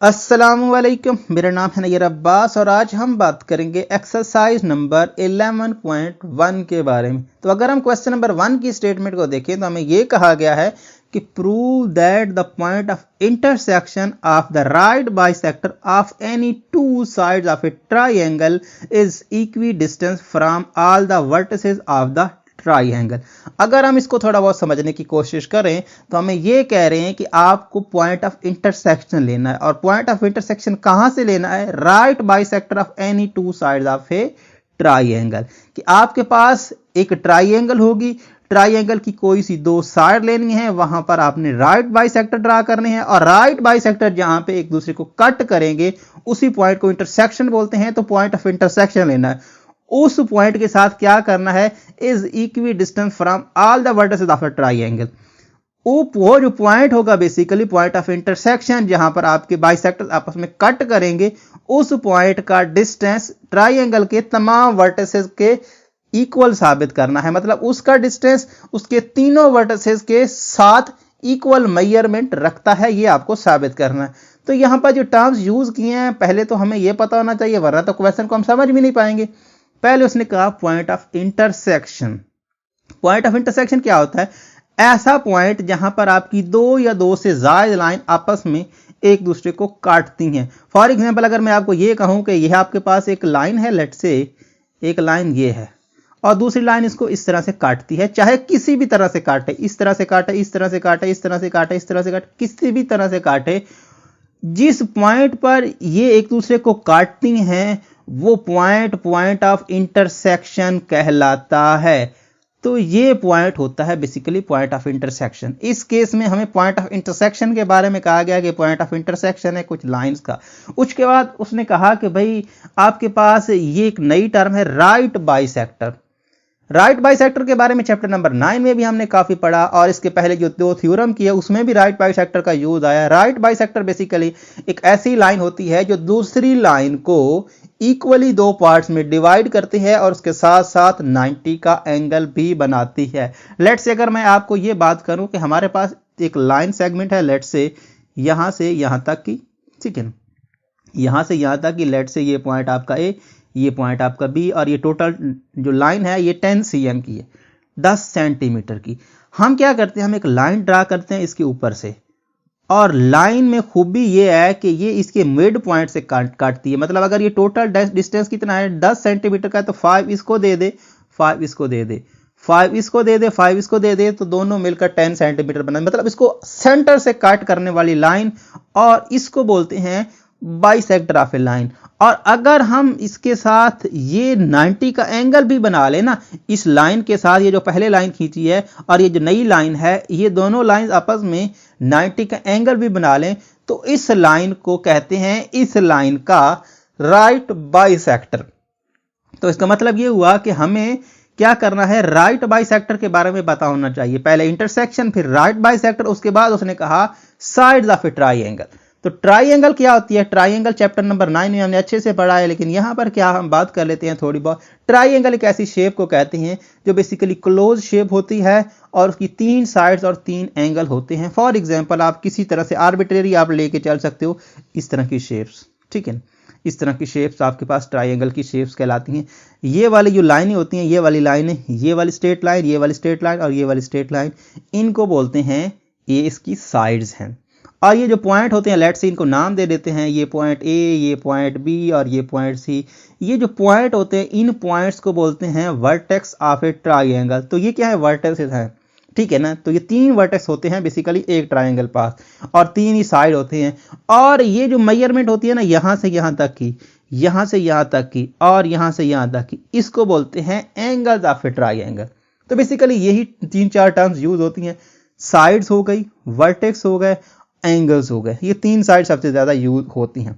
अस्सलामुअलैकुम, मेरा नाम है नैयर अब्बास और आज हम बात करेंगे एक्सरसाइज नंबर 11.1 के बारे में। तो अगर हम क्वेश्चन नंबर 1 की स्टेटमेंट को देखें तो हमें ये कहा गया है कि prove that the point of intersection of the right bisector of any two sides of A triangle is equi distance from all the vertices of the triangle. अगर हम इसको थोड़ा बहुत समझने की कोशिश करें तो हमें ये कह रहे हैं कि आपको पॉइंट ऑफ इंटरसेक्शन लेना है, और पॉइंट ऑफ इंटरसेक्शन कहां से लेना है? Right bisector of any two sides of A triangle. कि आपके पास एक ट्राइंगल होगी, ट्राइंगल की कोई सी दो साइड लेनी है, वहां पर आपने राइट बाइसेक्टर ड्रा करने हैं, और राइट बाइसेक्टर जहां पे एक दूसरे को कट करेंगे उसी पॉइंट को इंटरसेक्शन बोलते हैं। तो पॉइंट ऑफ इंटरसेक्शन लेना है, उस पॉइंट के साथ क्या करना है? Is equi distance from all the vertices of a triangle. वो जो पॉइंट होगा बेसिकली पॉइंट ऑफ इंटरसेक्शन, जहां पर आपके बाइसेक्टर्स आपस में कट करेंगे, उस पॉइंट का डिस्टेंस ट्राइंगल के तमाम वर्टिसेस के इक्वल साबित करना है। मतलब उसका डिस्टेंस उसके तीनों वर्टिसेस के साथ इक्वल मेजरमेंट रखता है, ये आपको साबित करना है। तो यहां पर जो टर्म्स यूज किए हैं पहले तो हमें यह पता होना चाहिए, वरना तो क्वेश्चन को हम समझ भी नहीं पाएंगे। पहले उसने कहा point of intersection. Point of intersection क्या होता है? ऐसा पॉइंट जहां पर आपकी दो या दो से ज्यादा लाइन आपस में एक दूसरे को काटती हैं। फॉर एग्जांपल अगर मैं आपको यह कहूं कि यह आपके पास एक लाइन है, लेट से एक लाइन ये है और दूसरी लाइन इसको इस तरह से काटती है, चाहे किसी भी तरह से काटे, इस तरह से काटे, इस तरह से काटे, इस तरह से काटे, इस तरह से काटे, किसी भी तरह से काटे, जिस पॉइंट पर ये एक दूसरे को काटती हैं वो पॉइंट ऑफ इंटरसेक्शन कहलाता है। तो ये पॉइंट होता है बेसिकली पॉइंट ऑफ इंटरसेक्शन। इस केस में हमें पॉइंट ऑफ इंटरसेक्शन के बारे में कहा गया कि पॉइंट ऑफ इंटरसेक्शन है कुछ लाइंस का। उसके बाद उसने कहा कि भाई आपके पास ये एक नई टर्म है राइट बाइसेक्टर। राइट बाइसेक्टर के बारे में चैप्टर नंबर 9 में भी हमने काफी पढ़ा, और इसके पहले जो दो थ्योरम किया उसमें भी राइट बाइसेक्टर का यूज आया। राइट बाइसेक्टर बेसिकली एक ऐसी लाइन होती है जो दूसरी लाइन को इक्वली दो पार्ट्स में डिवाइड करती है और उसके साथ साथ 90 का एंगल भी बनाती है। लेट्स से अगर मैं आपको यह बात करूं कि हमारे पास एक लाइन सेगमेंट है, लेट्स से यहां से यहां तक की, ठीक है, यहां से यहां तक की, लेट्स से ये पॉइंट आपका ए, ये पॉइंट आपका बी, और ये टोटल जो लाइन है ये 10 cm की है, 10 सेंटीमीटर की। हम क्या करते हैं, हम एक लाइन ड्रा करते हैं इसके ऊपर से, और लाइन में खूबी ये है कि ये इसके मिड पॉइंट से काटती है। मतलब अगर ये टोटल डिस्टेंस कितना है 10 सेंटीमीटर का है, तो 5 इसको दे दे, 5 इसको दे दे, 5 इसको दे दे, 5 इसको दे दे, तो दोनों मिलकर 10 सेंटीमीटर बना। मतलब इसको सेंटर से काट करने वाली लाइन, और इसको बोलते हैं बाइसेक्टर ऑफ ए लाइन। और अगर हम इसके साथ ये 90 का एंगल भी बना लेना इस लाइन के साथ, ये जो पहले लाइन खींची है और ये जो नई लाइन है, ये दोनों लाइन आपस में 90 का एंगल भी बना लें, तो इस लाइन को कहते हैं, इस लाइन का राइट बाइसेक्टर। तो इसका मतलब ये हुआ कि हमें क्या करना है, राइट बाइसेक्टर के बारे में पता होना चाहिए। पहले इंटरसेक्शन, फिर राइट बाइसेक्टर, उसके बाद उसने कहा साइड्स ऑफ ए ट्राइंगल। तो ट्राइंगल क्या होती है? ट्राइंगल चैप्टर नंबर 9 में हमने अच्छे से पढ़ा है, लेकिन यहां पर क्या हम बात कर लेते हैं थोड़ी बहुत। ट्राइंगल एक ऐसी शेप को कहते हैं जो बेसिकली क्लोज शेप होती है और उसकी 3 साइड्स और 3 एंगल होते हैं। फॉर एग्जांपल आप किसी तरह से आर्बिट्रेरी आप लेके चल सकते हो इस तरह की शेप्स, ठीक है, इस तरह की शेप्स आपके पास ट्राइंगल की शेप्स कहलाती हैं। ये वाली जो लाइनें होती हैं, ये वाली लाइनें, ये वाली स्ट्रेट लाइन, ये वाली स्ट्रेट लाइन और ये वाली स्ट्रेट लाइन, इनको बोलते हैं, ये इसकी साइड्स हैं। और ये जो पॉइंट होते हैं, लेट्स से इनको नाम दे देते हैं, ये पॉइंट ए, ये पॉइंट बी और ये पॉइंट सी। ये जो पॉइंट होते हैं, इन पॉइंट्स को बोलते हैं वर्टेक्स ऑफ ए ट्राइंगल। तो ये क्या है? वर्टेक्स हैं, ठीक है ना। तो ये 3 वर्टेक्स होते हैं बेसिकली एक ट्राइंगल पास, और 3 ही साइड होते हैं। और ये जो मेजरमेंट होती है ना, यहां से यहां तक की, यहां से यहां तक की और यहां से यहां तक की, इसको बोलते हैं एंगल्स ऑफ ए ट्राइंगल। तो बेसिकली यही 3-4 टर्म्स यूज होती हैं। साइड्स हो गई, वर्टेक्स हो गए, एंगल्स हो गए, ये 3 साइड सबसे ज्यादा यूज होती हैं।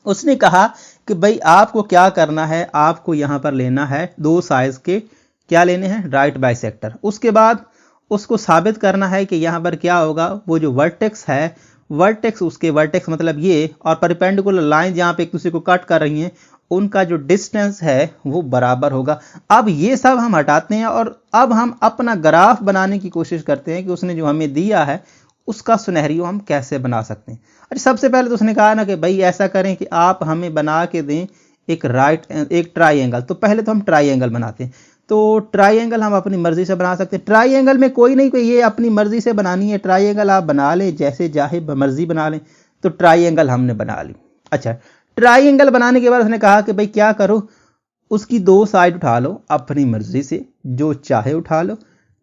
उसने कहा कि भाई आपको क्या करना है, आपको यहां पर लेना है 2 साइज के, क्या लेने हैं? Right bisector. उसके बाद उसको साबित करना है कि यहां पर क्या होगा, वो जो वर्टेक्स है, वर्टेक्स, उसके वर्टेक्स मतलब ये, और परपेंडिकुलर लाइन जहां पे एक दूसरे को कट कर रही हैं, उनका जो डिस्टेंस है वो बराबर होगा। अब ये सब हम हटाते हैं और अब हम अपना ग्राफ बनाने की कोशिश करते हैं कि उसने जो हमें दिया है उसका सिनेरियो हम कैसे बना सकते हैं। अच्छा, सबसे पहले तो उसने कहा ना कि भाई ऐसा करें कि आप हमें बना के दें एक ट्राइंगल। तो पहले तो हम ट्राइंगल बनाते हैं। तो ट्राइंगल हम अपनी मर्जी से बना सकते हैं। ट्राइंगल में कोई नहीं, कोई ये अपनी मर्जी से बनानी है ट्राइंगल आप बना लें, जैसे चाहे मर्जी बना लें। तो ट्राइंगल हमने बना ली। अच्छा, ट्राइंगल बनाने के बाद उसने कहा कि भाई क्या करो, उसकी दो साइड उठा लो अपनी मर्जी से, जो चाहे उठा लो,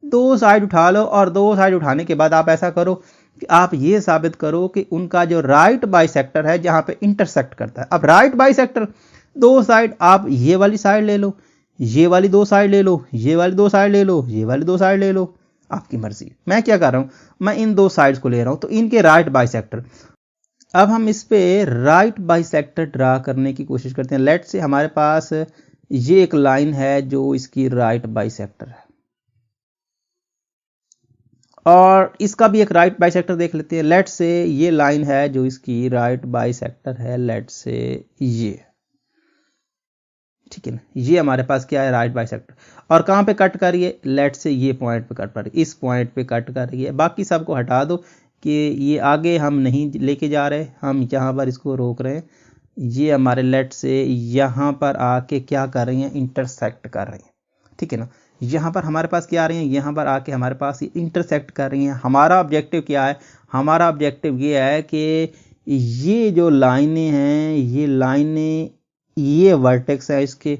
दो साइड उठा लो। और दो साइड उठाने के बाद आप ऐसा करो कि आप ये साबित करो कि उनका जो राइट बाइसेक्टर है जहां पे इंटरसेक्ट करता है। अब राइट बाइसेक्टर दो साइड, आप ये वाली साइड ले लो, ये वाली दो साइड ले लो, ये वाली दो साइड ले लो, ये वाली दो साइड ले लो, आपकी मर्जी। मैं क्या कर रहा हूं, मैं इन दो साइड्स को ले रहा हूं, तो इनके राइट बाइसेक्टर। अब हम इस पे राइट बाइसेक्टर ड्रा करने की कोशिश करते हैं। लेट से हमारे पास ये एक लाइन है जो इसकी राइट बाइसेक्टर है, और इसका भी एक राइट बाइसेक्टर देख लेते हैं। लेट से ये लाइन है जो इसकी राइट बाइसेक्टर है, लेट से ये, ठीक है ना। ये हमारे पास क्या है, राइट बाइसेक्टर। और कहाँ पे कट कर रही है, लेट से ये पॉइंट पे कट कर रही है, इस पॉइंट पे कट कर रही है। बाकी सबको हटा दो कि ये आगे हम नहीं लेके जा रहे, हम यहाँ पर इसको रोक रहे हैं। ये हमारे लेट से यहाँ पर आके क्या कर रही हैं, इंटरसेक्ट कर रही हैं, ठीक है ना। यहाँ पर हमारे पास क्या आ रही हैं, यहाँ पर आके हमारे पास इंटरसेक्ट कर रही हैं। हमारा ऑब्जेक्टिव क्या है, हमारा ऑब्जेक्टिव ये है कि ये जो लाइनें हैं, ये लाइनें, ये वर्टेक्स है इसके,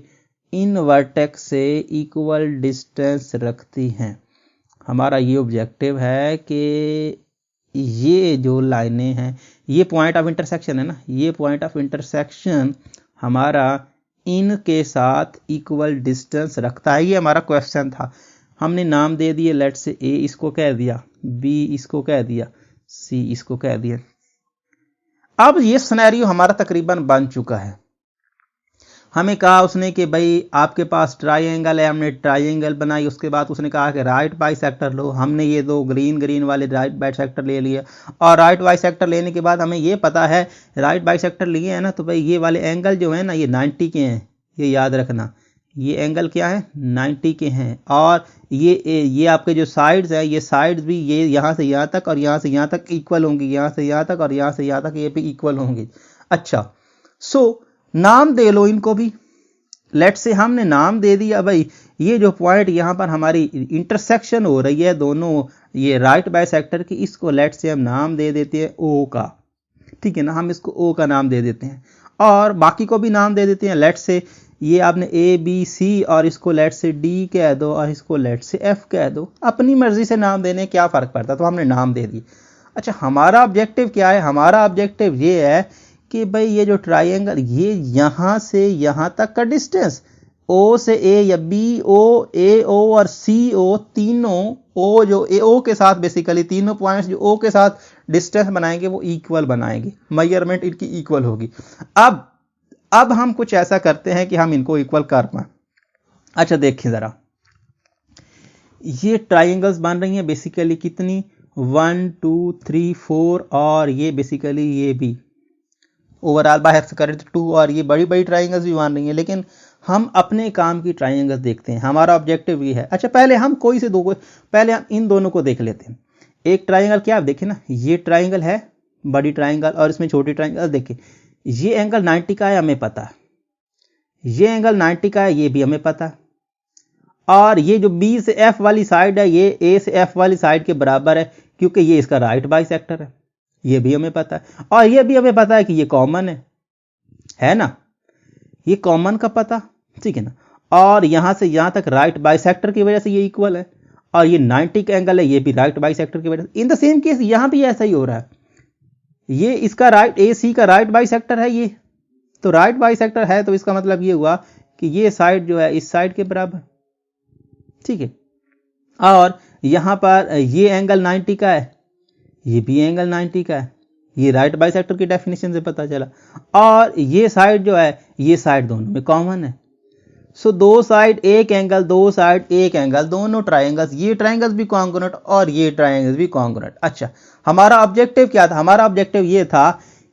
इन वर्टेक्स से इक्वल डिस्टेंस रखती हैं। हमारा ये ऑब्जेक्टिव है कि ये जो लाइनें हैं, ये पॉइंट ऑफ इंटरसेक्शन है ना, ये पॉइंट ऑफ इंटरसेक्शन हमारा इनके साथ इक्वल डिस्टेंस रखता है। ये हमारा क्वेश्चन था, हमने नाम दे दिए। लेट से ए इसको कह दिया, बी इसको कह दिया, सी इसको कह दिया। अब ये सिनेरियो हमारा तकरीबन बन चुका है। हमें कहा उसने कि भाई आपके पास ट्राइंगल है, हमने ट्राइंगल बनाई। उसके बाद उसने कहा कि राइट बाइसेक्टर लो, हमने ये दो ग्रीन वाले राइट बाइसेक्टर ले लिए। और राइट बाइसेक्टर लेने के बाद हमें ये पता है, राइट बाइसेक्टर लिए हैं ना, तो भाई ये वाले एंगल जो है ना, ये 90 के हैं, ये याद रखना। ये एंगल क्या है, 90 के हैं। और ये आपके जो साइड्स हैं, ये साइड्स भी ये यहाँ से यहाँ तक और यहाँ से यहाँ तक इक्वल होंगी, यहाँ से यहाँ तक और यहाँ से यहाँ तक ये भी इक्वल होंगी। अच्छा, सो नाम दे लो इनको भी। लेट से हमने नाम दे दिया भाई, ये जो पॉइंट यहाँ पर हमारी इंटरसेक्शन हो रही है दोनों ये राइट बाइसेक्टर की, इसको लेट से हम नाम दे देते हैं ओ का, ठीक है ना। हम इसको ओ का नाम दे देते हैं और बाकी को भी नाम दे देते हैं। लेट से ये आपने ए बी सी और इसको लेट से डी कह दो और इसको लेट से एफ कह दो। अपनी मर्जी से नाम देने क्या फ़र्क पड़ता, तो हमने नाम दे दिए। अच्छा, हमारा ऑब्जेक्टिव क्या है, हमारा ऑब्जेक्टिव ये है कि भाई ये जो ट्राइंगल, ये यहाँ से यहाँ तक का डिस्टेंस, ओ से ए या बी ओ, ए ओ और सी ओ, तीनों ओ जो ए ओ के साथ बेसिकली तीनों पॉइंट्स जो ओ के साथ डिस्टेंस बनाएंगे वो इक्वल बनाएंगे, मेजरमेंट इनकी इक्वल होगी। अब हम कुछ ऐसा करते हैं कि हम इनको इक्वल कर पाएं। अच्छा देखिए जरा, ये ट्राइंगल्स बन रही हैं बेसिकली कितनी, 1 2 3 4 और ये बेसिकली ये भी ओवरऑल बाहर से करें तो 2, और ये बड़ी बड़ी ट्राइंगल्स भी बन रही हैं। लेकिन हम अपने काम की ट्राइंगल्स देखते हैं, हमारा ऑब्जेक्टिव ये है। अच्छा, पहले हम कोई से दो को, पहले हम इन दोनों को देख लेते हैं। एक ट्राइंगल क्या आप देखें ना, ये ट्राइंगल है बड़ी ट्राइंगल और इसमें छोटी ट्राइंगल। देखिए ये एंगल 90 का है, हमें पता है। ये एंगल 90 का है, ये भी हमें पता है। और ये जो बी से एफ वाली साइड है, ये ए से एफ वाली साइड के बराबर है, क्योंकि ये इसका राइट बाइसेक्टर है, ये भी हमें पता है। और ये भी हमें पता है कि ये कॉमन है ना, ये कॉमन का पता, ठीक है ना। और यहां से यहां तक राइट बाइसेक्टर की वजह से ये इक्वल है, और ये 90 का एंगल है, ये भी राइट बाइसेक्टर की वजह से। इन द सेम केस यहां भी ऐसा ही हो रहा है, ये इसका राइट ए सी का राइट बाइसेक्टर है, ये तो राइट बाइसेक्टर है, तो इसका मतलब ये हुआ कि ये साइड जो है इस साइड के बराबर, ठीक है। और यहां पर ये एंगल 90 का है, ये भी एंगल 90 का है, ये राइट बाइसेक्टर की डेफिनेशन से पता चला। और ये साइड जो है, ये साइड दोनों में कॉमन है। सो दो साइड एक एंगल, दो साइड एक एंगल, दोनों ट्राइंगल्स, ये ट्राइंगल्स भी कॉन्ग्रुएंट और ये ट्राइंगल्स भी कॉन्ग्रुएंट। अच्छा, हमारा ऑब्जेक्टिव क्या था, हमारा ऑब्जेक्टिव ये था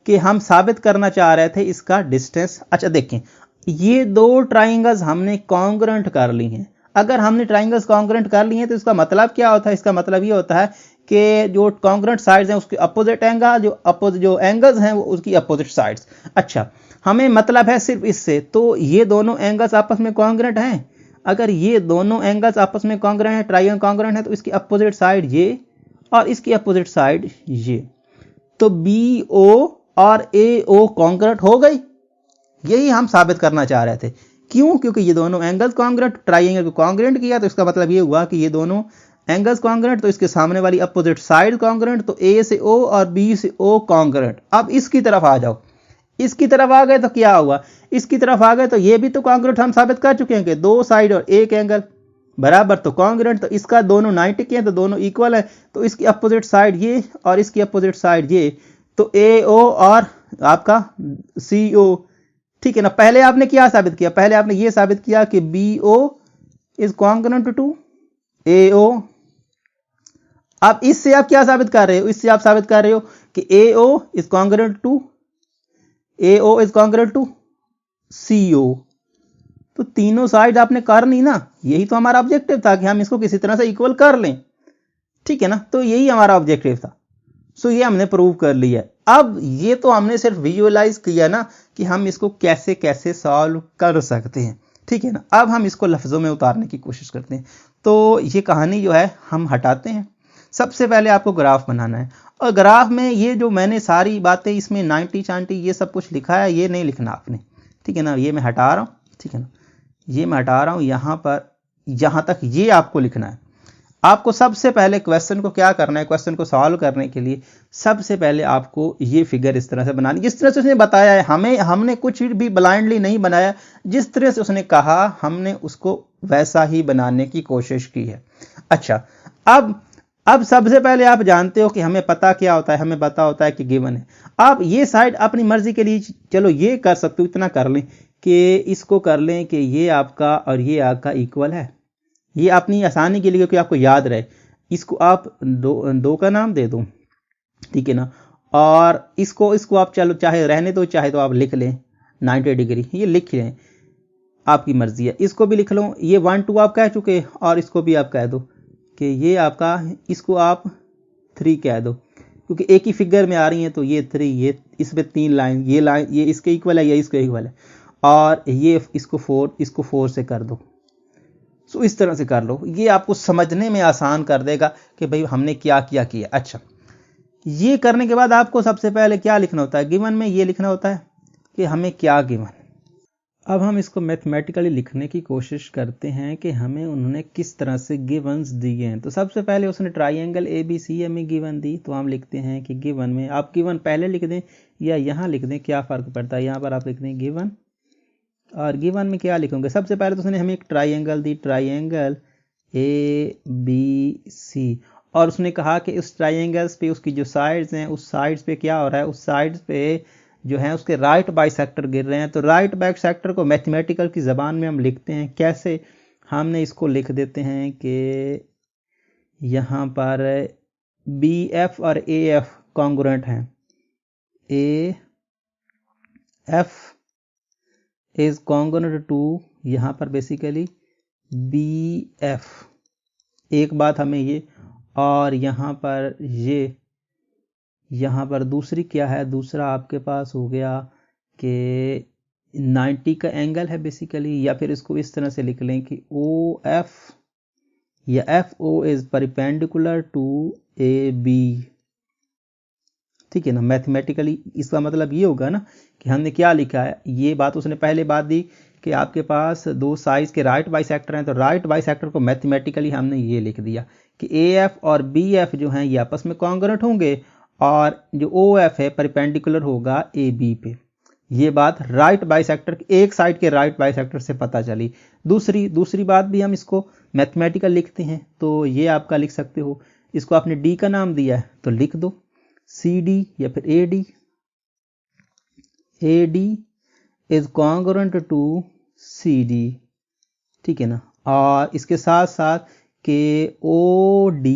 कि हम साबित करना चाह रहे थे इसका डिस्टेंस। अच्छा देखें, ये दो ट्राइंगल्स हमने कॉन्ग्रुएंट कर ली हैं। अगर हमने ट्राइंगल्स कॉन्ग्रुएंट कर लिए हैं तो इसका मतलब क्या होता है, इसका मतलब ये होता है के जो कॉन्ग्रुएंट साइड्स हैं उसके अपोजिट एंगल, जो एंगल्स हैं वो उसकी अपोजिट साइड्स। अच्छा, हमें मतलब है सिर्फ इससे, तो ये दोनों एंगल्स आपस में कॉन्ग्रुएंट हैं। अगर ये दोनों एंगल्स आपस में कॉन्ग्रुएंट है, ट्रायंगल कॉन्ग्रुएंट है, तो इसकी अपोजिट साइड ये और इसकी अपोजिट साइड ये, तो BO और AO कॉन्ग्रुएंट हो गई। यही हम साबित करना चाह रहे थे। क्यों? क्योंकि ये दोनों एंगल्स कॉन्ग्रुएंट, ट्रायंगल को कॉन्ग्रुएंट किया, तो इसका मतलब ये हुआ कि ये दोनों एंगल्स कॉन्ग्रुएंट, तो इसके सामने वाली अपोजिट साइड कॉन्ग्रुएंट, तो A से O और B से O कॉन्ग्रुएंट। अब इसकी तरफ आ जाओ, इसकी तरफ आ गए तो क्या हुआ, इसकी तरफ आ गए तो ये भी तो कॉन्ग्रुएंट हम साबित कर चुके हैं कि दो साइड और एक एंगल बराबर, तो कॉन्ग्रुएंट, तो इसका दोनों 90 के हैं तो दोनों इक्वल है, तो इसकी अपोजिट साइड ये और इसकी अपोजिट साइड ये, तो AO और आपका CO। ठीक है ना। पहले आपने क्या साबित किया, पहले आपने ये साबित किया कि BO is congruent to AO। अब इससे आप क्या साबित कर रहे हो, इससे आप साबित कर रहे हो कि AO is congruent to CO। तो तीनों साइड आपने कर ली ना, यही तो हमारा ऑब्जेक्टिव था कि हम इसको किसी तरह से इक्वल कर लें। ठीक है ना, तो यही हमारा ऑब्जेक्टिव था। सो ये हमने प्रूव कर लिया। अब ये तो हमने सिर्फ विजुअलाइज किया ना कि हम इसको कैसे कैसे सॉल्व कर सकते हैं। ठीक है ना, अब हम इसको लफ्जों में उतारने की कोशिश करते हैं। तो ये कहानी जो है हम हटाते हैं। सबसे पहले आपको ग्राफ बनाना है, और ग्राफ में ये जो मैंने सारी बातें इसमें 90 चांटी ये सब कुछ लिखा है, ये नहीं लिखना आपने। ठीक है ना, ये मैं हटा रहा हूँ। ठीक है ना, ये मैं हटा रहा हूँ, यहाँ पर यहाँ तक ये आपको लिखना है। आपको सबसे पहले क्वेश्चन को क्या करना है, क्वेश्चन को सॉल्व करने के लिए सबसे पहले आपको ये फिगर इस तरह से बनानी, जिस तरह से उसने बताया है। हमने कुछ भी ब्लाइंडली नहीं बनाया, जिस तरह से उसने कहा हमने उसको वैसा ही बनाने की कोशिश की है। अच्छा, अब सबसे पहले आप जानते हो कि हमें पता क्या होता है, हमें पता होता है कि गिवन है। आप ये साइड अपनी मर्जी के लिए चलो ये कर सकते हो, इतना कर लें कि इसको कर लें कि ये आपका और ये आपका इक्वल है। ये अपनी आसानी के लिए, क्योंकि आपको याद रहे, इसको आप दो का नाम दे दो। ठीक है ना, और इसको आप चलो चाहे रहने दो, चाहे तो आप लिख लें 90 डिग्री, ये लिख लें, आपकी मर्जी है। इसको भी लिख लो, ये 1 2 आप कह चुके, और इसको भी आप कह दो कि ये आपका, इसको आप 3 कह दो, क्योंकि एक ही फिगर में आ रही है, तो ये 3, ये इसमें 3 लाइन, ये इसके इक्वल है, ये इसके इक्वल है, और ये इसको 4 से कर दो। सो इस तरह से कर लो, ये आपको समझने में आसान कर देगा कि भाई हमने क्या किया किया। अच्छा, ये करने के बाद आपको सबसे पहले क्या लिखना होता है, गिवन में ये लिखना होता है कि हमें क्या गिवन। अब हम इसको मैथमेटिकली लिखने की कोशिश करते हैं कि हमें उन्होंने किस तरह से गिवन्स दिए हैं। तो सबसे पहले उसने ट्राइंगल ABC हमें गिवन दी, तो हम लिखते हैं कि गिवन में, आप गिवन पहले लिख दें या यहाँ लिख दें, क्या फ़र्क पड़ता है। यहाँ पर आप लिख दें गिवन, और गिवन में क्या लिखोगे, सबसे पहले तो उसने हमें एक ट्राइंगल दी, ट्राइंगल ABC, और उसने कहा कि उस ट्राइंगल्स पे उसकी जो साइड्स हैं, उस साइड्स पे क्या हो रहा है, उस साइड्स पे जो है उसके राइट बाइसेक्टर गिर रहे हैं। तो राइट बाइसेक्टर को मैथमेटिकल की ज़बान में हम लिखते हैं कैसे, हमने इसको लिख देते हैं कि यहाँ पर BF और AF कॉन्ग्रुएंट हैं, AF इज कॉन्ग्रुएंट टू, यहाँ पर बेसिकली BF। एक बात हमें ये, और यहाँ पर ये, यहाँ पर दूसरी क्या है, दूसरा आपके पास हो गया कि 90 का एंगल है बेसिकली, या फिर इसको इस तरह से लिख लें कि OF या FO is perpendicular to AB। ठीक है ना, मैथमेटिकली इसका मतलब ये होगा ना कि हमने क्या लिखा है। ये बात उसने पहले बात दी कि आपके पास दो साइज के राइट बाइसेक्टर हैं, तो राइट बाइसेक्टर को मैथमेटिकली हमने ये लिख दिया कि AF और BF जो हैं ये आपस में कॉन्ग्रुएंट होंगे, और जो OF है परपेंडिकुलर होगा AB पे। ये बात राइट बाइसेक्टर, एक साइड के राइट बाइसेक्टर से पता चली। दूसरी बात भी हम इसको मैथमेटिकल लिखते हैं, तो ये आपका लिख सकते हो, इसको आपने D का नाम दिया है तो लिख दो CD या फिर AD is congruent to CD। ठीक है ना, और इसके साथ साथ के OD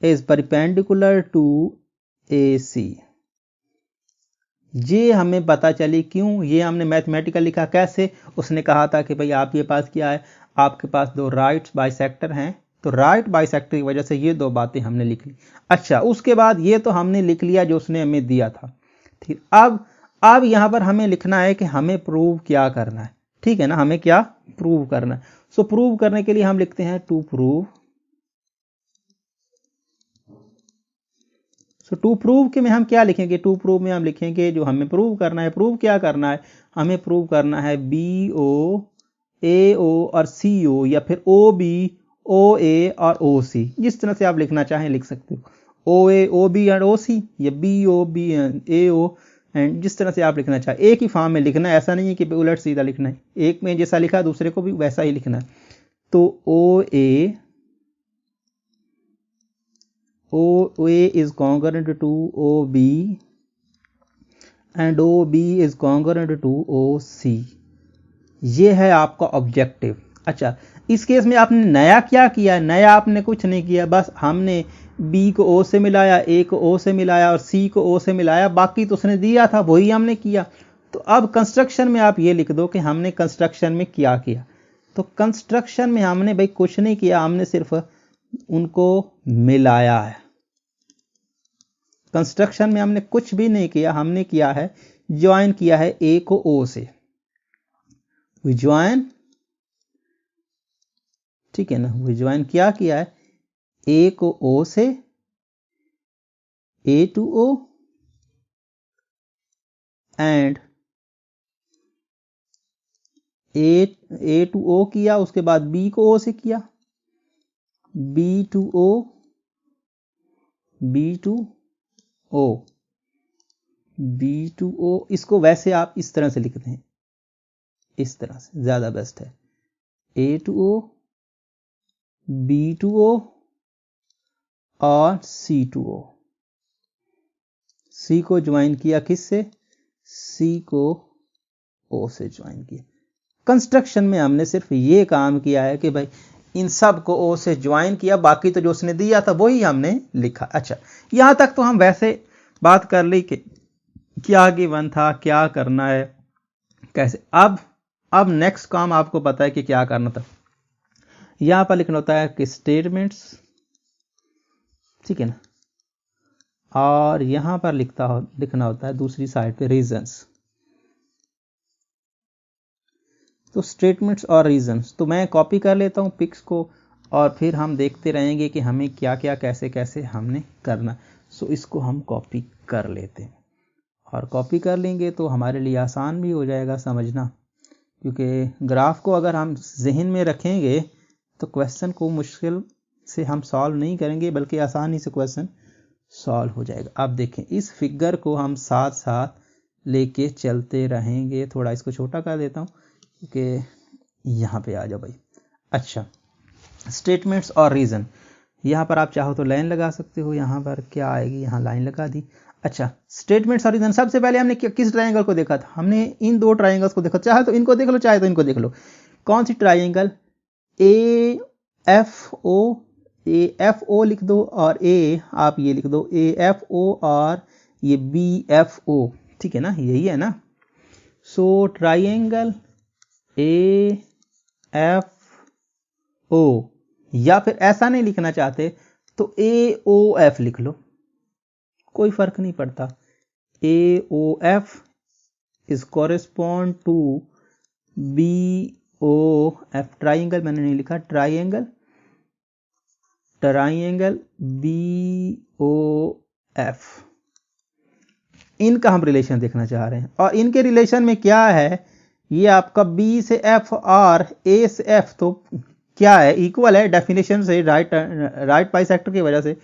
is perpendicular to AC। ये हमें पता चली क्यों, ये हमने मैथमेटिकल लिखा कैसे। उसने कहा था कि भाई आपके पास क्या है, आपके पास दो राइट बाइसेक्टर हैं, तो राइट बाइसेक्टर की वजह से ये दो बातें हमने लिख ली। अच्छा, उसके बाद ये तो हमने लिख लिया जो उसने हमें दिया था। ठीक, अब यहां पर हमें लिखना है कि हमें प्रूव क्या करना है। ठीक है ना, हमें क्या प्रूव करना है। सो प्रूव करने के लिए हम लिखते हैं to prove. So to prove के में हम क्या लिखेंगे, टू प्रूव में हम लिखेंगे जो हमें प्रूव करना है। प्रूव क्या करना है, हमें प्रूव करना है BO AO और CO, या फिर OB OA और OC, जिस तरह से आप लिखना चाहें लिख सकते हो। OA OB एंड OC या BO AO एंड जिस तरह से आप लिखना चाहें, एक ही फॉर्म में लिखना है, ऐसा नहीं है कि उलट सीधा लिखना है। एक में जैसा लिखा दूसरे को भी वैसा ही लिखना है। तो OA is congruent to OB and OB is congruent to OC। ये है आपका ऑब्जेक्टिव। अच्छा, इस केस में आपने नया क्या किया, नया आपने कुछ नहीं किया, बस हमने B को O से मिलाया, A को O से मिलाया और C को O से मिलाया, बाकी तो उसने दिया था वही हमने किया। तो अब कंस्ट्रक्शन में आप ये लिख दो कि हमने कंस्ट्रक्शन में क्या किया। तो कंस्ट्रक्शन में हमने भाई कुछ नहीं किया, हमने सिर्फ उनको मिलाया है। कंस्ट्रक्शन में हमने कुछ भी नहीं किया, हमने किया है ज्वाइन किया है A को O से। वी ज्वाइन, ठीक है ना, वी ज्वाइन क्या किया है, A को O से, A to O and A to O किया, उसके बाद B को O से किया, B to O B to O B to O। इसको वैसे आप इस तरह से लिखते हैं, इस तरह से ज्यादा बेस्ट है। A to O B to O और C to O। C को ज्वाइन किया किससे, C को O से ज्वाइन किया। कंस्ट्रक्शन में हमने सिर्फ ये काम किया है कि भाई इन सब को O से ज्वाइन किया, बाकी तो जो उसने दिया था वही हमने लिखा। अच्छा, यहां तक तो हम वैसे बात कर ली कि क्या गिवन था, क्या करना है, कैसे। अब नेक्स्ट काम आपको पता है कि क्या करना था। यहां पर लिखना होता है कि स्टेटमेंट्स, ठीक है ना, और यहां पर लिखना होता है दूसरी साइड पे रीजंस। तो स्टेटमेंट्स और रीजंस तो मैं कॉपी कर लेता हूं पिक्स को, और फिर हम देखते रहेंगे कि हमें क्या क्या कैसे कैसे हमने करना। सो इसको हम कॉपी कर लेते हैं, और कॉपी कर लेंगे तो हमारे लिए आसान भी हो जाएगा समझना, क्योंकि ग्राफ को अगर हम जहन में रखेंगे तो क्वेश्चन को मुश्किल से हम सॉल्व नहीं करेंगे, बल्कि आसानी से क्वेश्चन सॉल्व हो जाएगा। अब देखें, इस फिगर को हम साथ साथ लेके चलते रहेंगे। थोड़ा इसको छोटा कर देता हूँ क्योंकि यहाँ पे आ जाओ भाई। अच्छा, स्टेटमेंट्स और रीजन, यहाँ पर आप चाहो तो लाइन लगा सकते हो, यहाँ पर क्या आएगी, यहाँ लाइन लगा दी। अच्छा, स्टेटमेंट्स और रीजन, सबसे पहले हमने किस ट्रायंगल को देखा था, हमने इन दो ट्रायंगल्स को देखा। चाहे तो इनको देख लो, चाहे तो इनको देख लो। कौन सी ट्रायंगल, AFO लिख दो, और A आप ये लिख दो AFO, और ये BFO, ठीक है ना, यही है ना। सो ट्रायंगल AFO, या फिर ऐसा नहीं लिखना चाहते तो AOF लिख लो, कोई फर्क नहीं पड़ता। AOF is correspond to BOF, triangle मैंने नहीं लिखा, ट्राइंगल BOF। इनका हम रिलेशन देखना चाह रहे हैं, और इनके रिलेशन में क्या है, ये आपका B से F और A से F तो क्या है, इक्वल है डेफिनेशन से, राइट बाइसेक्टर की वजह से।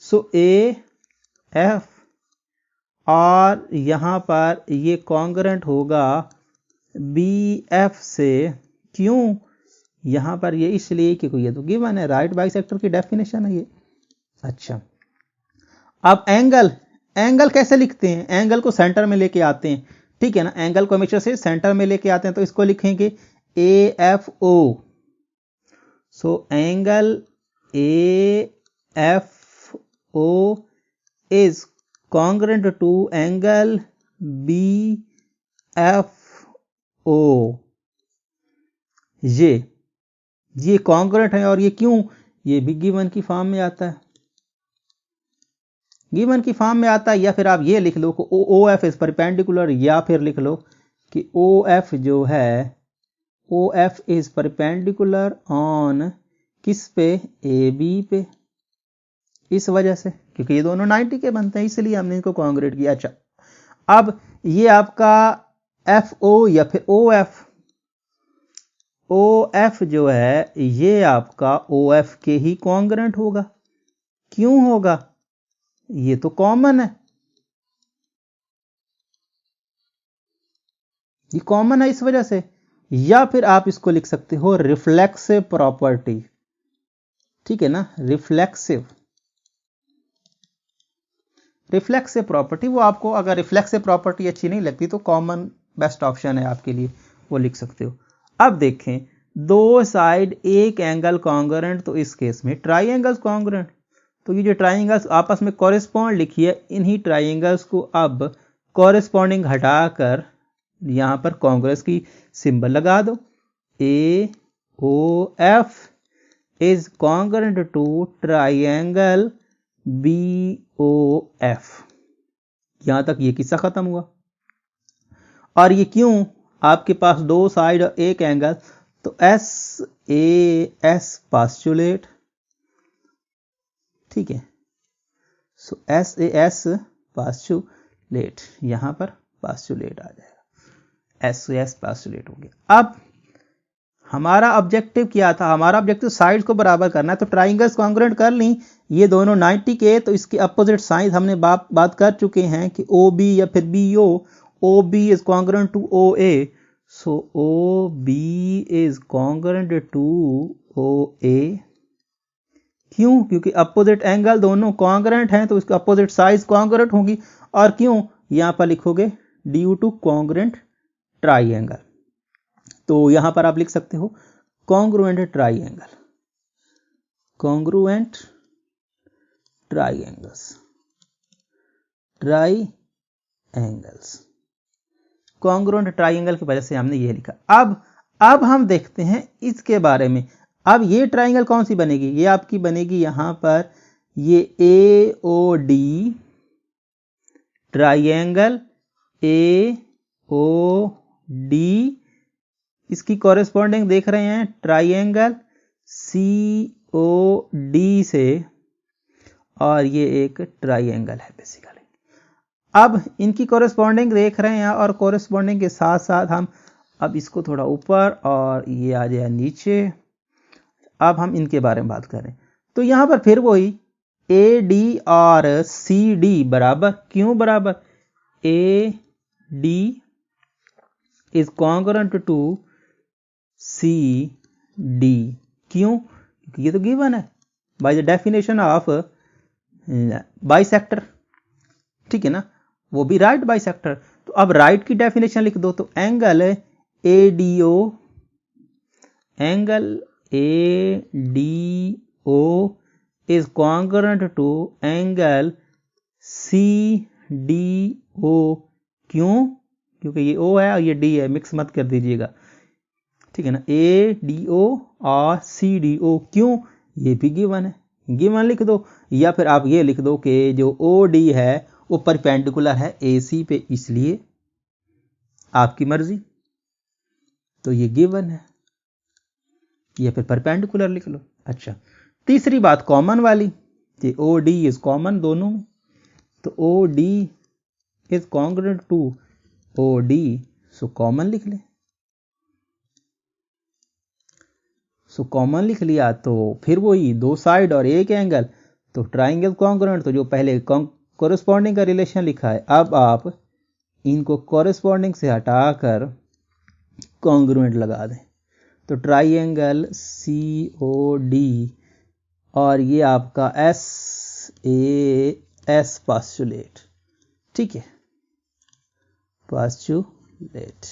सो AF, और यहां पर ये कॉन्ग्रुएंट होगा BF से। क्यों, यहां पर ये इसलिए क्योंकि ये तो गिवन है, राइट बाइसेक्टर की डेफिनेशन है ये। अच्छा, अब एंगल कैसे लिखते हैं, एंगल को सेंटर में लेके आते हैं, ठीक है ना, एंगल को हमेशा से सेंटर में लेके आते हैं, तो इसको लिखेंगे AFO। So angle AFO is congruent to angle BFO। ये कॉन्ग्रुएंट है, और ये क्यों, ये भी गिवन की फॉर्म में आता है, गिवन की फॉर्म में आता है। या फिर आप ये लिख लो कि ओ एफ इज परपेंडिकुलर, या फिर लिख लो कि ओ एफ जो है, O F is perpendicular on किस पे, ए बी पे, इस वजह से क्योंकि ये दोनों 90 के बनते हैं, इसलिए हमने इनको कॉन्ग्रुएंट किया। अच्छा, अब ये आपका एफ ओ या फिर ओ एफ, ओ एफ जो है ये आपका ओ एफ के ही कॉन्ग्रुएंट होगा। क्यों होगा, ये तो कॉमन है, ये कॉमन है इस वजह से। या फिर आप इसको लिख सकते हो रिफ्लेक्सिव प्रॉपर्टी, ठीक है ना, रिफ्लेक्सिव प्रॉपर्टी। वो आपको अगर रिफ्लेक्सिव प्रॉपर्टी अच्छी नहीं लगती तो कॉमन बेस्ट ऑप्शन है आपके लिए, वो लिख सकते हो। अब देखें, दो साइड एक एंगल कॉन्ग्रुएंट, तो इस केस में ट्राइंगल्स कॉन्ग्रुएंट। तो ये जो ट्राइंगल्स आपस में कॉरेस्पॉन्ड लिखी है, इन्हीं ट्राइंगल्स को अब कॉरेस्पॉन्डिंग हटाकर यहां पर कॉन्ग्रुएंस की सिंबल लगा दो। A O F is congruent to triangle B O F. यहां तक ये किस्सा खत्म हुआ। और ये क्यों, आपके पास दो साइड और एक एंगल, तो एस ए एस पास्टुलेट, ठीक है। सो एस ए एस पास्टुलेट, यहां पर पास्टुलेट आ जाएगा, एस ए एस पास्टुलेट हो गया। अब हमारा ऑब्जेक्टिव क्या था, हमारा ऑब्जेक्टिव साइड को बराबर करना है, तो ट्राइंगल्स कॉन्ग्रुएंट कर ली, ये दोनों 90 के, तो इसके अपोजिट साइड हमने बात कर चुके हैं कि ओ बी या फिर B O B is congruent to O A, so O B is congruent to O A. क्यों, क्योंकि अपोजिट एंगल दोनों कॉन्ग्रुएंट हैं, तो इसके अपोजिट साइड कॉन्ग्रुएंट होगी। और क्यों, यहां पर लिखोगे ड्यू टू कॉन्ग्रुएंट ट्राइंगल, तो यहां पर आप लिख सकते हो congruent triangle, congruent triangles, triangles, congruent triangle की वजह से हमने ये लिखा। अब हम देखते हैं इसके बारे में। अब ये ट्राइंगल कौन सी बनेगी, ये आपकी बनेगी यहां पर ये ए O D triangle, A O D, इसकी कॉरेस्पॉन्डिंग देख रहे हैं ट्राइंगल सी ओ डी से, और ये एक ट्राइंगल है बेसिकली। अब इनकी कॉरेस्पॉन्डिंग देख रहे हैं, और कॉरेस्पॉन्डिंग के साथ साथ हम अब इसको थोड़ा ऊपर और ये आ जाए नीचे। अब हम इनके बारे में बात करें, तो यहां पर फिर वही ए डी और सी डी बराबर, क्यों बराबर, A D is congruent to C D, क्यों, क्योंकि ये तो गिवन है by the definition of bisector, ठीक है ना, वो भी राइट बाइसेक्टर। तो अब राइट की डेफिनेशन लिख दो, तो angle A D O, angle A D O is congruent to angle C D O. क्यों, क्योंकि ये ओ है और ये डी है, मिक्स मत कर दीजिएगा, ठीक है ना, ए डी ओ और सी डी ओ। क्यों, ये भी गिवन है, गिवन लिख दो। या फिर आप ये लिख दो कि जो ओ डी है वो परपेंडिकुलर है ए सी पे, इसलिए आपकी मर्जी, तो ये गिवन है, या फिर परपेंडिकुलर लिख लो। अच्छा, तीसरी बात कॉमन वाली, कि ओ डी इज कॉमन दोनों में, तो O D is congruent to O D, so common लिख ले। सो कॉमन लिख लिया, तो फिर वही दो साइड और एक एंगल, तो ट्राइंगल कॉन्ग्रुएंट, तो जो पहले कोरेस्पॉन्डिंग का रिलेशन लिखा है, अब आप इनको कोरेस्पॉन्डिंग से हटाकर कॉन्ग्रुएंट लगा दें, तो ट्राइंगल सी ओ डी और ये आपका एस ए एस पास्टुलेट, ठीक है, postulate.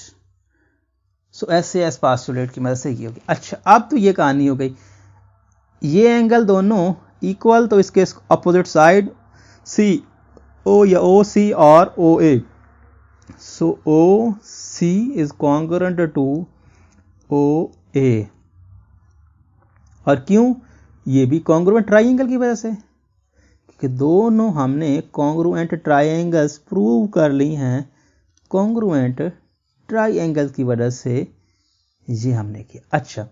So S A S postulate की मदद से ये होगी। अच्छा, अब तो ये कहानी हो गई, ये एंगल दोनों इक्वल, तो इसके अपोजिट साइड सी ओ या ओ सी और ओ A, so O C is congruent to O ए। और क्यों, ये भी कॉन्ग्रुएंट ट्राइंगल की वजह से, कि दोनों हमने कॉन्ग्रुएंट ट्राइंगल्स प्रूव कर ली हैं कॉन्ग्रुएंट ट्राइंगल की वजह से, ये हमने किया। अच्छा,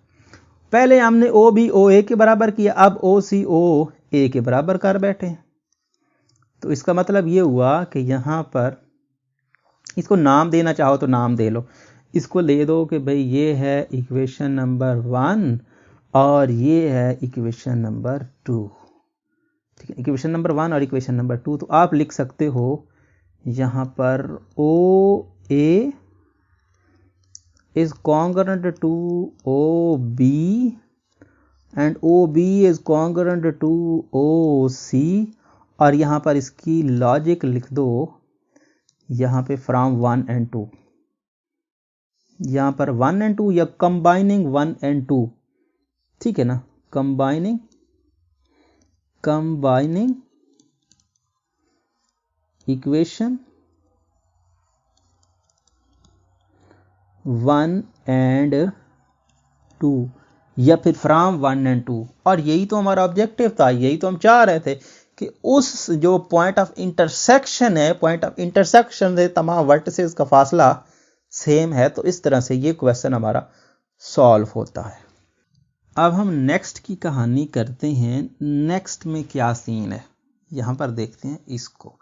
पहले हमने ओ बी ओ ए के बराबर किया, अब ओ सी ओ ए के बराबर कर बैठे। तो इसका मतलब ये हुआ कि यहां पर इसको नाम देना चाहो तो नाम दे लो, इसको ले दो कि भाई ये है इक्वेशन नंबर 1 और ये है इक्वेशन नंबर 2। ठीक है, इक्वेशन नंबर 1 और इक्वेशन नंबर 2। तो आप लिख सकते हो यहां पर ओ ए is congruent to OB and OB is congruent to OC, और यहाँ पर इसकी लॉजिक लिख दो यहाँ पे फ्रॉम 1 and 2, यहाँ पर 1 and 2 या कंबाइनिंग 1 and 2, ठीक है ना, कंबाइनिंग इक्वेशन 1 and 2 या फिर फ्रॉम 1 and 2। और यही तो हमारा ऑब्जेक्टिव था, यही तो हम चाह रहे थे कि उस जो पॉइंट ऑफ इंटरसेक्शन है, पॉइंट ऑफ इंटरसेक्शन से तमाम वर्टिसेस का फासला सेम है। तो इस तरह से ये क्वेश्चन हमारा सॉल्व होता है। अब हम नेक्स्ट की कहानी करते हैं। नेक्स्ट में क्या सीन है यहां पर देखते हैं इसको।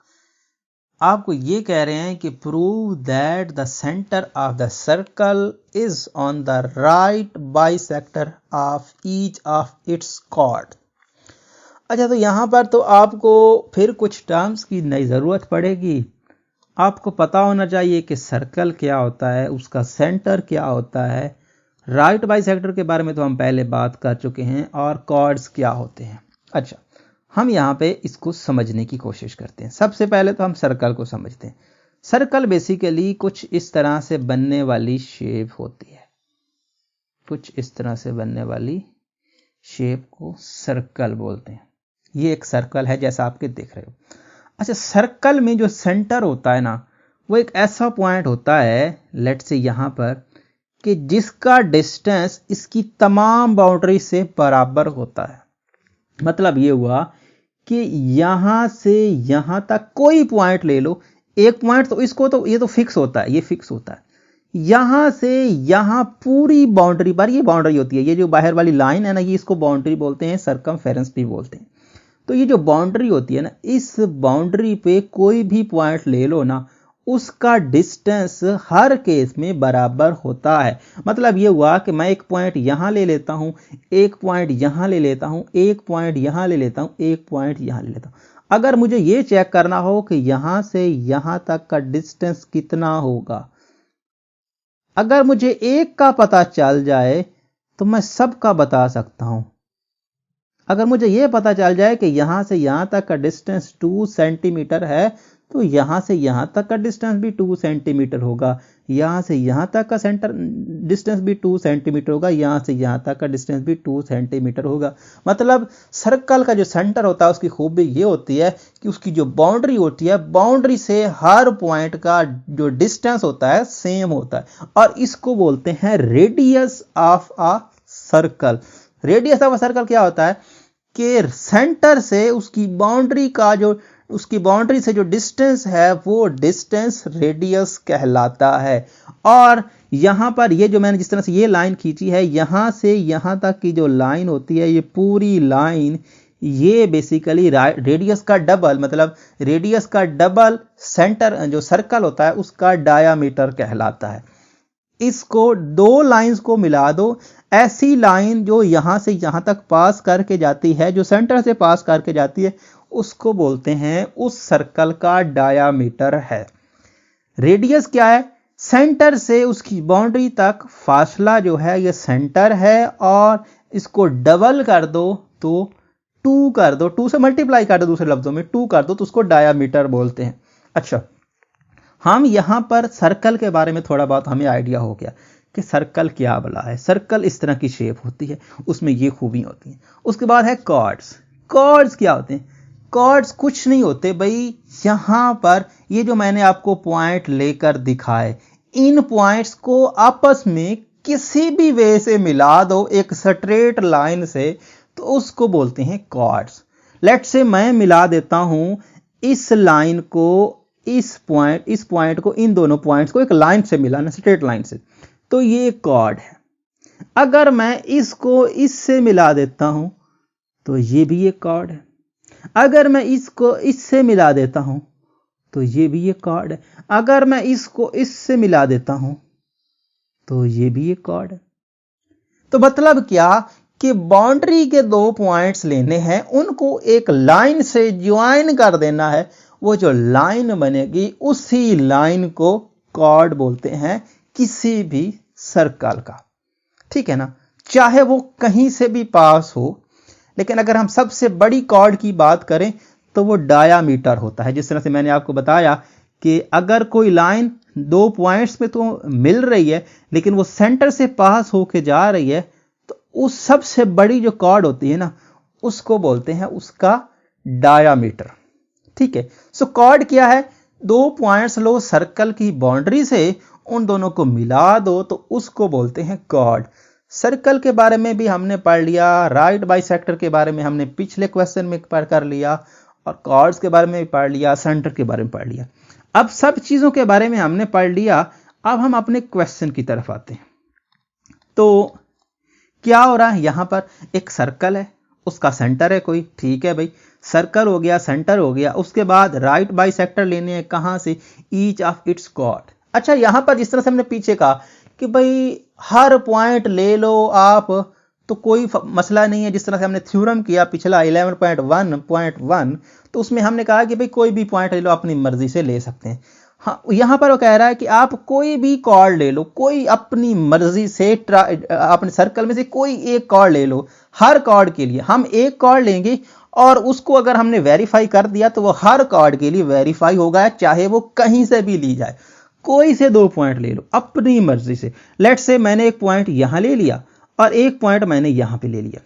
आपको ये कह रहे हैं कि prove that the centre of the circle is on the right bisector of each of its chord. अच्छा, तो यहां पर तो आपको फिर कुछ टर्म्स की नई जरूरत पड़ेगी। आपको पता होना चाहिए कि सर्कल क्या होता है, उसका सेंटर क्या होता है। राइट बाइसेक्टर के बारे में तो हम पहले बात कर चुके हैं, और कॉर्ड्स क्या होते हैं। अच्छा, हम यहाँ पे इसको समझने की कोशिश करते हैं। सबसे पहले तो हम सर्कल को समझते हैं। सर्कल बेसिकली कुछ इस तरह से बनने वाली शेप होती है, कुछ इस तरह से बनने वाली शेप को सर्कल बोलते हैं। ये एक सर्कल है जैसा आपके देख रहे हो। अच्छा, सर्कल में जो सेंटर होता है ना, वो एक ऐसा पॉइंट होता है, लेट्स से यहाँ पर, कि जिसका डिस्टेंस इसकी तमाम बाउंड्री से बराबर होता है। मतलब ये हुआ कि यहां से यहां तक कोई पॉइंट ले लो, एक पॉइंट तो इसको तो ये तो फिक्स होता है, ये फिक्स होता है। यहां से यहां पूरी बाउंड्री पर ये बाउंड्री होती है। ये जो बाहर वाली लाइन है ना, ये इसको बाउंड्री बोलते हैं, सरकमफेरेंस भी बोलते हैं। तो ये जो बाउंड्री होती है ना, इस बाउंड्री पे कोई भी पॉइंट ले लो ना, उसका डिस्टेंस हर केस में बराबर होता है। मतलब ये हुआ कि मैं एक पॉइंट यहां ले लेता हूं, एक पॉइंट यहां ले लेता हूं, एक पॉइंट यहां ले लेता हूं, एक पॉइंट यहां ले लेता हूं। अगर मुझे ये चेक करना हो कि यहां से यहां तक का डिस्टेंस कितना होगा, अगर मुझे एक का पता चल जाए तो मैं सबका बता सकता हूं। अगर मुझे यह पता चल जाए कि यहां से यहां तक का डिस्टेंस 2 सेंटीमीटर है, तो यहां से यहां तक का डिस्टेंस भी 2 सेंटीमीटर होगा। यहां से यहां तक का सेंटर डिस्टेंस भी 2 सेंटीमीटर होगा। यहां से यहां तक का डिस्टेंस भी 2 सेंटीमीटर होगा। मतलब सर्कल का जो सेंटर होता है, उसकी खूबी ये होती है कि उसकी जो बाउंड्री होती है, बाउंड्री से हर पॉइंट का जो डिस्टेंस होता है सेम होता है, और इसको बोलते हैं radius of a circle. Radius of a circle क्या होता है कि सेंटर से उसकी बाउंड्री का जो उसकी बाउंड्री से जो डिस्टेंस है, वो डिस्टेंस रेडियस कहलाता है। और यहां पर ये जो मैंने जिस तरह से ये लाइन खींची है, यहां से यहां तक की जो लाइन होती है, ये पूरी लाइन, ये बेसिकली रेडियस का डबल, मतलब रेडियस का डबल सेंटर जो सर्कल होता है उसका डायामीटर कहलाता है। इसको दो लाइंस को मिला दो, ऐसी लाइन जो यहां से यहां तक पास करके जाती है, जो सेंटर से पास करके जाती है, उसको बोलते हैं उस सर्कल का डायामीटर है। रेडियस क्या है? सेंटर से उसकी बाउंड्री तक फासला जो है ये सेंटर है, और इसको डबल कर दो तो 2 कर दो, 2 से मल्टीप्लाई कर दो, दूसरे लफ्जों में 2 कर दो, तो उसको डायामीटर बोलते हैं। अच्छा, हम यहां पर सर्कल के बारे में थोड़ा बहुत हमें आइडिया हो गया कि सर्कल क्या बला है। सर्कल इस तरह की शेप होती है, उसमें ये खूबियां होती हैं। उसके बाद है कॉर्ड्स। कॉर्ड्स क्या होते हैं? कॉर्ड्स कुछ नहीं होते भाई, यहां पर ये जो मैंने आपको पॉइंट लेकर दिखाए, इन पॉइंट्स को आपस में किसी भी वे से मिला दो एक स्ट्रेट लाइन से, तो उसको बोलते हैं कॉर्ड्स। लेट्स से मैं मिला देता हूं इस लाइन को इस पॉइंट को, इन दोनों पॉइंट्स को एक लाइन से मिलाना, स्ट्रेट लाइन से, तो ये एक कॉर्ड है। अगर मैं इसको इससे मिला देता हूं तो ये भी एक कॉर्ड है। अगर मैं इसको इससे मिला देता हूं तो ये भी एक कॉर्ड है। अगर मैं इसको इससे मिला देता हूं तो ये भी एक कॉर्ड है। तो मतलब क्या कि बाउंड्री के दो पॉइंट्स लेने हैं, उनको एक लाइन से ज्वाइन कर देना है। वो जो लाइन बनेगी उसी लाइन को कॉर्ड बोलते हैं किसी भी सर्कल का। ठीक है ना, चाहे वो कहीं से भी पास हो। लेकिन अगर हम सबसे बड़ी कॉर्ड की बात करें तो वो डायामीटर होता है। जिस तरह से मैंने आपको बताया कि अगर कोई लाइन दो पॉइंट्स पे तो मिल रही है लेकिन वो सेंटर से पास होके जा रही है, तो उस सबसे बड़ी जो कॉर्ड होती है ना, उसको बोलते हैं उसका डायामीटर। ठीक है, सो कॉर्ड क्या है? दो पॉइंट्स लो सर्कल की बाउंड्री से, उन दोनों को मिला दो तो उसको बोलते हैं कॉर्ड। सर्कल के बारे में भी हमने पढ़ लिया, राइट बाइसेक्टर के बारे में हमने पिछले क्वेश्चन में पढ़ कर लिया, और कॉर्ड्स के बारे में भी पढ़ लिया, सेंटर के बारे में पढ़ लिया। अब सब चीजों के बारे में हमने पढ़ लिया, अब हम अपने क्वेश्चन की तरफ आते हैं। तो क्या हो रहा है, यहां पर एक सर्कल है, उसका सेंटर है कोई। ठीक है भाई, सर्कल हो गया, सेंटर हो गया। उसके बाद राइट बाइसेक्टर लेने हैं, कहां से? Each of its chord. अच्छा, यहां पर जिस तरह से हमने पीछे कहा कि भाई हर पॉइंट ले लो आप, तो कोई मसला नहीं है। जिस तरह से हमने थ्योरम किया पिछला 11.1.1, तो उसमें हमने कहा कि भाई कोई भी पॉइंट ले लो, अपनी मर्जी से ले सकते हैं। हाँ, यहां पर वो कह रहा है कि आप कोई भी कॉर्ड ले लो, कोई अपनी मर्जी से अपने सर्कल में से कोई एक कॉर्ड ले लो। हर कॉर्ड के लिए हम एक कॉर्ड लेंगे और उसको अगर हमने वेरीफाई कर दिया तो वो हर कॉर्ड के लिए वेरीफाई होगा, चाहे वो कहीं से भी ली जाए। कोई से दो पॉइंट ले लो अपनी मर्जी से। लेट्स से मैंने एक पॉइंट यहां ले लिया और एक पॉइंट मैंने यहां पे ले लिया,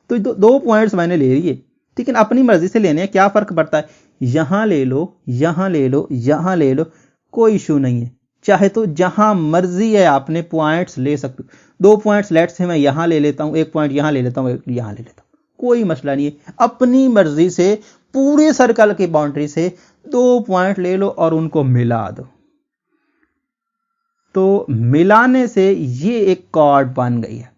तो दो पॉइंट्स मैंने ले लिए। ठीक है, अपनी मर्जी से लेने हैं, क्या फर्क पड़ता है? यहां ले लो, यहां ले लो, यहां ले लो, कोई इशू नहीं है। चाहे तो जहां मर्जी है आपने पॉइंट्स ले सकते हो। दो पॉइंट्स लेट्स से मैं यहां ले लेता हूं, एक पॉइंट यहां ले लेता हूं, एक यहां ले लेता हूं, कोई मसला नहीं है। अपनी मर्जी से पूरे सर्कल की बाउंड्री से दो पॉइंट ले लो और उनको मिला दो। तो मिलाने से ये एक कॉर्ड बन गई है।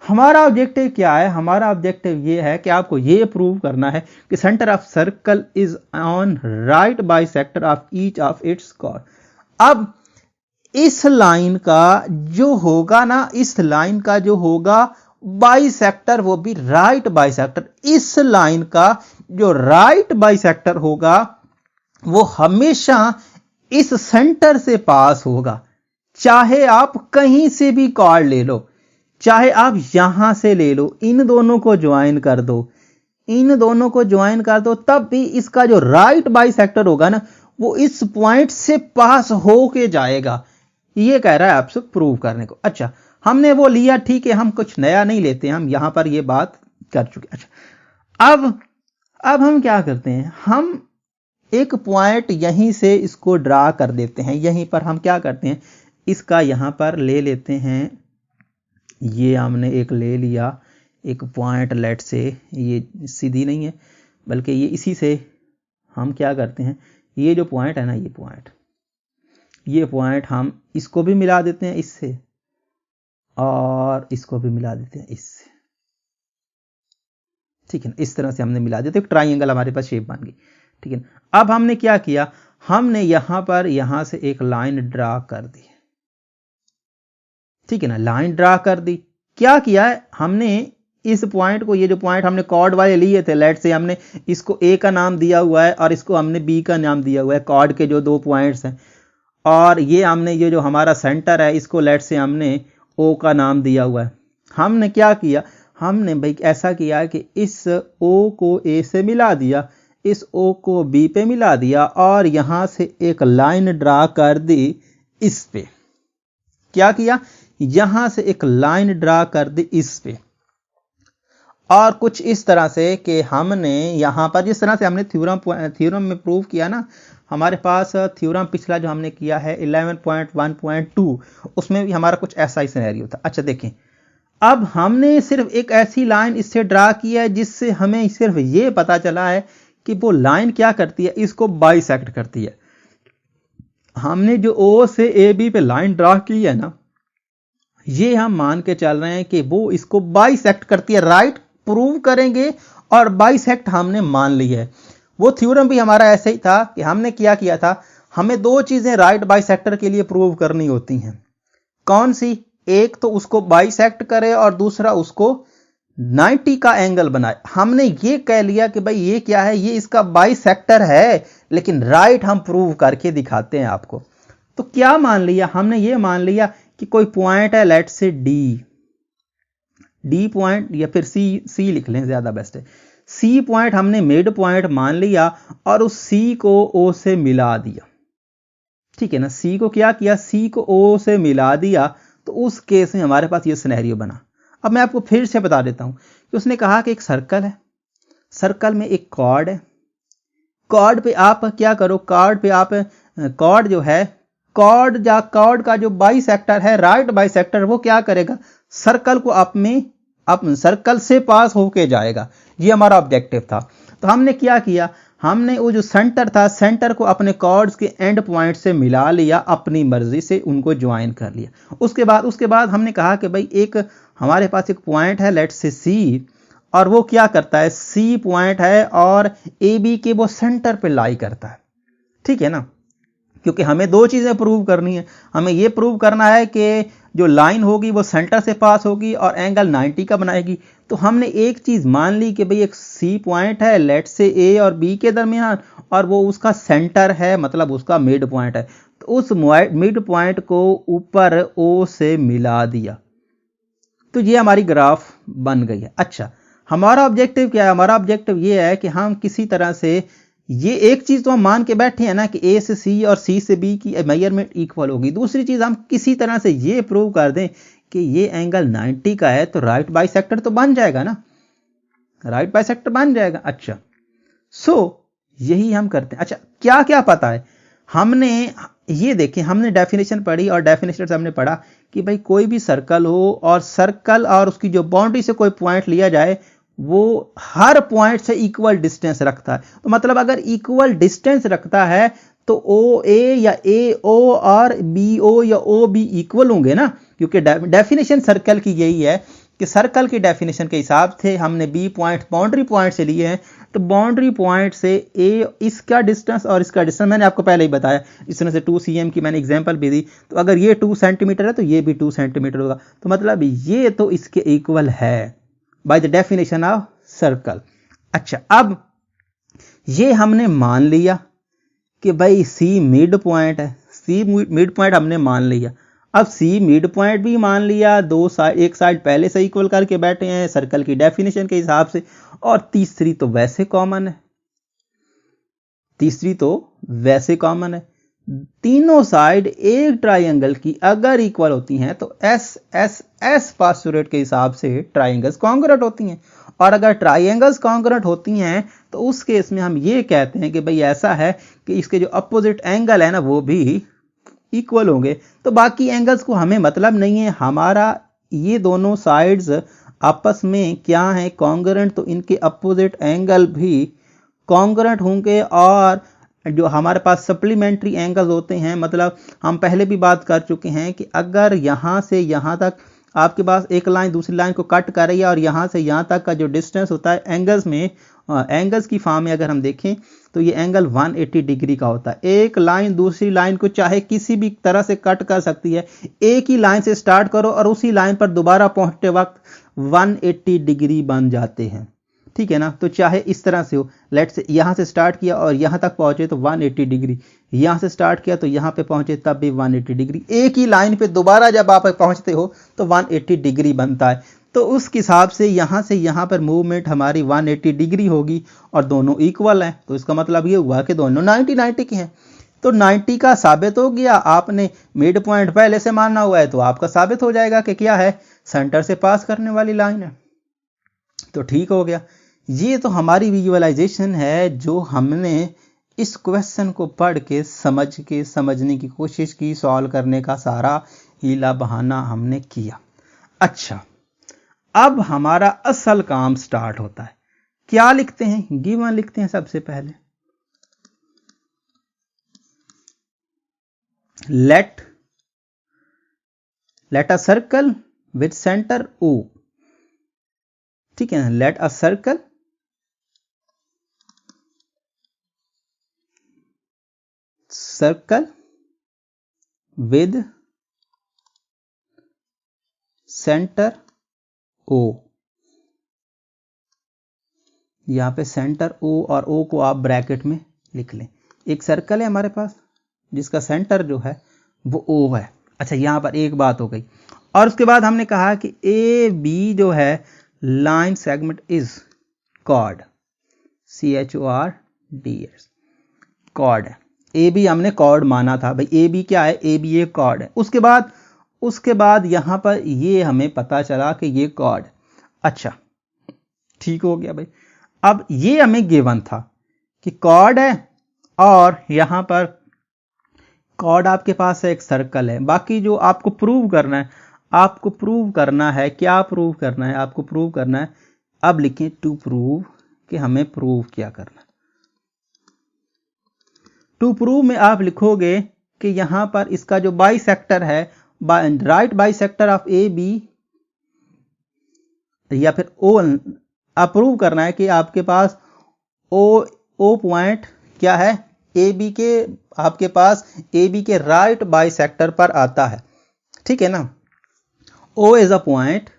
हमारा ऑब्जेक्टिव क्या है? हमारा ऑब्जेक्टिव ये है कि आपको ये प्रूव करना है कि centre of circle is on right bisector of each of its chord. अब इस लाइन का जो होगा ना, इस लाइन का जो होगा बाइसेक्टर, वो भी राइट बाइसेक्टर। इस लाइन का जो राइट बाइसेक्टर होगा वो हमेशा इस सेंटर से पास होगा। चाहे आप कहीं से भी कॉर्ड ले लो, चाहे आप यहां से ले लो, इन दोनों को ज्वाइन कर दो, इन दोनों को ज्वाइन कर दो, तब भी इसका जो राइट बाइसेक्टर होगा ना, वो इस पॉइंट से पास होके जाएगा। ये कह रहा है आपसे प्रूव करने को। अच्छा, हमने वो लिया, ठीक है, हम कुछ नया नहीं लेते, हम यहां पर ये बात कर चुके। अच्छा, अब हम क्या करते हैं? हम एक पॉइंट यहीं से इसको ड्रा कर देते हैं। यहीं पर हम क्या करते हैं, इसका यहां पर ले लेते हैं। ये हमने एक ले लिया, एक पॉइंट, लेट से ये सीधी नहीं है बल्कि ये इसी से हम क्या करते हैं, ये जो पॉइंट है ना, ये पॉइंट हम इसको भी मिला देते हैं इससे, और इसको भी मिला देते हैं इससे। ठीक है ना, इस तरह से हमने मिला दिया तो एक ट्राइंगल हमारे पास शेप बन गई। ठीक है, अब हमने क्या किया, हमने यहां पर यहां से एक लाइन ड्रा कर दी। ठीक है ना, लाइन ड्रा कर दी। क्या किया है हमने, इस पॉइंट को, ये जो पॉइंट हमने कॉर्ड वाले लिए थे, लेट से हमने इसको ए का नाम दिया हुआ है और इसको हमने बी का नाम दिया हुआ है, कॉर्ड के जो दो पॉइंट्स हैं। और ये हमने ये जो हमारा सेंटर है, इसको लेट से हमने ओ का नाम दिया हुआ है। हमने क्या किया, हमने भाई ऐसा किया कि इस ओ को ए से मिला दिया, इस ओ को बी पे मिला दिया, और यहां से एक लाइन ड्रा कर दी इस पे। क्या किया, यहां से एक लाइन ड्रा कर दी इस पे, और कुछ इस तरह से कि हमने यहां पर जिस तरह से हमने थ्योरम में प्रूव किया ना, हमारे पास थ्योरम पिछला जो हमने किया है 11.1.2, उसमें भी हमारा कुछ ऐसा ही सिनेरियो था। अच्छा देखें, अब हमने सिर्फ एक ऐसी लाइन इससे ड्रा की है जिससे हमें सिर्फ ये पता चला है कि वो लाइन क्या करती है, इसको बाइसेक्ट करती है। हमने जो ओ से ए बी पे लाइन ड्रा की है ना, ये हम मान के चल रहे हैं कि वो इसको बाइसेक्ट करती है, राइट प्रूव करेंगे और बाइसेक्ट हमने मान ली है। वो थ्योरम भी हमारा ऐसे ही था कि हमने क्या किया था, हमें दो चीजें राइट बाइसेक्टर के लिए प्रूव करनी होती हैं। कौन सी? एक तो उसको बाइसेक्ट करे और दूसरा उसको 90 का एंगल बनाए। हमने ये कह लिया कि भाई ये क्या है, ये इसका बाइसेक्टर है, लेकिन राइट हम प्रूव करके दिखाते हैं आपको। तो क्या मान लिया हमने, ये मान लिया कि कोई पॉइंट है, लेट से डी पॉइंट, या फिर सी लिख लें, ज्यादा बेस्ट है। सी पॉइंट हमने मिड पॉइंट मान लिया और उस सी को ओ से मिला दिया। ठीक है ना, सी को क्या किया, सी को ओ से मिला दिया। तो उस केस में हमारे पास ये सिनेरियो बना। अब मैं आपको फिर से बता देता हूं कि उसने कहा कि एक सर्कल है, सर्कल में एक कॉर्ड है, कॉर्ड पे आप क्या करो, कॉर्ड पे आप कॉर्ड जो है, कॉर्ड का जो बाइसेक्टर है, राइट बाइसेक्टर, वो क्या करेगा, सर्कल को अपने सर्कल से पास होके जाएगा। ये हमारा ऑब्जेक्टिव था। तो हमने क्या किया, हमने वो जो सेंटर था, सेंटर को अपने कॉर्ड्स के एंड पॉइंट से मिला लिया, अपनी मर्जी से उनको ज्वाइन कर लिया। उसके बाद हमने कहा कि भाई एक हमारे पास एक पॉइंट है, लेट्स से सी, और वो क्या करता है, सी पॉइंट है और ए बी के वो सेंटर पे लाई करता है। ठीक है ना, क्योंकि हमें दो चीजें प्रूव करनी है। हमें ये प्रूव करना है कि जो लाइन होगी वो सेंटर से पास होगी और एंगल 90 का बनाएगी। तो हमने एक चीज मान ली कि भाई एक सी पॉइंट है, लेट से ए और बी के दरमियान, और वो उसका सेंटर है, मतलब उसका मिड पॉइंट है। तो उस मिड पॉइंट को ऊपर ओ से मिला दिया। तो ये हमारी ग्राफ बन गई है। अच्छा, हमारा ऑब्जेक्टिव क्या है, हमारा ऑब्जेक्टिव ये है कि हम किसी तरह से, ये एक चीज तो हम मान के बैठे हैं ना कि ए से सी और सी से बी की मेजरमेंट इक्वल होगी। दूसरी चीज हम किसी तरह से ये प्रूव कर दें कि ये एंगल 90 का है, तो राइट बाइसेक्टर तो बन जाएगा ना, राइट बाइसेक्टर बन जाएगा। अच्छा, यही हम करते हैं। अच्छा, क्या क्या पता है, हमने ये देखें, हमने डेफिनेशन पढ़ी और डेफिनेशन से हमने पढ़ा कि भाई कोई भी सर्कल हो और सर्कल और उसकी जो बाउंड्री से कोई पॉइंट लिया जाए, वो हर पॉइंट से इक्वल डिस्टेंस रखता है। तो मतलब अगर इक्वल डिस्टेंस रखता है तो ओ ए या ए ओ और बी ओ या ओ बी इक्वल होंगे ना, क्योंकि डेफिनेशन सर्कल की यही है कि सर्कल की डेफिनेशन के हिसाब से हमने बी पॉइंट बाउंड्री पॉइंट से लिए हैं। तो बाउंड्री पॉइंट से ए, इसका डिस्टेंस और इसका डिस्टेंस मैंने आपको पहले ही बताया, इस तरह से 2 cm की मैंने एग्जांपल भी दी। तो अगर ये 2 सेंटीमीटर है तो ये भी 2 सेंटीमीटर होगा। तो मतलब ये तो इसके इक्वल है by the definition of circle. अच्छा, अब ये हमने मान लिया कि भाई सी मिड पॉइंट है, सी मिड पॉइंट हमने मान लिया। अब सी मिड पॉइंट भी मान लिया, दो साइड, एक साइड पहले से इक्वल करके बैठे हैं सर्कल की डेफिनेशन के हिसाब से, और तीसरी तो वैसे कॉमन है, तीसरी तो वैसे कॉमन है। तीनों साइड एक ट्राइंगल की अगर इक्वल होती हैं तो एस एस एस पास्चुरेट के हिसाब से ट्राइंगल्स कॉन्ग्रुएंट होती हैं, और अगर ट्राइंगल्स कॉन्ग्रुएंट होती हैं तो उस केस में हम ये कहते हैं कि भाई ऐसा है कि इसके जो अपोजिट एंगल है ना वो भी इक्वल होंगे। तो बाकी एंगल्स को हमें मतलब नहीं है, हमारा ये दोनों साइड्स आपस में क्या है, कॉन्ग्रुएंट, तो इनके अपोजिट एंगल भी कॉन्ग्रुएंट होंगे। और जो हमारे पास सप्लीमेंट्री एंगल्स होते हैं, मतलब हम पहले भी बात कर चुके हैं कि अगर यहां से यहां तक आपके पास एक लाइन दूसरी लाइन को कट कर रही है और यहां से यहां तक का जो डिस्टेंस होता है एंगल्स में, एंगल्स की फॉर्म में अगर हम देखें तो ये एंगल 180 डिग्री का होता है। एक लाइन दूसरी लाइन को चाहे किसी भी तरह से कट कर सकती है, एक ही लाइन से स्टार्ट करो और उसी लाइन पर दोबारा पहुंचते वक्त 180 डिग्री बन जाते हैं। ठीक है ना, तो चाहे इस तरह से हो, लेट्स से यहां से स्टार्ट किया और यहां तक पहुंचे तो 180 डिग्री, यहां से स्टार्ट किया तो यहां पे पहुंचे तब भी 180 डिग्री, एक ही लाइन पे दोबारा जब आप पहुंचते हो तो 180 डिग्री बनता है। तो उस हिसाब से यहां पर मूवमेंट हमारी 180 डिग्री होगी और दोनों इक्वल हैं। तो इसका मतलब ये हुआ कि दोनों 90 के हैं। तो 90 का साबित हो गया। आपने मिड पॉइंट पहले से मानना हुआ है तो आपका साबित हो जाएगा कि क्या है, सेंटर से पास करने वाली लाइन है। तो ठीक हो गया। ये तो हमारी विजुअलाइजेशन है जो हमने इस क्वेश्चन को पढ़ के समझने की कोशिश की, सॉल्व करने का सारा हीला बहाना हमने किया। अच्छा, अब हमारा असल काम स्टार्ट होता है। क्या लिखते हैं? गिवन लिखते हैं सबसे पहले। Let a circle with centre O, ठीक है ना, let a circle with centre O। यहां पे सेंटर O और O को आप ब्रैकेट में लिख लें। एक सर्कल है हमारे पास जिसका सेंटर जो है वो O है। अच्छा, यहां पर एक बात हो गई। और उसके बाद हमने कहा कि AB जो है line segment is chord, CHORDS, chord है। AB हमने कॉर्ड माना था भाई। AB क्या है? AB एक कॉर्ड है। उसके बाद यहां पर ये हमें पता चला कि ये कॉर्ड। अच्छा, ठीक हो गया भाई। अब ये हमें गिवन था कि कॉर्ड है और यहां पर कॉर्ड आपके पास है, एक सर्कल है। बाकी जो आपको प्रूव करना है, क्या प्रूव करना है? आपको प्रूव करना है। अब लिखें टू प्रूव, कि हमें प्रूव क्या करना है। टू प्रूव में आप लिखोगे कि यहां पर इसका जो बाइसेक्टर है, राइट बाइसेक्टर ऑफ AB, या फिर O, अप्रूव करना है कि आपके पास O पॉइंट क्या है? AB के, आपके पास AB के राइट बाइसेक्टर पर आता है, ठीक है ना। O is a point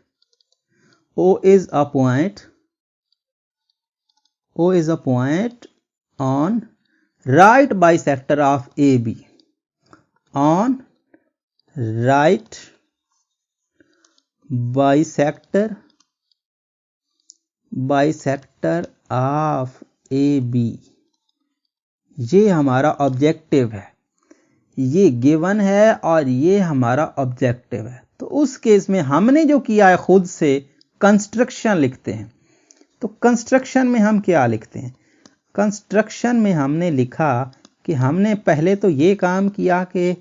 on right bisector of AB, on right bisector of AB। ये हमारा ऑब्जेक्टिव है, ये गिवन है और ये हमारा ऑब्जेक्टिव है। तो उस केस में हमने जो किया है, खुद से कंस्ट्रक्शन लिखते हैं। तो कंस्ट्रक्शन में हम क्या लिखते हैं? कंस्ट्रक्शन में हमने लिखा कि हमने पहले तो ये काम किया कि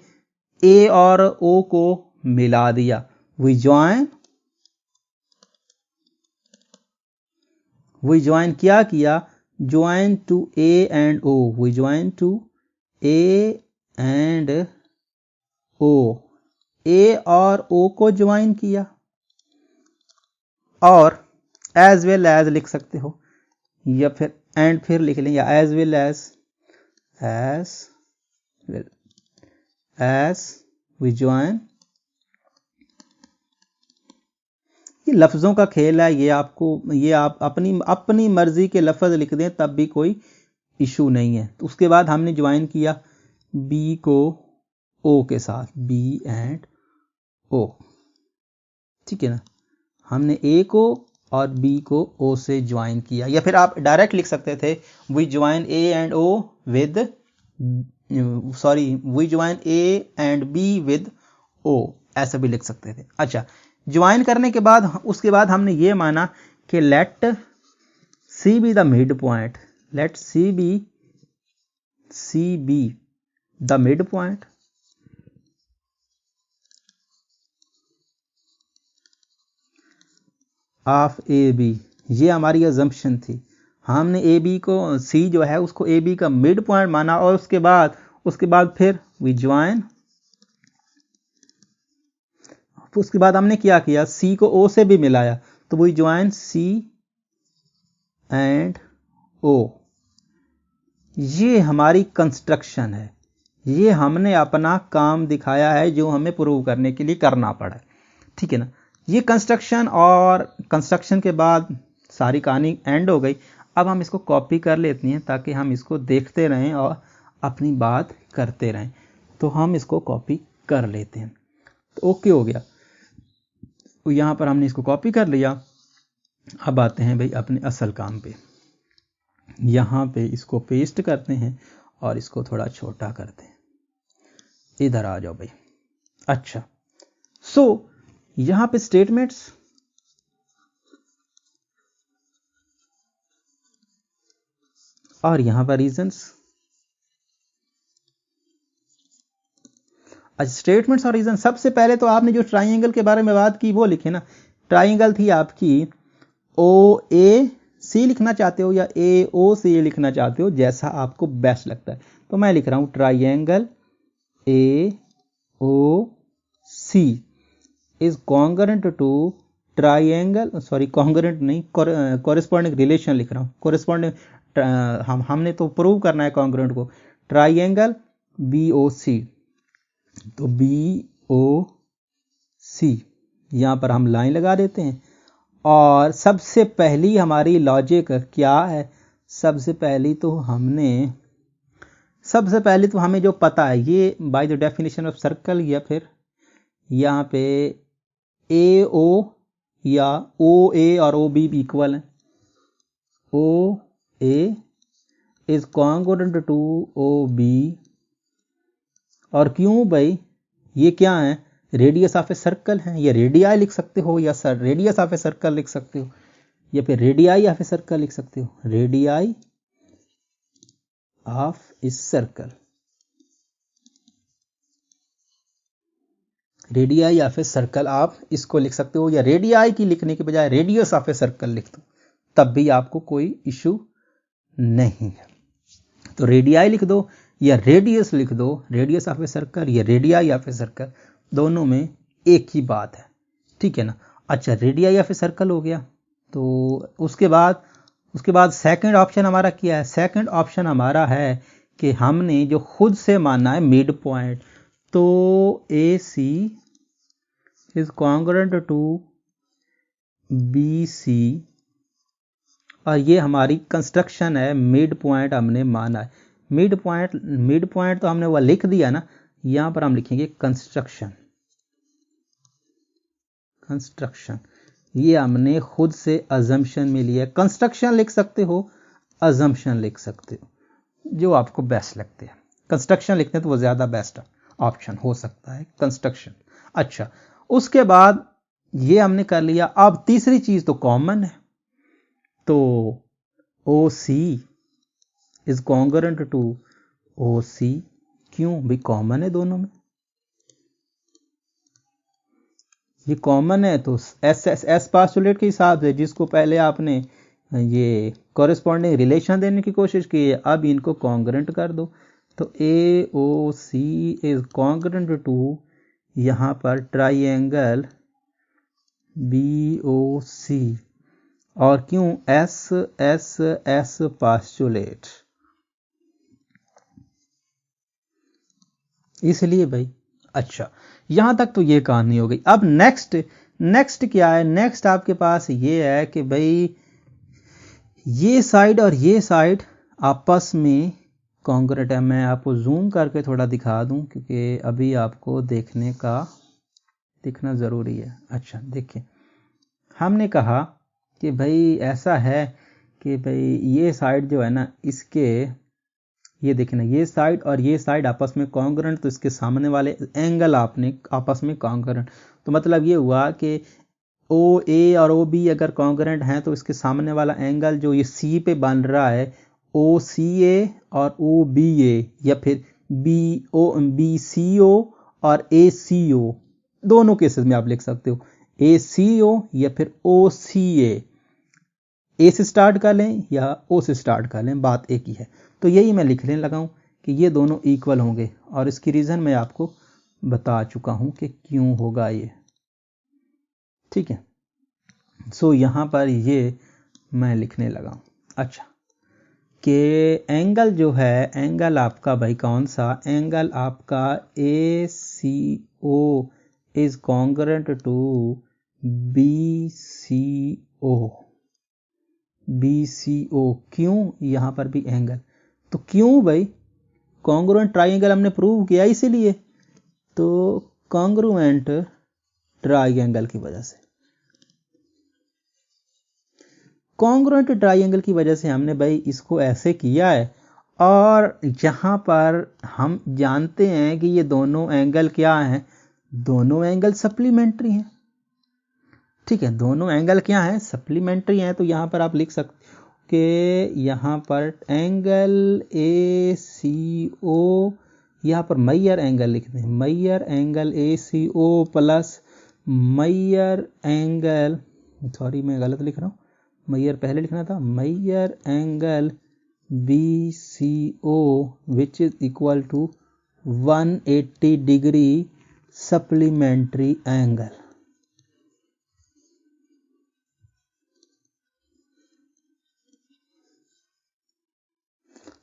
A और O को मिला दिया। वी ज्वाइन क्या किया? Join to A and O। We join to A and O, A और O को ज्वाइन किया। और एज वेल एज लिख सकते हो, या फिर एंड फिर लिख लें, या as well as we join. ये लफ्जों का खेल है, ये आप अपनी मर्जी के लफ्ज लिख दें तब भी कोई इशू नहीं है। तो उसके बाद हमने ज्वाइन किया B को O के साथ, B एंड O, ठीक है ना। हमने A को और B को O से ज्वाइन किया, या फिर आप डायरेक्ट लिख सकते थे we join A and O with, we join A and B with O, ऐसा भी लिख सकते थे। अच्छा, ज्वाइन करने के बाद उसके बाद हमने ये माना कि let C be the mid point, let C be the mid point of AB। ये हमारी अजम्पशन थी। हमने AB को, C जो है उसको AB का मिड पॉइंट माना, और उसके बाद फिर वी ज्वाइन। उसके बाद हमने क्या किया? C को O से भी मिलाया, तो we join C and O। ये हमारी कंस्ट्रक्शन है, ये हमने अपना काम दिखाया है जो हमें प्रूव करने के लिए करना पड़ा, ठीक है ना। ये कंस्ट्रक्शन, और कंस्ट्रक्शन के बाद सारी कहानी एंड हो गई। अब हम इसको कॉपी कर लेते हैं ताकि हम इसको देखते रहें और अपनी बात करते रहें। तो हम इसको कॉपी कर लेते हैं। तो ओके हो गया, तो यहाँ पर हमने इसको कॉपी कर लिया। अब आते हैं भाई अपने असल काम पे। यहाँ पे इसको पेस्ट करते हैं और इसको थोड़ा छोटा करते हैं। इधर आ जाओ भाई। अच्छा, सो यहाँ पे स्टेटमेंट्स, और यहाँ पर रीजंस। अच्छा, स्टेटमेंट्स और रीजन। सबसे पहले तो आपने जो ट्राइंगल के बारे में बात की वो लिखे ना, ट्राइंगल थी आपकी ओ ए सी लिखना चाहते हो या ए ओ सी लिखना चाहते हो, जैसा आपको बेस्ट लगता है। तो मैं लिख रहा हूं triangle A O C is congruent to triangle, sorry congruent नहीं, कॉरेस्पॉन्डिंग रिलेशन लिख रहा हूं, कॉरेस्पॉन्डिंग हमने तो प्रूव करना है कॉन्ग्रुएंट को, ट्राइंगल बी ओ सी। तो बी ओ सी यहां पर हम लाइन लगा देते हैं। और सबसे पहली हमारी लॉजिक क्या है, सबसे पहली तो हमें जो पता है ये bye the definition of circle, या फिर यहाँ पे ए ओ या ओ ए और ओ बी इक्वल है। O A is congruent to O B, और क्यों भाई, ये क्या है, रेडियस ऑफ ए सर्कल है, या रेडियाई लिख सकते हो, या sir radius of a circle लिख सकते हो, या फिर रेडियाई ऑफ ए सर्कल लिख सकते हो, radii of a circle, radii of a circle आप इसको लिख सकते हो, या रेडियाई की लिखने के बजाय रेडियस ऑफ ए सर्कल लिख दो, तब भी आपको कोई इशू नहीं है। तो रेडियाई लिख दो या रेडियस लिख दो, रेडियस ऑफ ए सर्कल या रेडियाई ऑफ ए सर्कल, दोनों में एक ही बात है, ठीक है ना। अच्छा, रेडियाई ऑफ ए सर्कल हो गया। तो उसके बाद सेकंड ऑप्शन हमारा क्या है, सेकंड ऑप्शन हमारा है कि हमने जो खुद से माना है मिड पॉइंट, तो A C is congruent to B C, और ये हमारी कंस्ट्रक्शन है, मिड पॉइंट हमने माना है। मिड पॉइंट तो हमने वह लिख दिया ना, यहां पर हम लिखेंगे कंस्ट्रक्शन, ये हमने खुद से अजम्पशन में लिया। कंस्ट्रक्शन लिख सकते हो, अजम्पशन लिख सकते हो, जो आपको बेस्ट लगते हैं। कंस्ट्रक्शन लिखते हैं तो वो ज्यादा बेस्ट ऑप्शन हो सकता है, कंस्ट्रक्शन। अच्छा, उसके बाद ये हमने कर लिया। अब तीसरी चीज तो कॉमन है, तो ओ सी इज कॉन्ग्रुएंट टू ओ सी, क्यों भी कॉमन है दोनों में, ये कॉमन है। तो एस पास्टुलेट के हिसाब से जिसको पहले आपने ये कॉरेस्पॉन्डिंग रिलेशन देने की कोशिश की है, अब इनको कॉन्ग्रुएंट कर दो। तो ए O C is congruent to यहां पर ट्राइंगल बी ओ सी, और क्यों एस पास्टुलेट, इसलिए भाई। अच्छा, यहां तक तो ये कहानी हो गई। अब नेक्स्ट क्या है, नेक्स्ट आपके पास ये है कि भाई ये साइड और ये साइड आपस में कॉन्ग्रुएंट है। मैं आपको जूम करके थोड़ा दिखा दूं, क्योंकि अभी आपको देखना जरूरी है। अच्छा देखिए, हमने कहा कि भाई ऐसा है कि भाई ये साइड जो है ना, इसके ये देखना, ये साइड और ये साइड आपस में कॉन्ग्रुएंट, तो इसके सामने वाले एंगल आपने आपस में कॉन्ग्रुएंट। तो मतलब ये हुआ कि ओ ए और ओ बी अगर कॉन्ग्रुएंट हैं, तो इसके सामने वाला एंगल जो ये सी पे बन रहा है, ओ सी ए और ओ बी ए, या फिर बी सी ओ और ए सी ओ, दोनों केसेस में आप लिख सकते हो ए सी ओ या फिर ओ सी ए से स्टार्ट कर लें या ओ से स्टार्ट कर लें, बात एक ही है। तो यही मैं लिखने लगा हूं कि ये दोनों इक्वल होंगे, और इसकी रीजन मैं आपको बता चुका हूं कि क्यों होगा ये, ठीक है। सो यहां पर ये मैं लिखने लगा हूं। अच्छा, कि एंगल जो है, एंगल आपका भाई कौन सा, एंगल आपका A C O is congruent to B C O, क्यों, यहां पर भी एंगल, तो क्यों भाई, कॉन्ग्रुएंट ट्राइंगल हमने प्रूव किया इसीलिए, तो कॉन्ग्रुएंट ट्राइंगल की वजह से, कॉन्ग्रुएंट ट्राइंगल की वजह से हमने भाई इसको ऐसे किया है। और यहां पर हम जानते हैं कि ये दोनों एंगल क्या हैं, दोनों एंगल सप्लीमेंट्री हैं, ठीक है, दोनों एंगल क्या हैं, सप्लीमेंट्री हैं। तो यहां पर आप लिख सकते कि यहां पर एंगल ए सी ओ, यहां पर मैयर एंगल लिख दें, measure angle A C O plus measure angle, sorry मैं गलत लिख रहा हूँ, मैयर पहले लिखना था, measure angle BCO which is equal to 180 degree supplementary angle.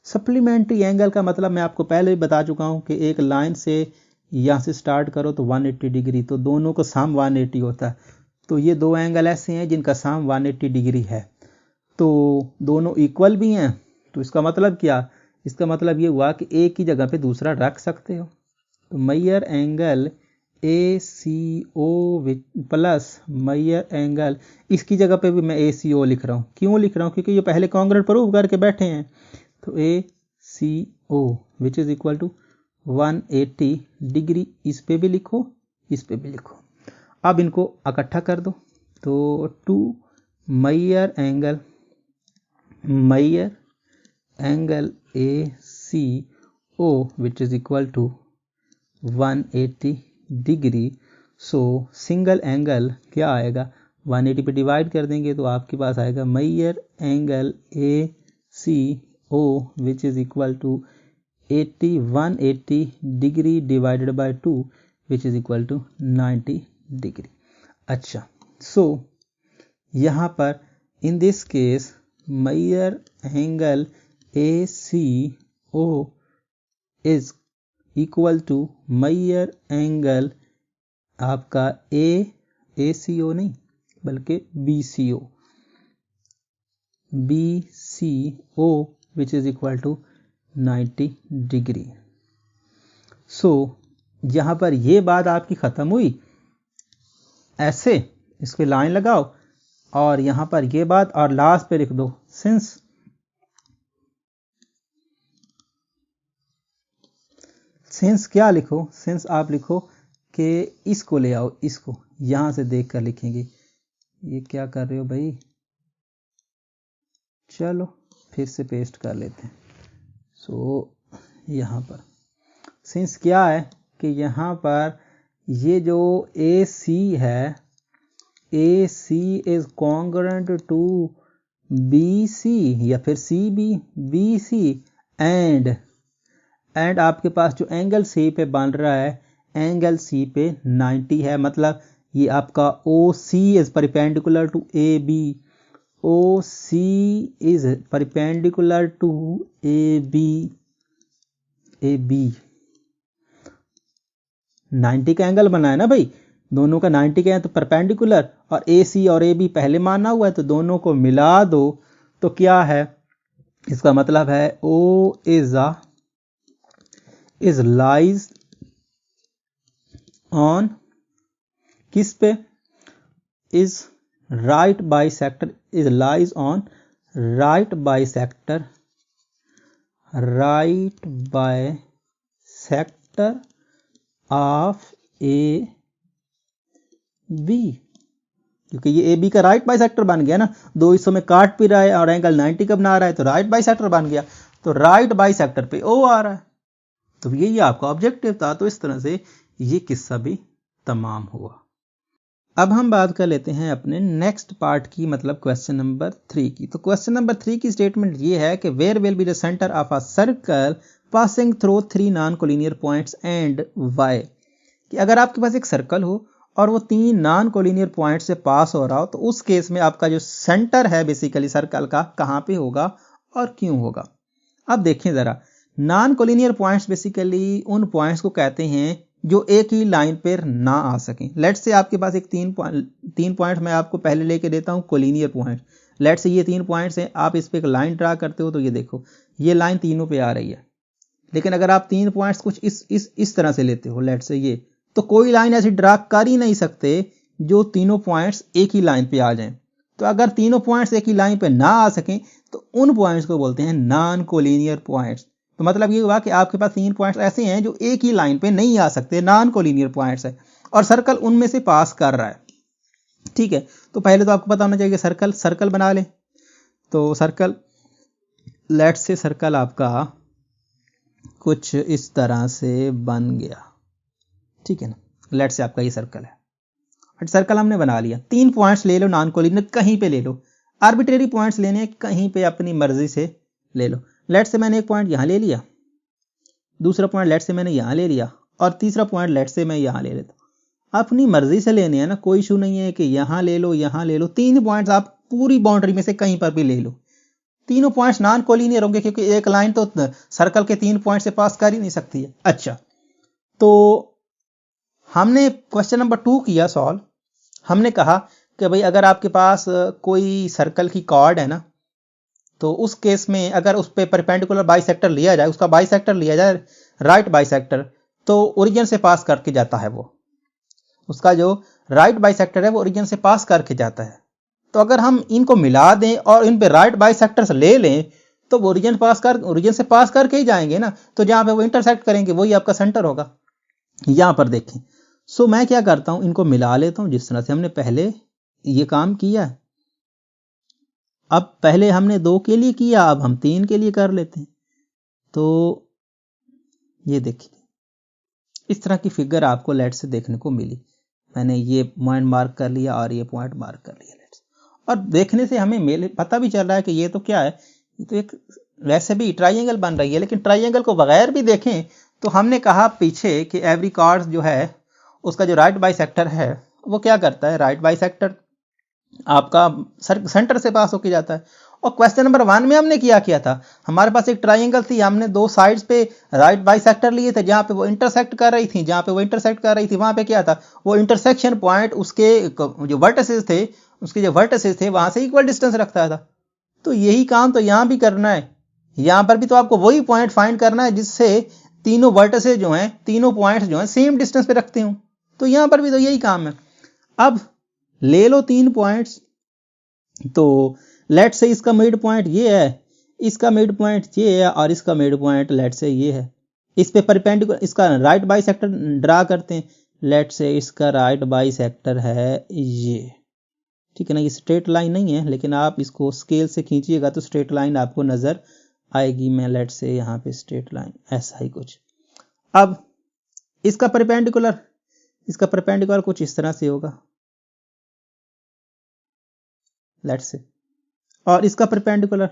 Supplementary angle का मतलब मैं आपको पहले भी बता चुका हूं कि एक लाइन से यहां से स्टार्ट करो तो 180 डिग्री, तो दोनों का सम 180 होता है। तो ये दो एंगल ऐसे हैं जिनका सम 180 डिग्री है, तो दोनों इक्वल भी हैं। तो इसका मतलब क्या, इसका मतलब ये हुआ कि एक ही जगह पे दूसरा रख सकते हो। तो measure angle ACO plus measure angle, इसकी जगह पे भी मैं ACO लिख रहा हूँ। क्यों लिख रहा हूँ, क्योंकि ये पहले कॉन्ग्रुएंट प्रूव करके बैठे हैं। तो ACO which is equal to 180 degree, इस पे भी लिखो इस पे भी लिखो। अब इनको इकट्ठा कर दो, तो 2 measure angle ACO which is equal to 180 degree. So single angle क्या आएगा, 180 पे डिवाइड कर देंगे तो आपके पास आएगा measure angle ACO which is equal to 180 degree divided by 2 which is equal to 90 degree. अच्छा, सो यहाँ पर in this case measure angle ACO is equal to measure angle आपका ACO नहीं बल्कि BCO which is equal to 90 degree. So यहाँ पर ये बात आपकी खत्म हुई, ऐसे इस पे लाइन लगाओ और यहाँ पर ये बात और लास्ट पे लिख दो सिंस क्या लिखो, सिंस आप लिखो कि इसको ले आओ, इसको यहां से देख कर लिखेंगे। ये क्या कर रहे हो भाई, चलो फिर से पेस्ट कर लेते हैं। सो यहाँ पर सिंस क्या है कि यहाँ पर ये जो AC है, AC is congruent to BC या फिर BC एंड आपके पास जो एंगल C पे बन रहा है, एंगल C पे 90 है, मतलब ये आपका OC is perpendicular to AB, OC is perpendicular to AB 90 का एंगल बना है ना भाई, दोनों का 90 का है तो परपेंडिकुलर, और AC और AB पहले माना हुआ है तो दोनों को मिला दो तो क्या है, इसका मतलब है O इज लाइज ऑन किस पे, is right bisector, is lies on right bisector of AB, क्योंकि ये AB का राइट बाइसेक्टर बन गया ना, दो हिस्सों में काट भी रहा है और एंगल 90 का बना रहा है तो राइट बाइसेक्टर बन गया, तो राइट बाइसेक्टर पे O आ रहा है। तो यही आपका ऑब्जेक्टिव था। तो इस तरह से ये किस्सा भी तमाम हुआ। अब हम बात कर लेते हैं अपने नेक्स्ट पार्ट की, मतलब क्वेश्चन नंबर 3 की। तो क्वेश्चन नंबर 3 की स्टेटमेंट ये है कि where will be the centre of a circle passing through 3 non collinear points and why, कि अगर आपके पास एक सर्कल हो और वो 3 नॉन कोलिनियर पॉइंट से पास हो रहा हो तो उस केस में आपका जो सेंटर है बेसिकली सर्कल का कहां पे होगा और क्यों होगा। अब देखें जरा, नॉन कोलिनियर पॉइंट्स बेसिकली उन पॉइंट्स को कहते हैं जो एक ही लाइन पर ना आ सकें। लेट्स से आपके पास एक तीन पॉइंट मैं आपको पहले लेके देता हूं कोलिनियर पॉइंट। लेट्स से ये 3 पॉइंट्स हैं, आप इस पे एक लाइन ड्रा करते हो तो ये देखो ये लाइन तीनों पे आ रही है, लेकिन अगर आप 3 पॉइंट्स कुछ इस तरह से लेते हो, लेट्स से ये, तो कोई लाइन ऐसी ड्रा कर ही नहीं सकते जो तीनों पॉइंट्स एक ही लाइन पे आ जाएं। तो अगर तीनों पॉइंट्स एक ही लाइन पे ना आ सकें तो उन पॉइंट्स को बोलते हैं नॉन कोलिनियर पॉइंट्स। तो मतलब ये हुआ कि आपके पास 3 पॉइंट्स ऐसे हैं जो एक ही लाइन पे नहीं आ सकते, नॉन कोलिनियर पॉइंट्स है, और सर्कल उनमें से पास कर रहा है। ठीक है, तो पहले तो आपको पता होना चाहिए सर्कल बना ले। तो सर्कल, लेट्स से सर्कल आपका कुछ इस तरह से बन गया, ठीक है ना, लेट्स से आपका ये सर्कल है। सर्कल हमने बना लिया, 3 पॉइंट्स ले लो नॉन कोलिनियर, कहीं पे ले लो, आर्बिट्रेरी पॉइंट्स लेने कहीं पे अपनी मर्जी से ले लो। लेट से मैंने एक पॉइंट यहाँ ले लिया, दूसरा पॉइंट लेट से मैंने यहाँ ले लिया, और तीसरा पॉइंट लेट से मैं यहाँ ले लेता हूँ। अपनी मर्जी से लेने हैं ना, कोई इशू नहीं है कि यहाँ ले लो यहाँ ले लो। 3 पॉइंट्स आप पूरी बाउंड्री में से कहीं पर भी ले लो, तीनों पॉइंट्स नॉन कोलिनियर होंगे क्योंकि एक लाइन तो सर्कल के 3 पॉइंट से पास कर ही नहीं सकती है। अच्छा, तो हमने क्वेश्चन नंबर 2 किया सॉल्व। हमने कहा कि भाई अगर आपके पास कोई सर्कल की कॉर्ड है ना, तो उस केस में अगर उस पे परपेंडिकुलर बाइसेक्टर लिया जाए, उसका बाइसेक्टर लिया जाए राइट बाइसेक्टर, तो ओरिजिन से पास करके जाता है वो, उसका जो राइट बाइसेक्टर है वो ओरिजिन से पास करके जाता है। तो अगर हम इनको मिला दें और इन पे राइट बाइसेक्टर्स ले लें तो वो ओरिजिन से पास करके ही जाएंगे ना, तो जहां पे वो इंटरसेक्ट करेंगे वही आपका सेंटर होगा। यहां पर देखें, सो मैं क्या करता हूं, इनको मिला लेता हूं जिस तरह से हमने पहले ये काम किया है। अब पहले हमने 2 के लिए किया, अब हम 3 के लिए कर लेते हैं। तो ये देखिए इस तरह की फिगर आपको लेट से देखने को मिली। मैंने ये पॉइंट मार्क कर लिया और ये पॉइंट मार्क कर लिया लेट से, और देखने से हमें पता भी चल रहा है कि ये तो क्या है, ये तो एक वैसे भी ट्राइंगल बन रही है। लेकिन ट्राइंगल को बगैर भी देखें तो हमने कहा पीछे कि एवरी कॉर्ड जो है उसका जो राइट बाइसेक्टर है वो क्या करता है, राइट बाइसेक्टर आपका सेंटर से पास होके जाता है। और क्वेश्चन नंबर 1 में हमने किया था, हमारे पास एक ट्राइंगल थी, हमने 2 साइड्स पे राइट बाइसेक्टर लिए थे, जहां पे वो इंटरसेक्ट कर रही थी, वहां पे क्या था, वो इंटरसेक्शन पॉइंट उसके जो वर्टिसेस थे वहां से इक्वल डिस्टेंस रखता था। तो यही काम तो यहां भी करना है, यहां पर भी तो आपको वही पॉइंट फाइंड करना है जिससे तीनों वर्टिसेस जो हैं, तीनों पॉइंट्स जो हैं सेम डिस्टेंस पे रखते हो। तो यहां पर भी तो यही काम है। अब ले लो 3 पॉइंट्स, तो लेट से इसका मिड पॉइंट ये है, इसका मिड पॉइंट ये है, और इसका मिड पॉइंट लेट से ये है। इस पे परपेंडिकुलर इसका राइट बाइसेक्टर ड्रा करते हैं। लेट से इसका राइट बाइसेक्टर है ये, ठीक है ना। ये स्ट्रेट लाइन नहीं है, लेकिन आप इसको स्केल से खींचिएगा तो स्ट्रेट लाइन आपको नजर आएगी। मैं लेट से यहाँ पे स्ट्रेट लाइन ऐसा ही कुछ। अब इसका परपेंडिकुलर कुछ इस तरह से होगा लेट से, और इसका परपेंडिकुलर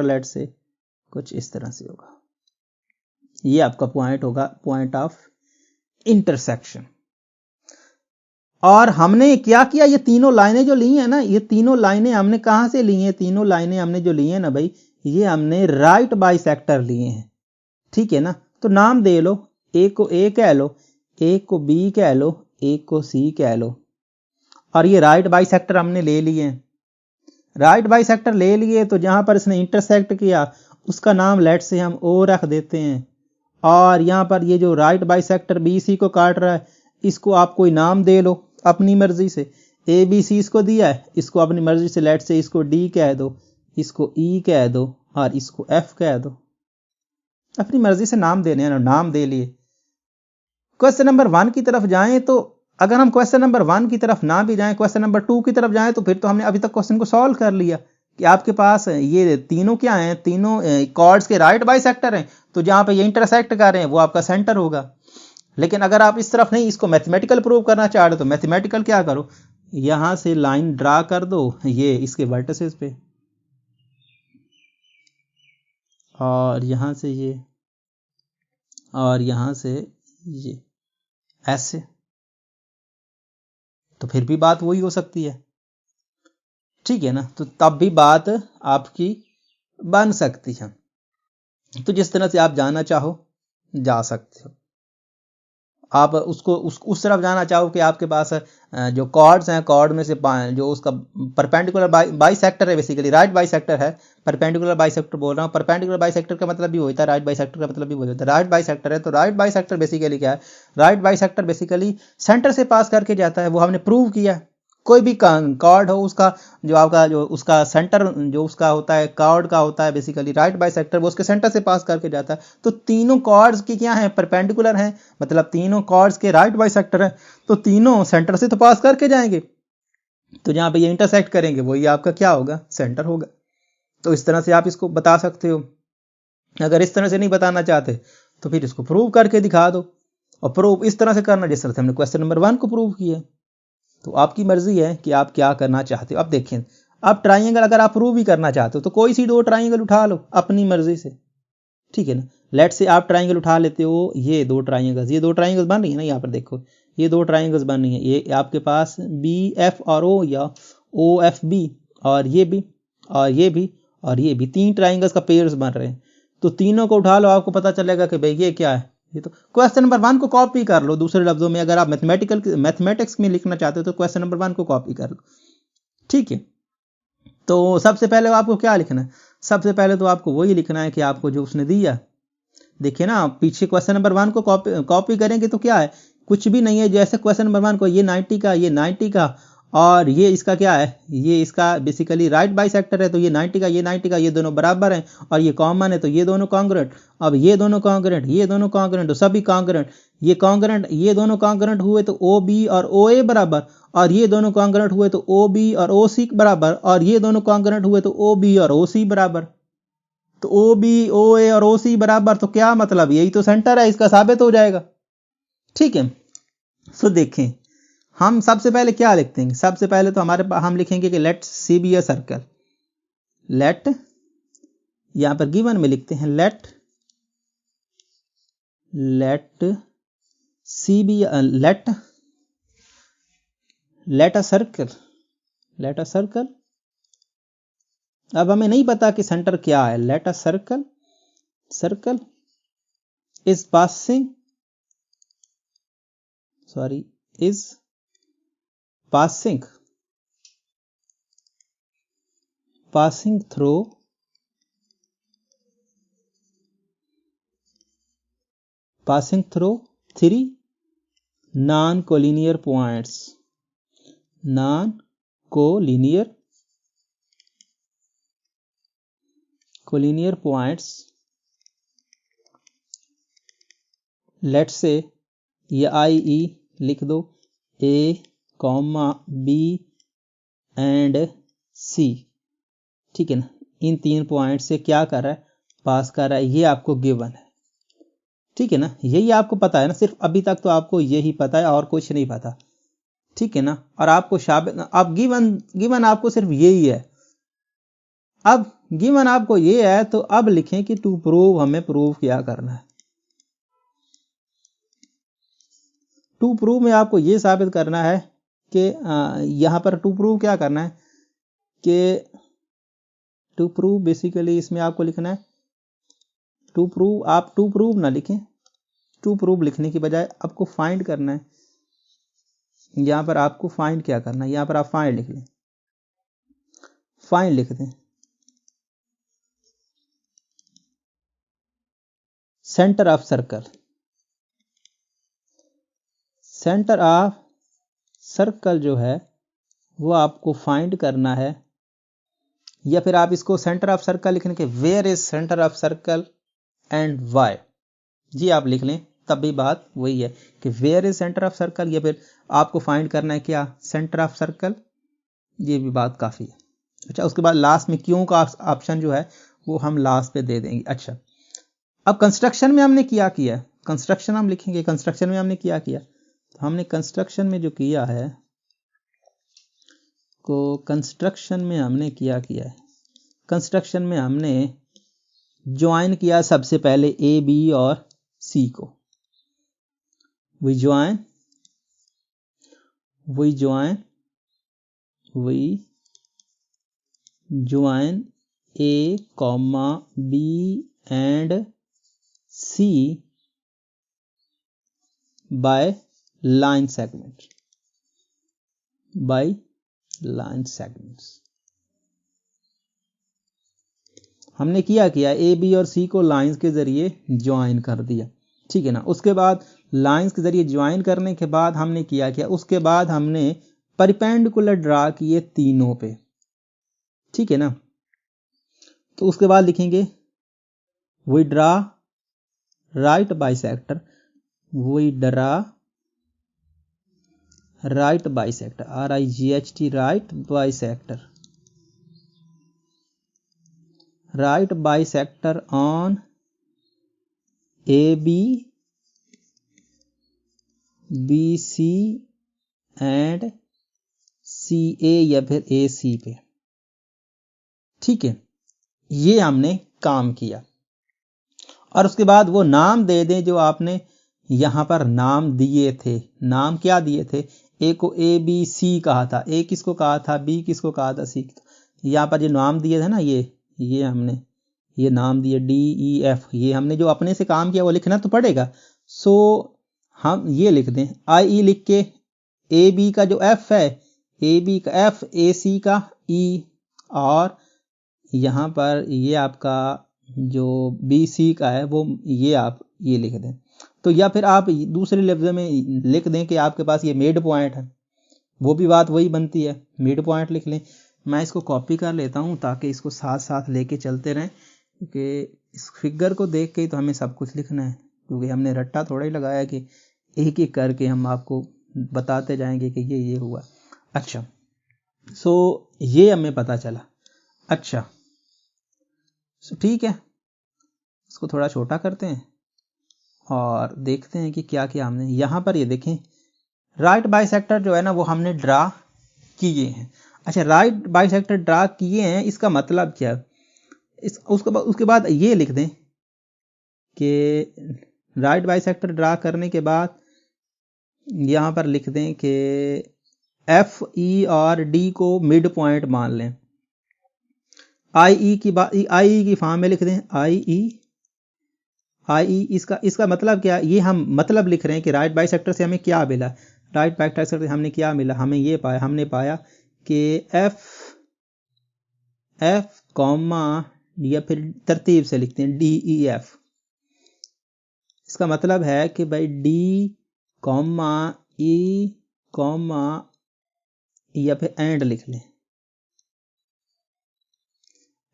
लेट से कुछ इस तरह से होगा। ये आपका पॉइंट होगा, पॉइंट ऑफ इंटरसेक्शन। और हमने क्या किया, ये तीनों लाइनें जो ली हैं ना, ये तीनों लाइनें हमने कहां से ली हैं, तीनों लाइनें हमने जो ली हैं ना भाई, ये हमने राइट बाइसेक्टर लिए हैं, ठीक है ना। तो नाम दे लो, एक को ए कह लो, एक को बी कह लो, एक को सी कह लो, और ये राइट बाइसेक्टर हमने ले लिए। राइट बाइसेक्टर ले लिए तो जहां पर इसने इंटरसेक्ट किया उसका नाम लेट से हम ओ रख देते हैं। और यहां पर ये जो राइट बाइसेक्टर बी सी को काट रहा है, इसको आप कोई नाम दे लो अपनी मर्जी से। ए बी सी इसको दिया है, इसको अपनी मर्जी से लेट से इसको डी कह दो, इसको ई कह दो, और इसको एफ कह दो। अपनी मर्जी से नाम देने हैं, नाम दे लिए। क्वेश्चन नंबर 1 की तरफ जाएं तो अगर हम क्वेश्चन नंबर 1 की तरफ ना भी जाएं, क्वेश्चन नंबर 2 की तरफ जाएं, तो फिर तो हमने अभी तक क्वेश्चन को सॉल्व कर लिया कि आपके पास ये तीनों क्या हैं, तीनों कॉर्ड्स के राइट बाइसेक्टर हैं। तो जहां पे ये इंटरसेक्ट कर रहे हैं वो आपका सेंटर होगा। लेकिन अगर आप इस तरफ नहीं, इसको मैथमेटिकल प्रूव करना चाह रहे हो, तो मैथमेटिकल क्या करो, यहां से लाइन ड्रा कर दो ये इसके वर्टिसेस पे, और यहां से ये, और यहां से ये ऐसे, तो फिर भी बात वही हो सकती है, ठीक है ना। तो तब भी बात आपकी बन सकती है। तो जिस तरह से आप जाना चाहो जा सकते हो। आप उसको उस तरफ जाना चाहो कि आपके पास जो कॉर्ड्स हैं, कॉर्ड में से जो उसका परपेंडिकुलर बाइसेक्टर है, बेसिकली राइट बाइसेक्टर है। परपेंडिकुलर बाइसेक्टर बोल रहा हूँ, परपेंडिकुलर बाइसेक्टर का मतलब भी होता है, राइट बाइसेक्टर का मतलब भी होता है। राइट बाइसेक्टर है तो राइट बाइसेक्टर बेसिकली क्या है, राइट बाइसेक्टर बेसिकली सेंटर से पास करके जाता है। वो हमने प्रूव किया। कोई भी कॉर्ड हो, उसका जो आपका जो उसका सेंटर जो उसका होता है, कॉर्ड का होता है बेसिकली राइट बाइसेक्टर, वो उसके सेंटर से पास करके जाता है। तो तीनों कॉर्ड्स की क्या है, परपेंडिकुलर हैं, मतलब तीनों कॉर्ड्स के राइट बाइसेक्टर है, तो तीनों सेंटर से तो पास करके जाएंगे। तो जहां पे ये इंटरसेक्ट करेंगे वही आपका क्या होगा, सेंटर होगा। तो इस तरह से आप इसको बता सकते हो। अगर इस तरह से नहीं बताना चाहते तो फिर इसको प्रूव करके दिखा दो। और प्रूव इस तरह से करना जिस तरह से हमने क्वेश्चन नंबर 1 को प्रूव किया। तो आपकी मर्जी है कि आप क्या करना चाहते हो। अब देखें, अब ट्राइंगल अगर आप प्रूव ही करना चाहते हो तो कोई सी 2 ट्राइंगल उठा लो अपनी मर्जी से, ठीक है ना। लेट से आप ट्राइंगल उठा लेते हो, ये 2 ट्राइंगल्स, ये 2 ट्राइंगल्स बन रही है ना, यहाँ पर देखो ये 2 ट्राइंगल्स बन रही है, ये आपके पास बी एफ और ओ या ओ एफ बी, और ये भी और ये भी और ये भी 3 ट्राइंगल्स का पेयर्स बन रहे हैं। तो तीनों को उठा लो, आपको पता चलेगा कि भाई ये क्या है। ये तो क्वेश्चन नंबर 1 को कॉपी कर लो। दूसरे लफ्जों में अगर आप मैथमेटिक्स में लिखना चाहते हो तो क्वेश्चन नंबर 1 को कॉपी कर लो, ठीक है। तो सबसे पहले आपको क्या लिखना है, सबसे पहले तो आपको वही लिखना है कि आपको जो उसने दिया। देखिए ना, पीछे क्वेश्चन नंबर 1 को कॉपी करेंगे तो क्या है, कुछ भी नहीं है। जैसे क्वेश्चन नंबर 1 को ये 90 का, ये 90 का, और ये इसका क्या है, ये इसका बेसिकली राइट बाइसेक्टर है, तो ये 90 का, ये 90 का, ये दोनों बराबर हैं, और ये कॉमन है तो ये दोनों कॉन्ग्रुएंट। अब ये दोनों कॉन्ग्रुएंट, ये दोनों कॉन्ग्रुएंट, तो सभी कॉन्ग्रुएंट, ये कॉन्ग्रुएंट, ये दोनों कॉन्ग्रुएंट हुए तो ओ बी और ओ ए बराबर, और ये दोनों कॉन्ग्रुएंट हुए तो ओ बी और ओ सी बराबर, और ये दोनों कॉन्ग्रुएंट हुए तो ओ बी और ओ सी बराबर। तो ओ बी ओ ए और ओ सी बराबर, तो क्या मतलब, यही तो सेंटर है, इसका साबित हो जाएगा, ठीक है। सो देखें, हम सबसे पहले क्या लिखते हैं, सबसे पहले तो हमारे पास हम लिखेंगे कि let C be a circle. Let, यहां पर गिवन में लिखते हैं let C be, let a circle. अब हमें नहीं पता कि सेंटर क्या है। Let a circle is passing through three non-collinear points, let से ये आई ई लिख दो, A comma B and C, ठीक है ना। इन 3 पॉइंट से क्या कर रहा है, पास कर रहा है, ये आपको गिवन है, ठीक है ना। यही आपको पता है ना, सिर्फ अभी तक तो आपको यही पता है और कुछ नहीं पता, ठीक है ना। और आपको अब गिवन आपको सिर्फ यही है। अब गिवन आपको ये है, तो अब लिखें कि टू प्रूव, हमें प्रूव क्या करना है। टू प्रूव में आपको ये साबित करना है कि यहां पर टू प्रूव क्या करना है कि टू प्रूव बेसिकली इसमें आपको लिखना है टू प्रूव। आप टू प्रूव ना लिखें, टू प्रूव लिखने की बजाय आपको फाइंड करना है। यहां पर आपको फाइंड क्या करना है, यहां पर आप फाइंड लिख लें, फाइंड लिख दें centre of circle. Centre of circle जो है वो आपको फाइंड करना है, या फिर आप इसको सेंटर ऑफ सर्कल लिखने के where is centre of circle and why, जी आप लिख लें, तब भी बात वही है कि where is centre of circle, या फिर आपको फाइंड करना है क्या, सेंटर ऑफ सर्कल, ये भी बात काफी है। अच्छा, उसके बाद लास्ट में क्यों का ऑप्शन जो है वो हम लास्ट पे दे देंगे। अच्छा, अब कंस्ट्रक्शन में हमने क्या किया, कंस्ट्रक्शन हम लिखेंगे, कंस्ट्रक्शन में हमने क्या किया, तो हमने कंस्ट्रक्शन में जो किया है को कंस्ट्रक्शन में हमने क्या किया है, कंस्ट्रक्शन में हमने ज्वाइन किया सबसे पहले ए बी और सी को। We join A comma B and C by line segments, हमने किया ए बी और सी को लाइंस के जरिए ज्वाइन कर दिया, ठीक है ना। उसके बाद लाइंस के जरिए ज्वाइन करने के बाद हमने किया उसके बाद हमने परपेंडिकुलर ड्रा किए तीनों पे, ठीक है ना। तो उसके बाद लिखेंगे we draw right bisector, right bisector, RIGHT, right bisector on AB BC and CA या फिर AC पे। ठीक है, ये हमने काम किया। और उसके बाद वो नाम दे दें जो आपने यहां पर नाम दिए थे। नाम क्या दिए थे? ए को ABC कहा था, ए किसको कहा था, B किसको कहा था, C। यहां पर जो नाम दिए थे ना, ये हमने ये नाम दिए DEF। ये हमने जो अपने से काम किया वो लिखना तो पड़ेगा। सो हम ये लिख दें, IE लिख के AB का जो F है, AB का F, AC का E, और यहां पर ये आपका जो BC का है वो ये आप ये लिख दें। तो या फिर आप दूसरे लफ्ज़ में लिख दें कि आपके पास ये मिड पॉइंट है, वो भी बात वही बनती है, मिड पॉइंट लिख लें। मैं इसको कॉपी कर लेता हूं ताकि इसको साथ साथ लेके चलते रहें, क्योंकि इस फिगर को देख के ही तो हमें सब कुछ लिखना है, क्योंकि हमने रट्टा थोड़ा ही लगाया कि एक एक करके हम आपको बताते जाएंगे कि ये हुआ। अच्छा, सो ये हमें पता चला। अच्छा, सो ठीक है, इसको थोड़ा छोटा करते हैं और देखते हैं कि क्या क्या हमने यहाँ पर ये देखें, राइट बाइसेक्टर जो है ना वो हमने ड्रा किए हैं। अच्छा, राइट बाइसेक्टर ड्रा किए हैं, इसका मतलब क्या है? उसके बाद ये लिख दें कि राइट बाइसेक्टर ड्रा करने के बाद यहाँ पर लिख दें कि F, E और D को मिड पॉइंट मान लें। IE की फॉर्म में लिख दें IE। इसका मतलब क्या? ये हम मतलब लिख रहे हैं कि राइट बाइसेक्टर से हमें क्या मिला। राइट बाइसेक्टर से हमने क्या मिला? हमने पाया कि F कॉमा, या फिर तरतीब से लिखते हैं DEF। इसका मतलब है कि भाई D कॉमा E कॉमा या फिर एंड लिख लें,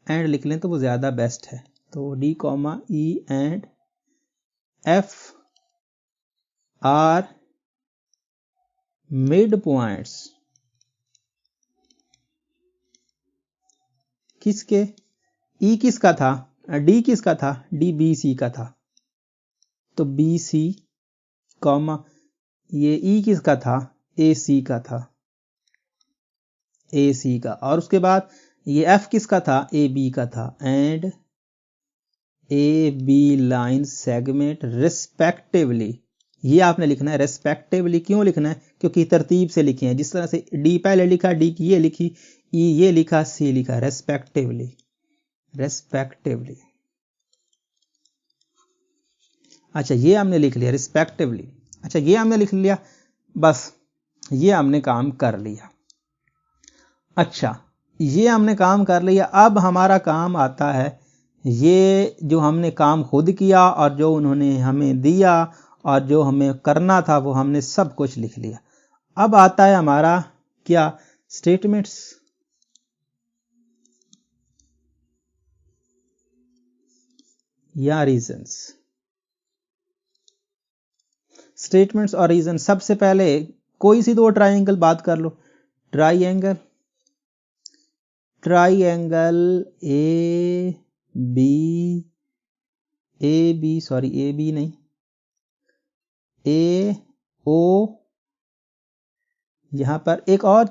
एंड लिख लें तो वो ज्यादा बेस्ट है। तो D comma E and F are mid points किसके? E किसका था, D किसका था? D BC का था। तो BC कॉमा, ये E किसका था? AC का था, AC का। और उसके बाद ये F किसका था? AB का था। And AB line segment respectively. ये आपने लिखना है रिस्पेक्टिवली। क्यों लिखना है? क्योंकि तरतीब से लिखे हैं, जिस तरह से D पहले लिखा, D की ये लिखी, E ये लिखा, C लिखा, रिस्पेक्टिवली। अच्छा, ये हमने लिख लिया रिस्पेक्टिवली। अच्छा, ये हमने लिख लिया, बस ये हमने काम कर लिया। अच्छा, ये हमने काम कर लिया। अब हमारा काम आता है, ये जो हमने काम खुद किया और जो उन्होंने हमें दिया और जो हमें करना था वो हमने सब कुछ लिख लिया। अब आता है हमारा क्या? स्टेटमेंट्स। या रीजंस। स्टेटमेंट्स और रीजन। सबसे पहले कोई सी दो ट्राइंगल बात कर लो। ट्राइंगल ए बी नहीं, ए ओ। यहां पर एक और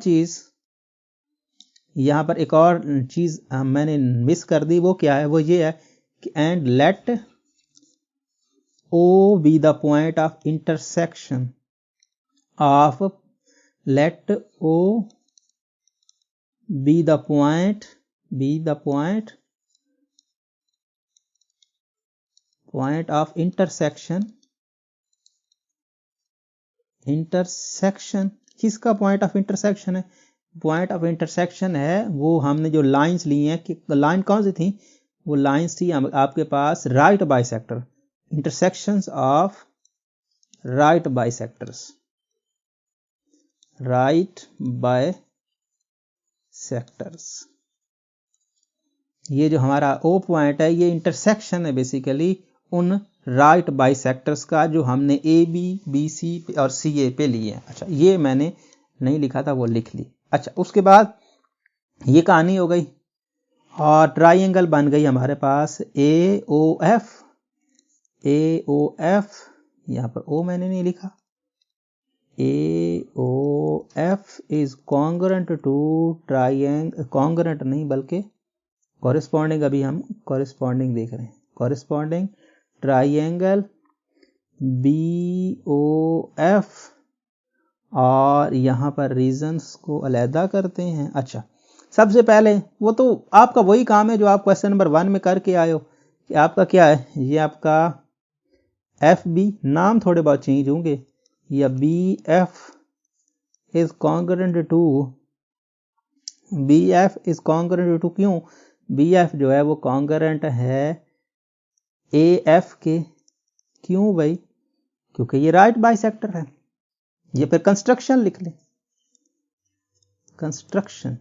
चीज मैंने मिस कर दी। वो क्या है? वो ये है कि and let O be the point of intersection of, let O be the point of intersection किसका पॉइंट ऑफ इंटरसेक्शन है? पॉइंट ऑफ इंटरसेक्शन है वो हमने जो लाइंस ली हैं, कि लाइन कौन सी थी? वो लाइंस थी आपके पास right bisector, intersections of right bisectors, ये जो हमारा O पॉइंट है ये इंटरसेक्शन है बेसिकली उन राइट बाइसेक्टर्स का जो हमने AB, BC और CA पे लिए हैं। अच्छा, ये मैंने नहीं लिखा था, वो लिख ली। अच्छा, उसके बाद ये कहानी हो गई और ट्राइंगल बन गई हमारे पास AOF। यहां पर O मैंने नहीं लिखा, AOF is congruent to triangle, congruent नहीं बल्कि corresponding, अभी हम corresponding देख रहे हैं, corresponding triangle BOF, और यहाँ पर रीजन्स को अलहदा करते हैं। अच्छा, सबसे पहले वो तो आपका वही काम है जो आप क्वेश्चन नंबर 1 में करके आए हो कि आपका क्या है, ये आपका FB, नाम थोड़े बहुत चेंज होंगे, या BF is congruent to, BF is congruent to, क्यों BF जो है वो कॉन्ग्रुएंट है AF के, क्यों भाई, क्योंकि ये राइट बाइसेक्टर है। ये फिर कंस्ट्रक्शन लिख लें, कंस्ट्रक्शन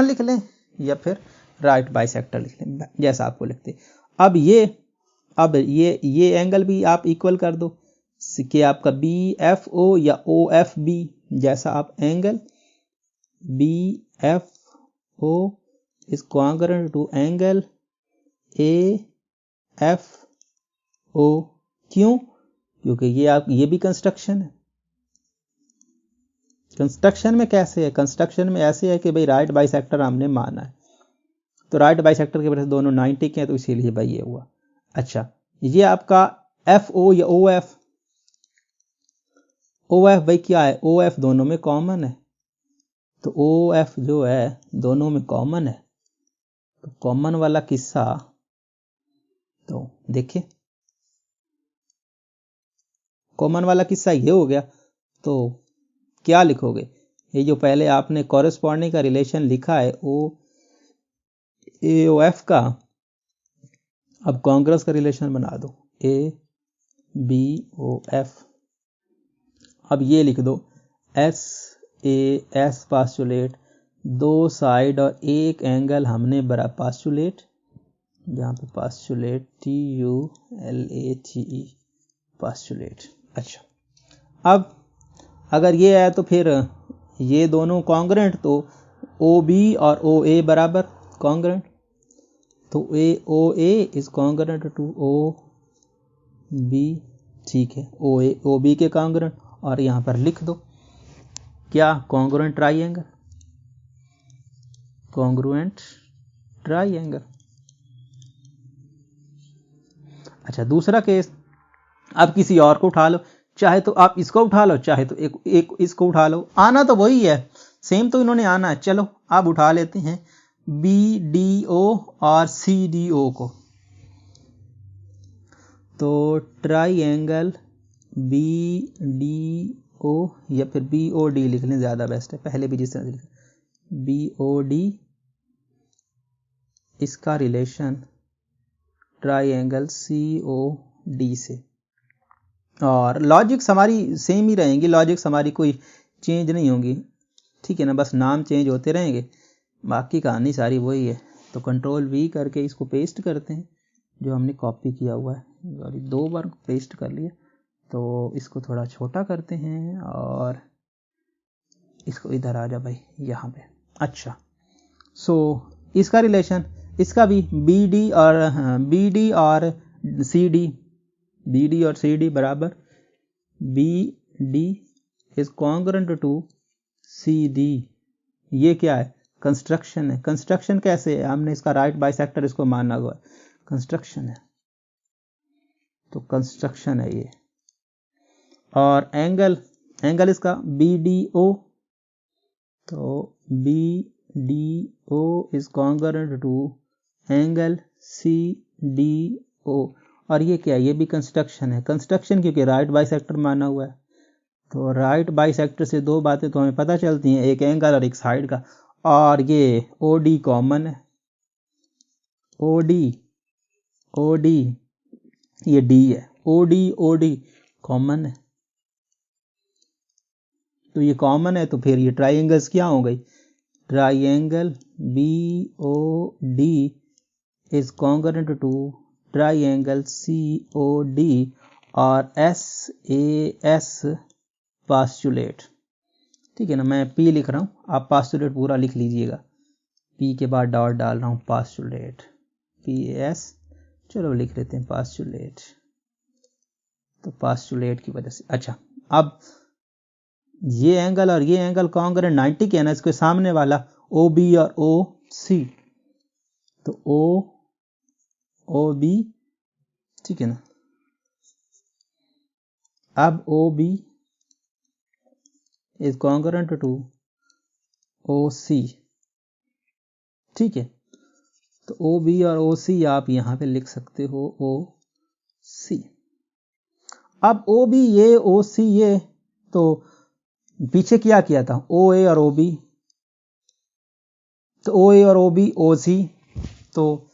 लिख लें, या फिर राइट बाइसेक्टर लिख लें, जैसा आपको लिखते। अब ये एंगल भी आप इक्वल कर दो कि आपका BFO या OFB, जैसा आप angle BFO is congruent to angle AFO, क्यों, क्योंकि ये भी कंस्ट्रक्शन है। कंस्ट्रक्शन में कैसे है, कंस्ट्रक्शन में ऐसे है कि भाई राइट बाइसेक्टर हमने माना है, तो राइट बाइसेक्टर के वजह से दोनों 90 के हैं, तो इसीलिए भाई ये हुआ। अच्छा, ये आपका FO या OF भाई क्या है, OF दोनों में कॉमन है, तो OF जो है दोनों में कॉमन है, तो कॉमन वाला किस्सा तो देखिए, कॉमन वाला किस्सा ये हो गया। तो क्या लिखोगे, ये जो पहले आपने कॉरेस्पॉन्डिंग का रिलेशन लिखा है AOF का, अब कॉन्ग्रेस का रिलेशन बना दो ABOF। अब ये लिख दो SAS पास्टुलेट, दो साइड और एक एंगल हमने बरा पास्टुलेट, जहां पे पास्टुलेट TULATE पास्टुलेट। अच्छा, अब अगर ये है तो फिर ये दोनों कॉन्ग्रुएंट, तो OB और OA बराबर कॉन्ग्रुएंट, तो OA is congruent to OB, ठीक है, OA OB के कॉन्ग्रुएंट, और यहां पर लिख दो क्या, कॉन्ग्रुएंट ट्राइंगल, कॉन्ग्रुएंट ट्राइंगल। अच्छा, दूसरा केस, अब किसी और को उठा लो, चाहे तो आप इसको उठा लो, चाहे तो एक इसको उठा लो, आना तो वही है, सेम तो इन्होंने आना है। चलो आप उठा लेते हैं BDO और CDO को, तो ट्राइंगल BDO या फिर BOD लिख लें, ज्यादा बेस्ट है, पहले भी जिस तरह से लिखा BOD, इसका रिलेशन ट्राइंगल COD से, और लॉजिक्स हमारी सेम ही रहेंगी, लॉजिक्स हमारी कोई चेंज नहीं होंगी, ठीक है ना, बस नाम चेंज होते रहेंगे, बाकी कहानी सारी वही है। तो कंट्रोल V करके इसको पेस्ट करते हैं जो हमने कॉपी किया हुआ है, और 2 बार पेस्ट कर लिया, तो इसको थोड़ा छोटा करते हैं और इसको इधर आ जा भाई यहाँ पे। अच्छा, सो इसका रिलेशन, इसका भी BD और CD बराबर BD is congruent to CD। ये क्या है, कंस्ट्रक्शन है। कंस्ट्रक्शन कैसे है, हमने इसका राइट बाइसेक्टर इसको माना हुआ है, कंस्ट्रक्शन है, तो कंस्ट्रक्शन है ये। और एंगल इसका BDO, तो BDO is congruent to angle CDO, और ये क्या है, ये भी कंस्ट्रक्शन है। कंस्ट्रक्शन क्योंकि राइट बाइसेक्टर माना हुआ है, तो राइट बाइसेक्टर से 2 बातें तो हमें पता चलती हैं, एक एंगल और एक साइड का, और ये OD कॉमन है, OD ये D है, OD कॉमन है, तो ये कॉमन है, तो फिर ये ट्राइंगल्स क्या हो गई, triangle BOD is congruent to triangle COD और SAS पास्टुलेट, ठीक है ना। मैं P लिख रहा हूं, आप पास्टुलेट पूरा लिख लीजिएगा, P के बाद डॉट डाल रहा हूं, पास्टुलेट PAS, चलो लिख लेते हैं पास्टुलेट। तो पोस्टुलेट की वजह से। अच्छा, अब ये एंगल और ये एंगल कॉन्ग्रुएंट 90 के है ना, इसके सामने वाला OB और OC, तो OB, ठीक है ना। अब OB is congruent to OC, ठीक है। तो OB और OC आप यहां पे लिख सकते हो OC। अब OB ये OC ये, तो पीछे क्या किया था OA और OB, तो OA और OB OC, तो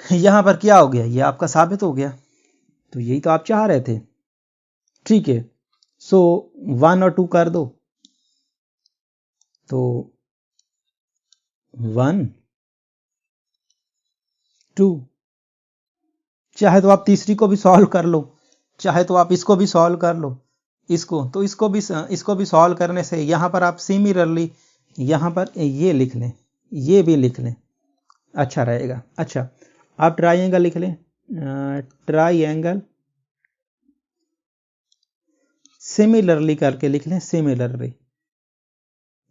यहां पर क्या हो गया, ये आपका साबित हो गया। तो यही तो आप चाह रहे थे, ठीक है। सो 1 और 2 कर दो, तो 1 2, चाहे तो आप तीसरी को भी सॉल्व कर लो, चाहे तो आप इसको भी सॉल्व कर लो, इसको भी सॉल्व करने से यहां पर आप सिमिलरली यहां पर ये लिख लें, ये भी लिख लें, अच्छा रहेगा। अच्छा, आप ट्राइंगल लिख लें, ट्राइंगल सिमिलरली करके लिख लें, सिमिलरली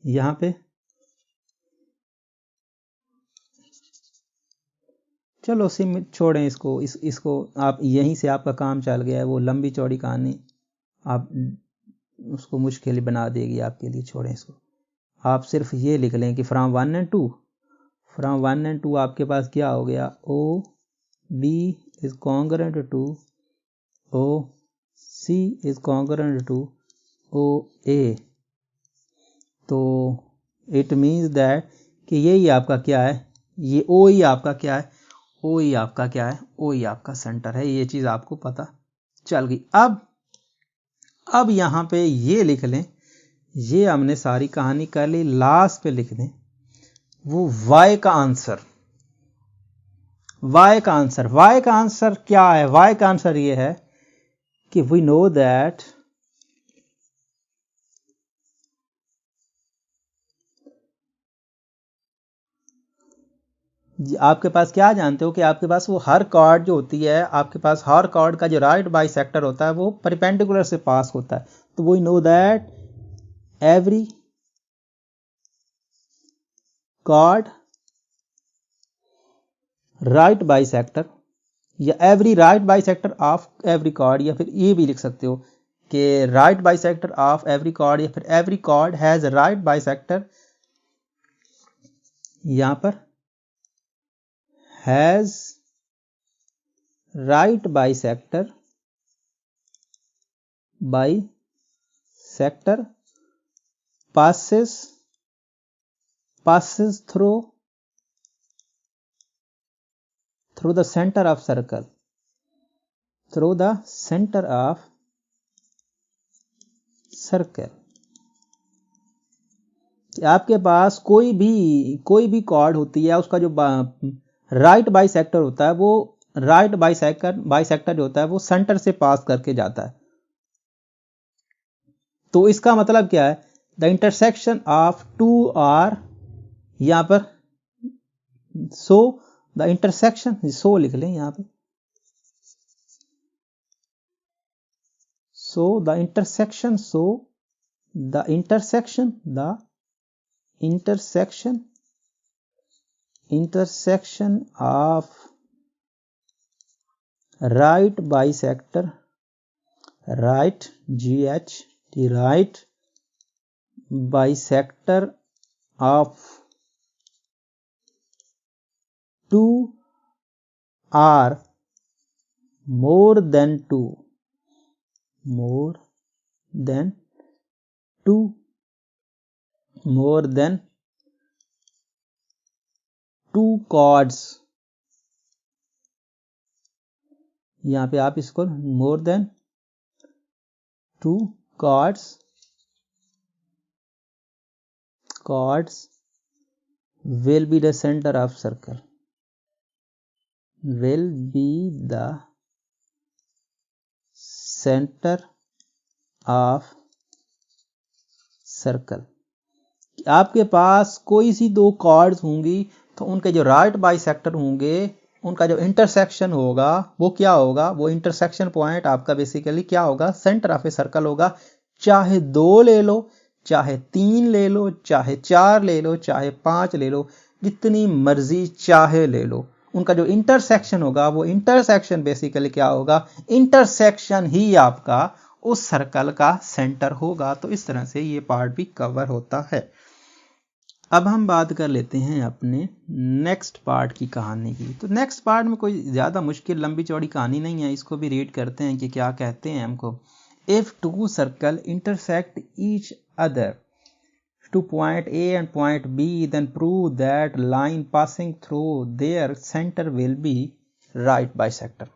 यहां पे। चलो छोड़ें इसको, इसको आप यहीं से आपका काम चल गया है, वो लंबी चौड़ी कहानी आप उसको मुश्किल बना देगी आपके लिए, छोड़ें इसको। आप सिर्फ ये लिख लें कि फ्रॉम 1 and 2, फ्रॉम 1 and 2 आपके पास क्या हो गया, OB is congruent to OC is congruent to OA। तो इट मीन्स दैट कि यही आपका क्या है, ये OE आपका क्या है, OE आपका क्या है, OE आपका सेंटर है। ये चीज आपको पता चल गई। अब यहां पे ये लिख लें, ये हमने सारी कहानी कर ली, लास्ट पे लिख दें वो y का आंसर। y का आंसर क्या है, y का आंसर ये है कि वी नो दैट आपके पास क्या जानते हो कि आपके पास वो हर कॉर्ड जो होती है, आपके पास हर कॉर्ड का जो राइट बाइसेक्टर होता है वो परपेंडिकुलर से पास होता है। तो we know that every chord right bisector, या every right bisector of every chord, या फिर ये भी लिख सकते हो कि right bisector of every chord, या फिर every chord has right bisector, यहां पर has right bisector passes through the center of circle, through the center of circle। आपके पास कोई भी कॉर्ड होती है, उसका जो राइट बाइसेक्टर होता है, वो राइट बाइसेक्टर जो होता है वो सेंटर से पास करके जाता है। तो इसका मतलब क्या है, द इंटरसेक्शन ऑफ 2 आर, यहां पर सो द इंटरसेक्शन, सो लिख लें यहां पे, so the intersection of right bisector, right bisector of 2 are more than 2 chords। यहां पे आप इसको more than 2 chords will be the center of circle, will be the center of circle। आपके पास कोई सी 2 कॉर्ड्स होंगी तो उनके जो राइट बाइसेक्टर होंगे उनका जो इंटरसेक्शन होगा वो क्या होगा, वो इंटरसेक्शन पॉइंट आपका बेसिकली क्या होगा, सेंटर ऑफ ए सर्कल होगा। चाहे 2 ले लो, चाहे 3 ले लो, चाहे 4 ले लो, चाहे 5 ले लो, जितनी मर्जी चाहे ले लो, उनका जो इंटरसेक्शन होगा वो इंटरसेक्शन बेसिकली क्या होगा, इंटरसेक्शन ही आपका उस सर्कल का सेंटर होगा। तो इस तरह से ये पार्ट भी कवर होता है। अब हम बात कर लेते हैं अपने नेक्स्ट पार्ट की कहानी की। तो नेक्स्ट पार्ट में कोई ज़्यादा मुश्किल लंबी चौड़ी कहानी नहीं है, इसको भी रीड करते हैं कि क्या कहते हैं हमको। If two circle intersect each other to point A and point B, then prove that line passing through their center will be right bisector।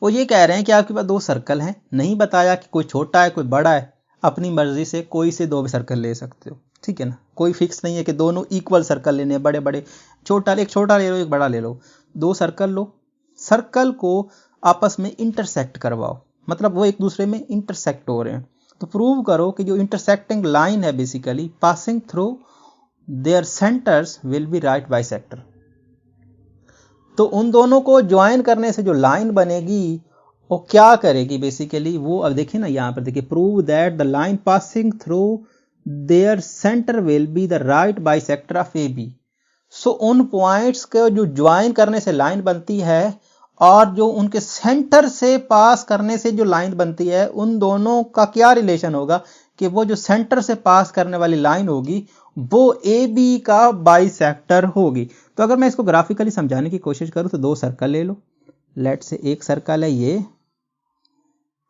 वो ये कह रहे हैं कि आपके पास 2 सर्कल हैं, नहीं बताया कि कोई छोटा है कोई बड़ा है, अपनी मर्जी से कोई से 2 सर्कल ले सकते हो, ठीक है ना, कोई फिक्स नहीं है कि दोनों इक्वल सर्कल लेने हैं, बड़े बड़े, एक छोटा ले लो एक बड़ा ले लो, 2 सर्कल लो, सर्कल को आपस में इंटरसेक्ट करवाओ, मतलब वो एक दूसरे में इंटरसेक्ट हो रहे हैं। तो प्रूव करो कि जो इंटरसेक्टिंग लाइन है basically passing through there centres will be right bisector. तो उन दोनों को ज्वाइन करने से जो लाइन बनेगी वो क्या करेगी बेसिकली, वो अब देखिए ना, यहां पर देखिए, prove that the line passing through their centre will be the right bisector of A B. So उन पॉइंट्स को जो ज्वाइन करने से लाइन बनती है और जो उनके सेंटर से पास करने से जो लाइन बनती है, उन दोनों का क्या रिलेशन होगा कि वो जो सेंटर से पास करने वाली लाइन होगी वो ए बी का बाइसेक्टर होगी। तो अगर मैं इसको ग्राफिकली समझाने की कोशिश करूं तो 2 सर्कल ले लो, लेट से एक सर्कल है ये,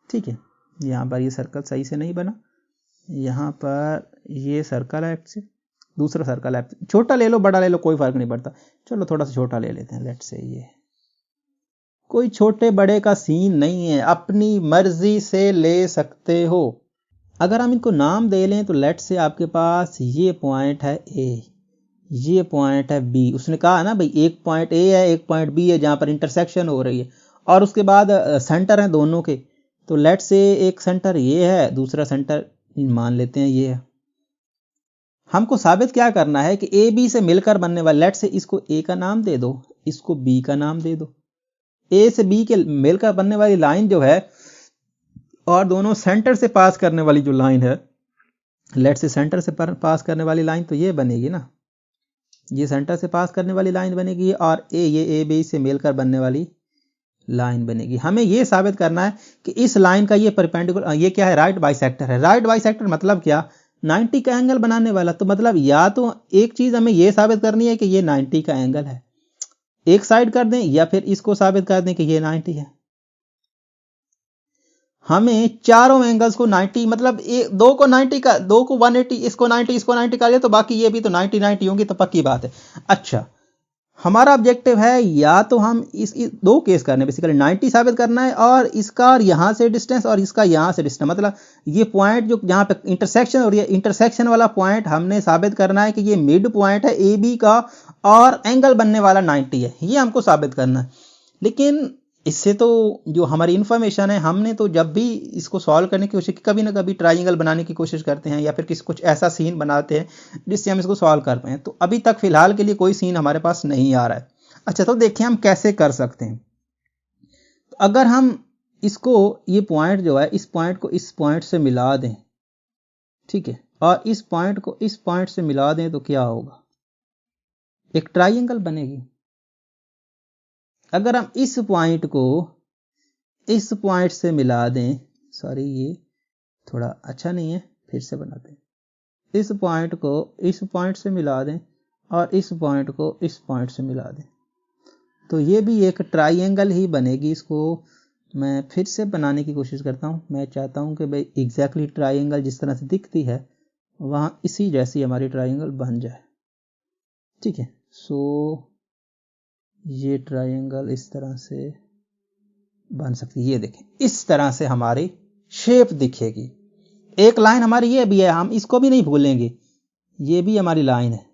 ठीक है, यहां पर ये सर्कल सही से नहीं बना, यहां पर ये सर्कल है एक्स, दूसरा सर्कल है, छोटा ले लो बड़ा ले लो कोई फर्क नहीं पड़ता, चलो थोड़ा सा छोटा ले लेते हैं, लेट से ये, कोई छोटे बड़े का सीन नहीं है, अपनी मर्जी से ले सकते हो। अगर हम इनको नाम दे लें तो लेट से आपके पास ये पॉइंट है ए, ये पॉइंट है बी, उसने कहा है ना भाई एक पॉइंट ए है एक पॉइंट बी है जहां पर इंटरसेक्शन हो रही है, और उसके बाद सेंटर है दोनों के, तो लेट से एक सेंटर ये है दूसरा सेंटर मान लेते हैं ये है। हमको साबित क्या करना है कि ए बी से मिलकर बनने वाला, लेट से इसको ए का नाम दे दो, इसको बी का नाम दे दो, ए से बी के मिलकर बनने वाली लाइन जो है और दोनों सेंटर से पास करने वाली जो लाइन है, लेट से सेंटर से पास करने वाली लाइन तो ये बनेगी ना, ये सेंटर से पास करने वाली लाइन बनेगी और ये ए बी से मिलकर बनने वाली लाइन बनेगी। हमें ये साबित करना है कि इस लाइन का ये परपेंडिकुलर, ये क्या है, राइट बाइसेक्टर है। राइट बाइसेक्टर मतलब क्या, 90 का एंगल बनाने वाला। तो मतलब या तो एक चीज हमें ये साबित करनी है कि ये 90 का एंगल है, एक साइड कर दें, या फिर इसको साबित कर दें कि ये 90 है। हमें चारों एंगल्स को 90, मतलब दो को 90 का, दो को 180, इसको 90 कर लिया तो बाकी ये भी तो 90 होंगी, तो पक्की बात है। अच्छा, हमारा ऑब्जेक्टिव है या तो हम इस 2 केस करने, बेसिकली 90 साबित करना है और इसका और यहां से डिस्टेंस और इसका यहां से डिस्टेंस, मतलब ये पॉइंट जो जहां पे इंटरसेक्शन और ये इंटरसेक्शन वाला पॉइंट हमने साबित करना है कि ये मिड पॉइंट है ए बी का और एंगल बनने वाला 90 है, ये हमको साबित करना है। लेकिन इससे तो जो हमारी इंफॉर्मेशन है, हमने तो जब भी इसको सॉल्व करने की कोशिश, कभी ना कभी ट्राइंगल बनाने की कोशिश करते हैं या फिर कुछ ऐसा सीन बनाते हैं जिससे हम इसको सॉल्व कर पाए। तो अभी तक फिलहाल के लिए कोई सीन हमारे पास नहीं आ रहा है। अच्छा, तो देखिए हम कैसे कर सकते हैं। तो अगर हम इसको, ये पॉइंट जो है, इस पॉइंट को इस पॉइंट से मिला दें, ठीक है, और इस पॉइंट को इस पॉइंट से मिला दें तो क्या होगा, एक ट्राइंगल बनेगी। अगर हम इस पॉइंट को इस पॉइंट से मिला दें, सॉरी ये थोड़ा अच्छा नहीं है, फिर से बनाते हैं, इस पॉइंट को इस पॉइंट से मिला दें और इस पॉइंट को इस पॉइंट से मिला दें, तो ये भी एक ट्राइंगल ही बनेगी। इसको मैं फिर से बनाने की कोशिश करता हूं। मैं चाहता हूं कि भाई एग्जैक्टली ट्राइंगल जिस तरह से दिखती है वहां इसी जैसी हमारी ट्राइंगल बन जाए, ठीक है। सो ये ट्राइंगल इस तरह से बन सकती है, ये देखें, इस तरह से हमारी शेप दिखेगी। एक लाइन हमारी ये भी है, हम इसको भी नहीं भूलेंगे, ये भी हमारी लाइन है,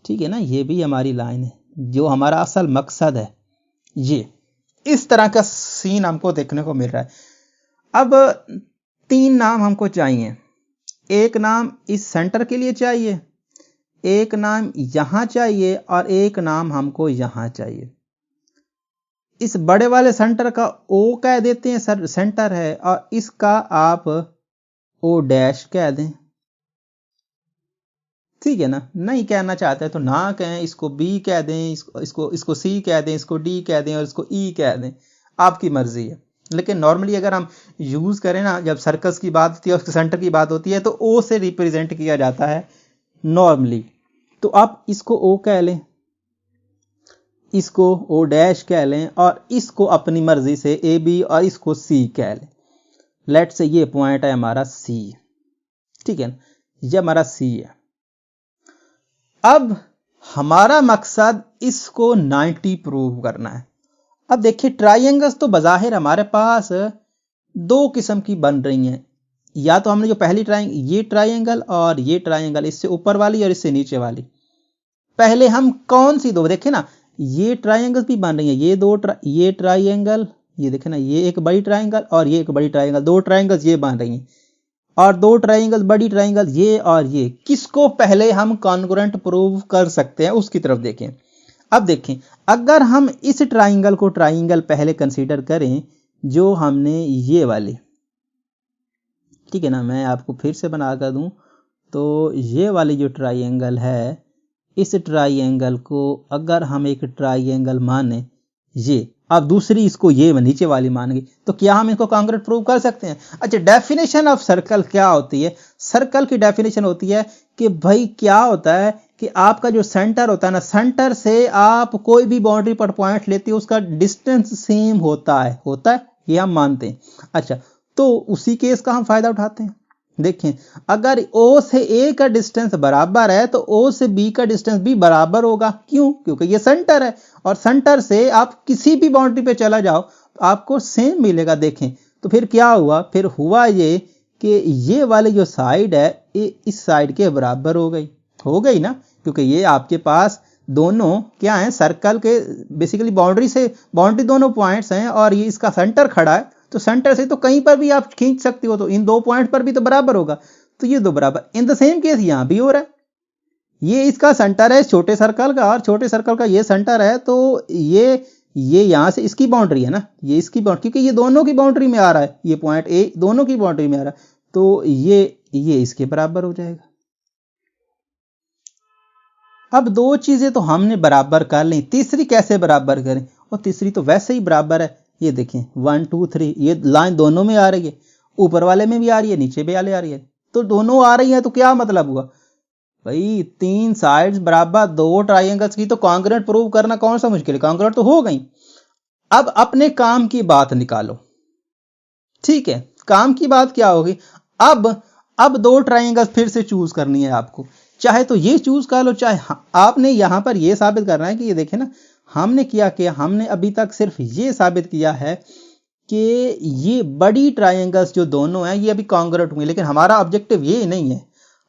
ठीक है ना, ये भी हमारी लाइन है। जो हमारा असल मकसद है, ये इस तरह का सीन हमको देखने को मिल रहा है। अब 3 नाम हमको चाहिए। एक नाम इस सेंटर के लिए चाहिए, एक नाम यहां चाहिए और एक नाम हमको यहां चाहिए। इस बड़े वाले सेंटर का ओ कह देते हैं, सर सेंटर है, और इसका आप ओ डैश कह दें, ठीक है ना। नहीं कहना चाहते तो ना कहें, इसको बी कह दें, इसको सी कह दें, इसको डी कह दें और इसको ई कह दें, आपकी मर्जी है। लेकिन नॉर्मली अगर हम यूज करें ना, जब सर्कस की बात होती है, उसके सेंटर की बात होती है, तो ओ से रिप्रेजेंट किया जाता है नॉर्मली। तो आप इसको ओ कह लें, इसको ओ डैश कह लें, और इसको अपनी मर्जी से ए बी और इसको सी कह लें। लेट से ये पॉइंट है हमारा सी, ठीक है ना, ये हमारा सी है। अब हमारा मकसद इसको 90 प्रूव करना है। अब देखिए ट्राइंगल्स तो बज़ाहिर हमारे पास दो किस्म की बन रही हैं, या तो हमने जो पहली ये ट्राइंगल और ये ट्राइंगल, इससे ऊपर वाली और इससे नीचे वाली। पहले हम कौन सी दो, देखे ना ये ट्राइंगल्स भी बन रही हैं, ये ट्राइंगल, ये देखे ना, ये एक बड़ी ट्राइंगल और ये एक बड़ी ट्राइंगल, दो ट्राइंगल्स ये बन रही हैं, और दो ट्राइंगल बड़ी ट्राइंगल ये और ये। किसको पहले हम कॉन्ग्रुएंट प्रूव कर सकते हैं उसकी तरफ देखें। अब देखें, अगर हम इस ट्राइंगल को ट्राइंगल पहले कंसीडर करें, जो हमने ये वाली, ठीक है ना, मैं आपको फिर से बना कर दूं, तो ये वाली जो ट्राइंगल है, इस ट्राइंगल को अगर हम एक ट्राइंगल माने ये, अब दूसरी इसको ये नीचे वाली मान गई, तो क्या हम इसको कॉन्ग्रुएंट प्रूव कर सकते हैं? अच्छा, डेफिनेशन ऑफ सर्कल क्या होती है? सर्कल की डेफिनेशन होती है कि भाई क्या होता है कि आपका जो सेंटर होता है ना, सेंटर से आप कोई भी बाउंड्री पर पॉइंट लेते हो, उसका डिस्टेंस सेम होता है, ये हम मानते हैं। अच्छा, तो उसी केस का हम फायदा उठाते हैं। देखें, अगर O से A का डिस्टेंस बराबर है तो O से B का डिस्टेंस भी बराबर होगा। क्यों? क्योंकि ये सेंटर है, और सेंटर से आप किसी भी बाउंड्री पे चला जाओ तो आपको सेम मिलेगा। देखें, तो फिर क्या हुआ? फिर हुआ ये कि ये वाली जो साइड है ये इस साइड के बराबर हो गई ना, क्योंकि ये आपके पास दोनों क्या है, सर्कल के बेसिकली बाउंड्री दोनों पॉइंट्स हैं, और ये इसका सेंटर खड़ा है, तो सेंटर से तो कहीं पर भी आप खींच सकते हो, तो इन दो पॉइंट पर भी तो बराबर होगा। तो ये दो बराबर। इन द सेम केस यहां भी हो रहा है, ये इसका सेंटर है छोटे सर्कल का, और छोटे सर्कल का ये सेंटर है, तो ये यहां से इसकी बाउंड्री है ना, ये इसकी बाउंड्री, क्योंकि ये दोनों की बाउंड्री में आ रहा है, ये पॉइंट ए दोनों की बाउंड्री में आ रहा है, तो ये इसके बराबर हो जाएगा। अब दो चीजें तो हमने बराबर कर ली, तीसरी कैसे बराबर करें? और तीसरी तो वैसे ही बराबर है। ये देखें 1 2 3, ये लाइन दोनों में आ रही है, ऊपर वाले में भी आ रही है, नीचे भी वाले आ रही है, तो दोनों आ रही है। तो क्या मतलब हुआ भाई, तीन साइड्स बराबर दो ट्राइंगल्स की तो कॉन्ग्रुएंट प्रूव करना कौन सा मुश्किल है, कॉन्ग्रुएंट तो हो गई। अब अपने काम की बात निकालो, ठीक है, काम की बात क्या होगी? अब दो ट्राइंगल्स फिर से चूज करनी है आपको, चाहे तो ये चूज कर लो, चाहे आपने यहां पर ये साबित करना है कि ये देखें ना, हमने क्या किया, हमने अभी तक सिर्फ ये साबित किया है कि ये बड़ी ट्राइंगल्स जो दोनों हैं ये अभी कॉन्ग्रुएंट हुए, लेकिन हमारा ऑब्जेक्टिव ये नहीं है।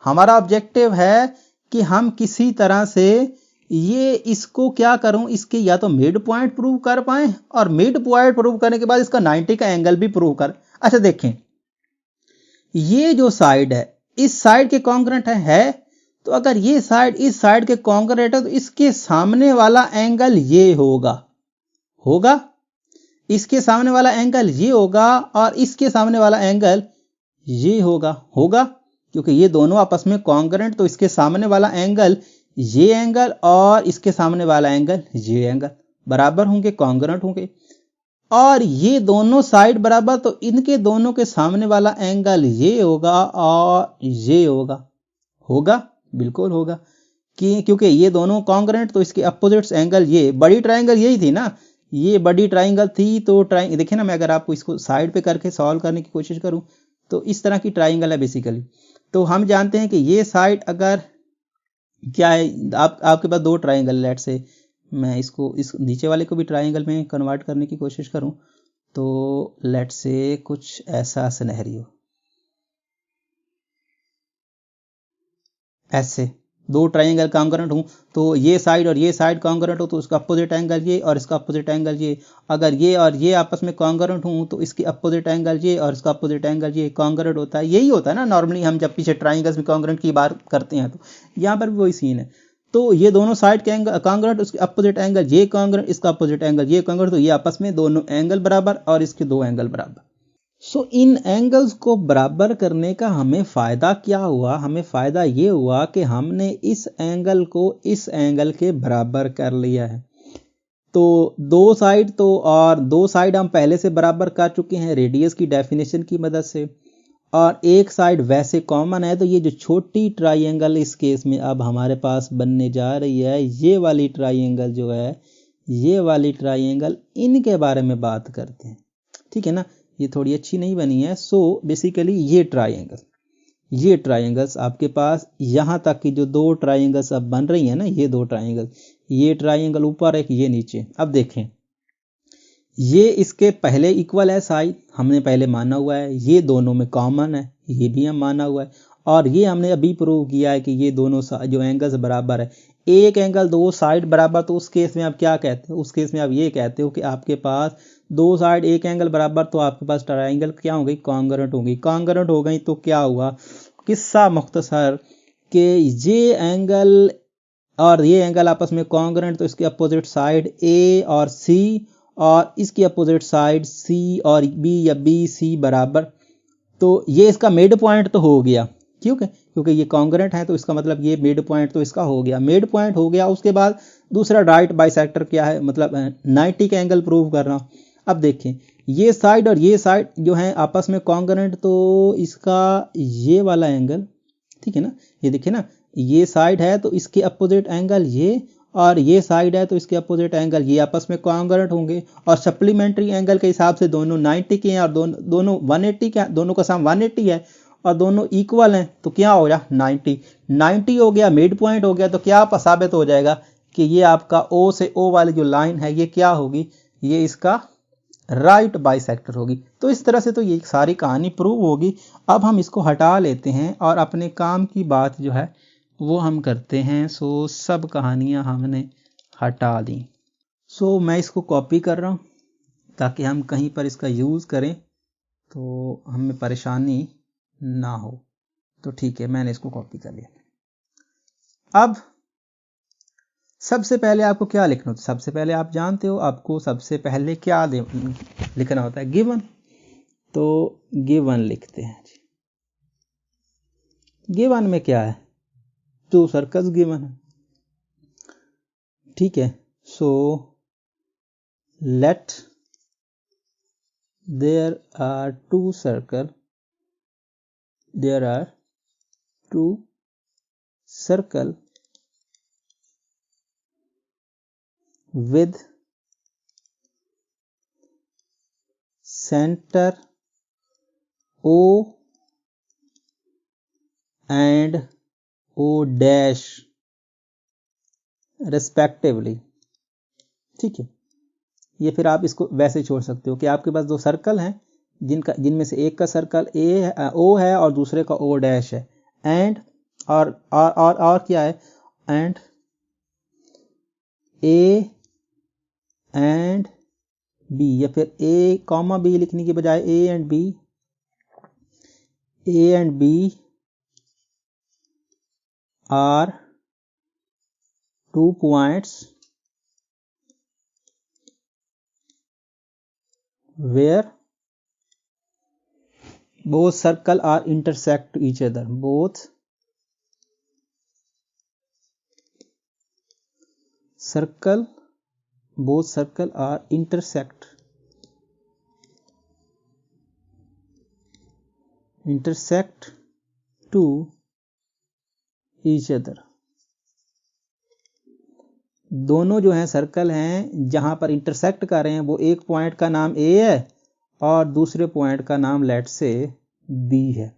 हमारा ऑब्जेक्टिव है कि हम किसी तरह से ये इसको क्या करूं, इसके या तो मिड पॉइंट प्रूव कर पाए, और मिड पॉइंट प्रूव करने के बाद इसका 90 का एंगल भी प्रूव कर। अच्छा देखें, ये जो साइड है इस साइड के कॉन्ग्रुएंट है, तो अगर ये साइड इस साइड के कॉन्ग्रुएंट है तो इसके सामने वाला एंगल ये होगा, इसके सामने वाला एंगल ये होगा, और इसके सामने वाला एंगल ये होगा, क्योंकि ये दोनों आपस में कॉन्ग्रुएंट, तो इसके सामने वाला एंगल ये एंगल और इसके सामने वाला एंगल ये एंगल बराबर होंगे, कॉन्ग्रुएंट होंगे। और ये दोनों साइड बराबर, तो इनके दोनों के सामने वाला एंगल ये होगा और ये होगा, बिल्कुल होगा, क्योंकि ये दोनों कॉन्ग्रुएंट, तो इसके अपोजिट्स एंगल ये बड़ी ट्राइंगल यही थी ना, ये बड़ी ट्राइंगल थी, तो देखिए ना, मैं अगर आपको इसको साइड पे करके सॉल्व करने की कोशिश करूं तो इस तरह की ट्राइंगल है बेसिकली। तो हम जानते हैं कि ये साइड अगर क्या है, आपके पास दो ट्राइंगल, लेट से मैं इसको इस नीचे वाले को भी ट्राइंगल में कन्वर्ट करने की कोशिश करूं, तो लेट से कुछ ऐसा सिनेरियो, ऐसे दो ट्राइंगल कॉन्ग्रुएंट हूँ तो ये साइड और ये साइड कॉन्ग्रुएंट हो तो उसका अपोजिट एंगल ये और इसका अपोजिट एंगल ये। अगर ये और ये आपस में कॉन्ग्रुएंट हूँ तो इसकी अपोजिट एंगल ये और इसका अपोजिट एंगल ये कॉन्ग्रुएंट होता है। यही होता है ना नॉर्मली हम जब पीछे ट्राइंगल्स में कॉन्ग्रुएंट की बात करते हैं तो यहाँ पर भी वही सीन है। तो ये दोनों साइड के एंगल कॉन्ग्रुएंट, उसके अपोजिट एंगल ये कॉन्ग्रुएंट, इसका अपोजिट एंगल ये कॉन्ग्रुएंट, तो ये आपस में दोनों एंगल बराबर और इसके दो एंगल बराबर। सो इन एंगल्स को बराबर करने का हमें फ़ायदा क्या हुआ? हमें फ़ायदा ये हुआ कि हमने इस एंगल को इस एंगल के बराबर कर लिया है। तो दो साइड हम पहले से बराबर कर चुके हैं रेडियस की डेफिनेशन की मदद से, और एक साइड वैसे कॉमन है। तो ये जो छोटी ट्राइंगल इस केस में अब हमारे पास बनने जा रही है, ये वाली ट्राइंगल जो है, ये वाली ट्राइंगल, इनके बारे में बात करते हैं। ठीक है ना, ये थोड़ी अच्छी नहीं बनी है। सो बेसिकली ये ट्राइंगल्स आपके पास यहाँ तक की जो दो ट्राइंगल्स अब बन रही है ना, ये दो ट्राइंगल, ये ट्राइंगल ऊपर एक ये नीचे। अब देखें, ये इसके पहले इक्वल है साइड, हमने पहले माना हुआ है, ये दोनों में कॉमन है, ये भी हम माना हुआ है, और ये हमने अभी प्रूव किया है कि ये दोनों जो एंगल्स बराबर है। एक एंगल दो साइड बराबर, तो उस केस में आप क्या कहते हो? उस केस में आप ये कहते हो कि आपके पास दो साइड एक एंगल बराबर, तो आपके पास ट्राइंगल क्या हो गई? कॉन्ग्रुएंट हो गई। कॉन्ग्रुएंट हो गई तो क्या हुआ? किस्सा मुख्तसर कि ये एंगल और ये एंगल आपस में कॉन्ग्रुएंट, तो इसके अपोजिट साइड ए और सी और इसकी अपोजिट साइड सी और बी या बी सी बराबर। तो ये इसका मिड पॉइंट तो हो गया, क्योंकि ये कॉन्ग्रुएंट है, तो इसका मतलब ये मिड पॉइंट तो इसका हो गया, मिड पॉइंट हो गया। उसके बाद दूसरा राइट बाइसेक्टर क्या है? मतलब 90 का एंगल प्रूव करना। अब देखें, ये साइड और ये साइड जो है आपस में कॉन्ग्रुएंट, तो इसका ये वाला एंगल, ठीक है ना, ये देखिए ना, ये साइड है तो इसके अपोजिट एंगल ये, और ये साइड है तो इसके अपोजिट एंगल ये आपस में कॉन्ग्रुएंट होंगे। और सप्लीमेंट्री एंगल के हिसाब से दोनों 90 के हैं और दोनों 180 के, दोनों का सम 180 है और दोनों इक्वल हैं, तो क्या हो गया? 90 हो गया, मिड पॉइंट हो गया। तो क्या साबित हो जाएगा कि ये आपका ओ से ओ वाली जो लाइन है ये क्या होगी? ये इसका राइट बाइसेक्टर होगी। तो इस तरह से तो ये सारी कहानी प्रूव होगी। अब हम इसको हटा लेते हैं और अपने काम की बात जो है वो हम करते हैं। सो सब कहानियां हमने हटा दी। सो मैं इसको कॉपी कर रहा हूँ ताकि हम कहीं पर इसका यूज़ करें तो हमें परेशानी ना हो। तो ठीक है, मैंने इसको कॉपी कर लिया। अब सबसे पहले आपको क्या लिखना होता है? सबसे पहले आप जानते हो आपको सबसे पहले क्या लिखना होता है? गिवन। तो गिवन लिखते हैं। गिवन में क्या है? टू सर्कल्स गिवन है, ठीक है। So let there are two circle, there are two circle with center O and O dash respectively, ठीक है। ये फिर आप इसको वैसे छोड़ सकते हो कि आपके पास दो सर्कल हैं जिनमें से एक का सर्कल O है और दूसरे का O डैश है, एंड और क्या है? एंड A एंड B, या फिर A कॉमा B लिखने की बजाय A and B are 2 points where both circle are intersect each other. Both circle are intersect to each other. दोनों जो हैं सर्कल हैं जहां पर इंटरसेक्ट कर रहे हैं, वो एक पॉइंट का नाम A है और दूसरे पॉइंट का नाम लेट से B है।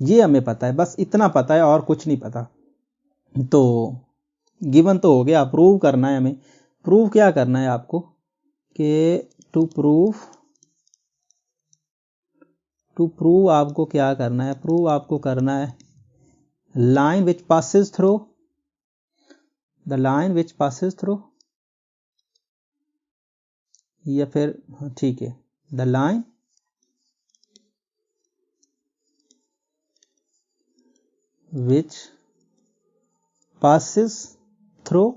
ये हमें पता है, बस इतना पता है और कुछ नहीं पता। तो गिवन तो हो गया, प्रूव करना है हमें। प्रूव क्या करना है आपको कि टू प्रूव आपको क्या करना है? प्रूव आपको करना है line which passes through the line which passes through, या फिर ठीक है, the line which passes through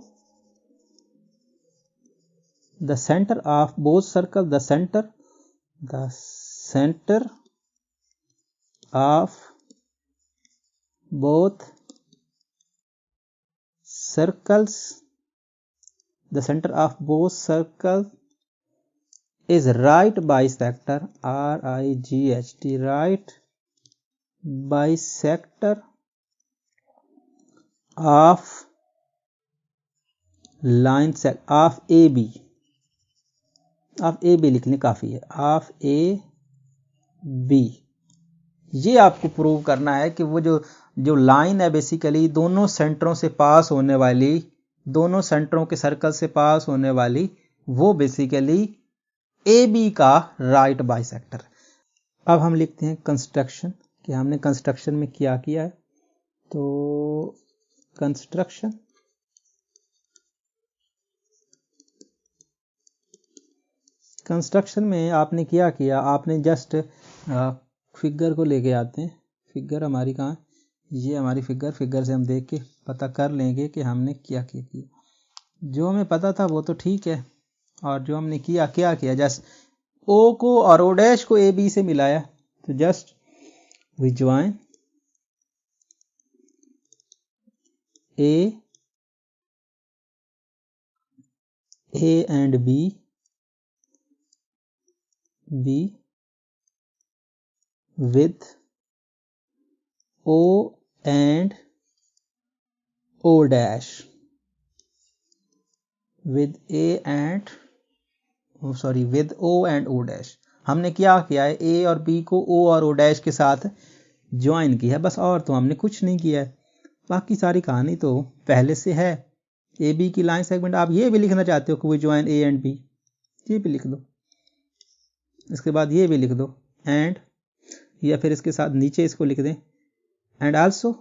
the center of both circles, the center of both circles, the center of both circles is right bisector, RIGHT, right bisector of line of AB, of A B लिखने काफी है, of A B. ये आपको prove करना है कि वो जो लाइन है बेसिकली दोनों सेंटरों से पास होने वाली, दोनों सेंटरों के सर्कल से पास होने वाली, वो बेसिकली ए बी का राइट बाइसेक्टर। अब हम लिखते हैं कंस्ट्रक्शन, कि हमने कंस्ट्रक्शन में क्या किया है। तो कंस्ट्रक्शन में आपने क्या किया, आपने जस्ट फिगर को लेके आते हैं। फिगर हमारी कहाँ है, ये हमारी फिगर से हम देख के पता कर लेंगे कि हमने क्या किया। जो हमें पता था वो तो ठीक है, और जो हमने क्या किया, जस्ट ओ को और ओ डैश को ए बी से मिलाया। तो just we join A and B with O and O dash, with O and O dash। हमने क्या किया है, A और B को O और O dash के साथ ज्वाइन किया है बस, और तो हमने कुछ नहीं किया है। बाकी सारी कहानी तो पहले से है। ए बी की लाइन सेगमेंट, आप ये भी लिखना चाहते हो कि वो ज्वाइन ए एंड बी, ये भी लिख दो, इसके बाद ये भी लिख दो एंड, या फिर इसके साथ नीचे इसको लिख दें and also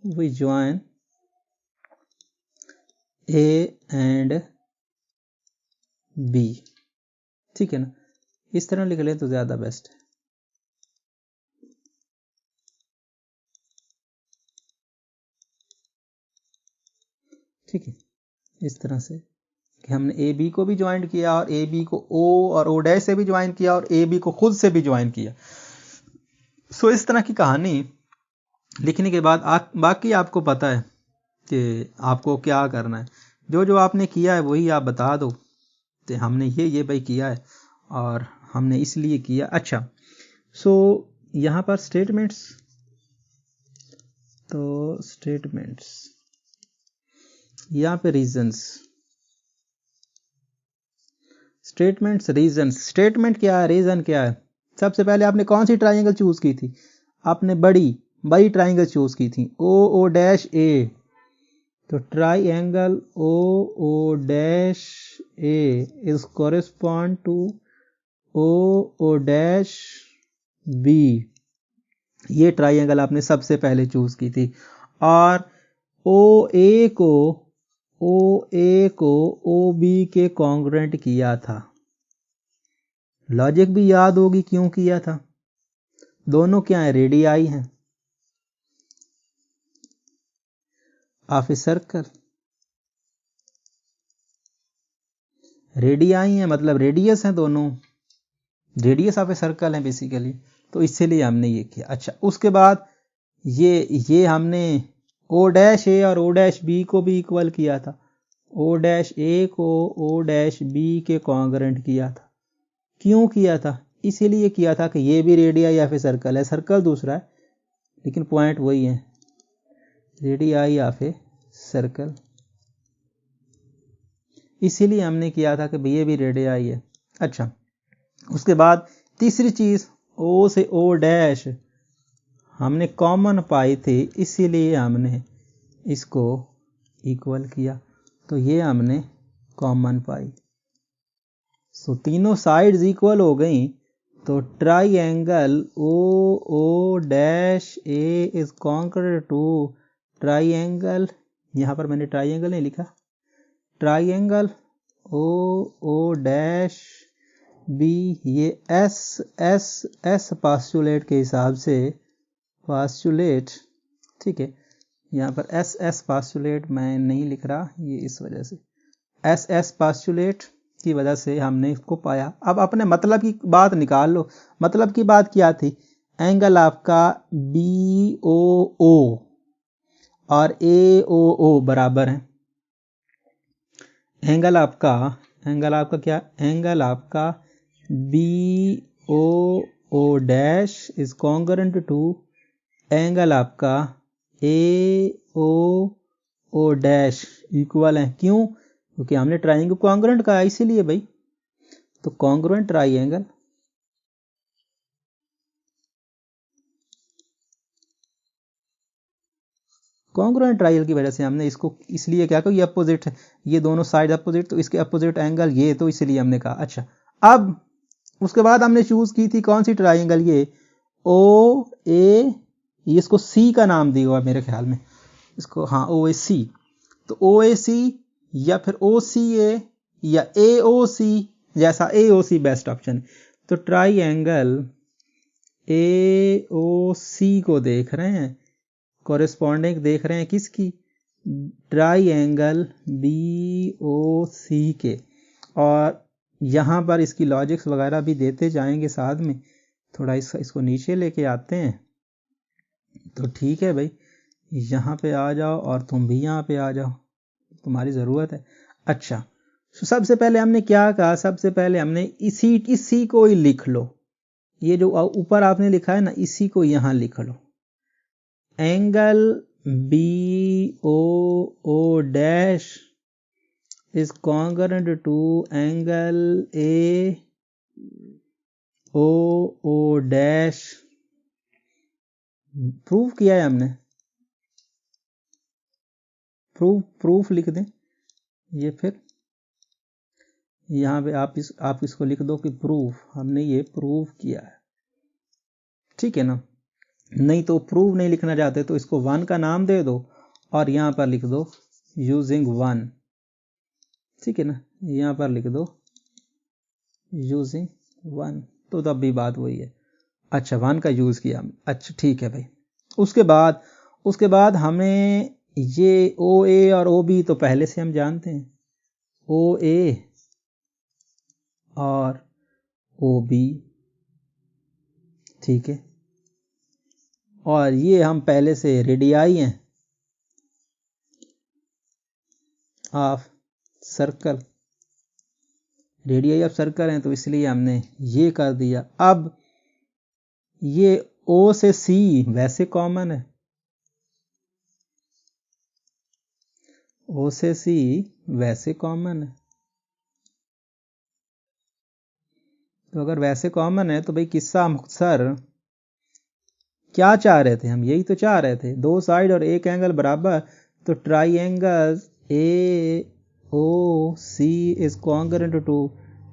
we join A and B. ठीक है ना, इस तरह लिख लें तो ज्यादा बेस्ट है। ठीक है, इस तरह से कि हमने ए बी को भी ज्वाइन किया और ए बी को ओ और ओ डैश से भी ज्वाइन किया और ए बी को खुद से भी ज्वाइन किया। सो इस तरह की कहानी लिखने के बाद बाकी आपको पता है कि आपको क्या करना है। जो आपने किया है वही आप बता दो कि हमने ये भाई किया है और हमने इसलिए किया। अच्छा, सो यहाँ पर स्टेटमेंट्स, तो स्टेटमेंट्स यहाँ पे रीजंस, स्टेटमेंट्स रीजंस। स्टेटमेंट क्या है, रीजन क्या है। सबसे पहले आपने कौन सी ट्राइंगल चूज की थी, आपने बड़ी ट्राइंगल चूज की थी, ओ ओ डैश ए। तो triangle O O dash A is correspond to O O dash B. ये ट्राइंगल आपने सबसे पहले चूज की थी, और ओ ए को ओ बी के कॉन्ग्रुएंट किया था। लॉजिक भी याद होगी क्यों किया था। दोनों क्या है, रेडियाई हैं ऑफ ए सर्कल। रेडियाई हैं मतलब रेडियस हैं, दोनों रेडियस ऑफ ए सर्कल हैं बेसिकली, तो इसीलिए हमने ये किया। अच्छा, उसके बाद ये हमने ओ डैश ए और ओ डैश बी को भी इक्वल किया था। ओ डैश ए को ओ डैश बी के कॉन्ग्रुएंट किया था। क्यों किया था, इसीलिए किया था कि ये भी रेडियाई ऑफ ए सर्कल है, सर्कल दूसरा है लेकिन पॉइंट वही है, रेडियाई ऑफ ए सर्कल। इसीलिए हमने किया था कि ये भी रेडियाई है। अच्छा, उसके बाद तीसरी चीज, ओ से ओ डैश हमने कॉमन पाई थी, इसीलिए हमने इसको इक्वल किया, तो ये हमने कॉमन पाई। सो तीनों साइड्स इक्वल हो गई, तो triangle O O dash A is concord to triangle यहाँ पर मैंने ट्राइंगल नहीं लिखा, triangle O O dash B, ये एस एस एस पास्टुलेट के हिसाब से, पास्टुलेट, ठीक है, यहाँ पर एस एस पास्टुलेट मैं नहीं लिख रहा, ये इस वजह से एस एस पास्टुलेट की वजह से हमने इसको पाया। अब अपने मतलब की बात निकाल लो। मतलब की बात क्या थी, एंगल आपका बी ओ ओ और ए ओ ओ बराबर है। एंगल आपका क्या, एंगल आपका B O O dash is congruent to angle आपका A O O dash equal है। क्यों? क्योंकि हमने ट्राइंगल कॉन्ग्रुएंट कहा इसीलिए भाई। तो कॉन्ग्रुएंट ट्राइंगल, कॉन्ग्रुएंट ट्राइंगल की वजह से हमने इसको इसलिए क्या कहा, ये अपोजिट है, ये दोनों साइड अपोजिट, तो इसके अपोजिट एंगल ये, तो इसलिए हमने कहा। अच्छा, अब उसके बाद हमने चूज की थी कौन सी ट्राइंगल, ये ओ ए, इसको सी का नाम दिया हुआ मेरे ख्याल में इसको, हाँ ओ ए सी। तो ओ ए सी या फिर ओ सी ए या ए ओ सी, जैसा ए ओ सी बेस्ट ऑप्शन। तो ट्राइंगल ए ओ सी को देख रहे हैं, कॉरेस्पॉन्डिंग देख रहे हैं किसकी, ट्राइंगल बी ओ सी के। और यहाँ पर इसकी लॉजिक्स वगैरह भी देते जाएंगे साथ में, थोड़ा इसको नीचे लेके आते हैं। तो ठीक है भाई, यहाँ पे आ जाओ और तुम भी यहाँ पे आ जाओ, तुम्हारी ज़रूरत है। अच्छा, तो सबसे पहले हमने क्या कहा, सबसे पहले हमने इसी को ही लिख लो, ये जो ऊपर आपने लिखा है ना, इसी को यहाँ लिख लो। Angle B O O dash is congruent to angle A O O dash. Proof किया है हमने, प्रूफ लिख दें ये, फिर यहाँ पे आप इसको लिख दो कि प्रूफ, हमने ये प्रूफ किया है, ठीक है ना। नहीं तो प्रूफ नहीं लिखना चाहते तो इसको 1 का नाम दे दो और यहाँ पर लिख दो यूजिंग 1, ठीक है ना, यहाँ पर लिख दो यूजिंग 1, तो तब भी बात वही है। अच्छा, 1 का यूज किया, अच्छा ठीक है भाई। उसके बाद हमें ये ओ ए और ओ बी तो पहले से हम जानते हैं, ओ ए और ओ बी, ठीक है, और ये हम पहले से रेडियाई हैं of circle, radii of circle हैं, तो इसलिए हमने ये कर दिया। अब ये ओ से सी वैसे कॉमन है, ओ से सी वैसे कॉमन है, तो अगर वैसे कॉमन है तो भाई किस्सा मुख्तसर क्या चाह रहे थे हम, यही तो चाह रहे थे, दो साइड और एक एंगल बराबर। तो triangle A O C is congruent to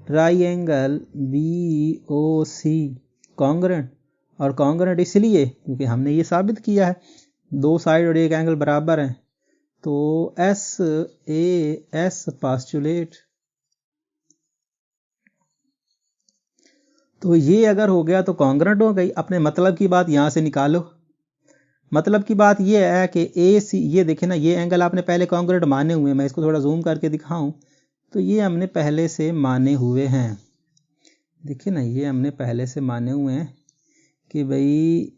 triangle B O C, congruent. और कॉन्ग्रुएंट इसलिए क्योंकि हमने ये साबित किया है दो साइड और एक एंगल बराबर हैं। तो एस ए एस पास्टुलेट, तो ये अगर हो गया तो कॉन्ग्रुएंट हो गई। अपने मतलब की बात यहां से निकालो। मतलब की बात ये है कि ए सी, ये देखे ना, ये एंगल आपने पहले कॉन्ग्रुएंट माने हुए हैं, मैं इसको थोड़ा जूम करके दिखाऊं तो ये हमने पहले से माने हुए हैं, देखिए ना, ये हमने पहले से माने हुए हैं कि भाई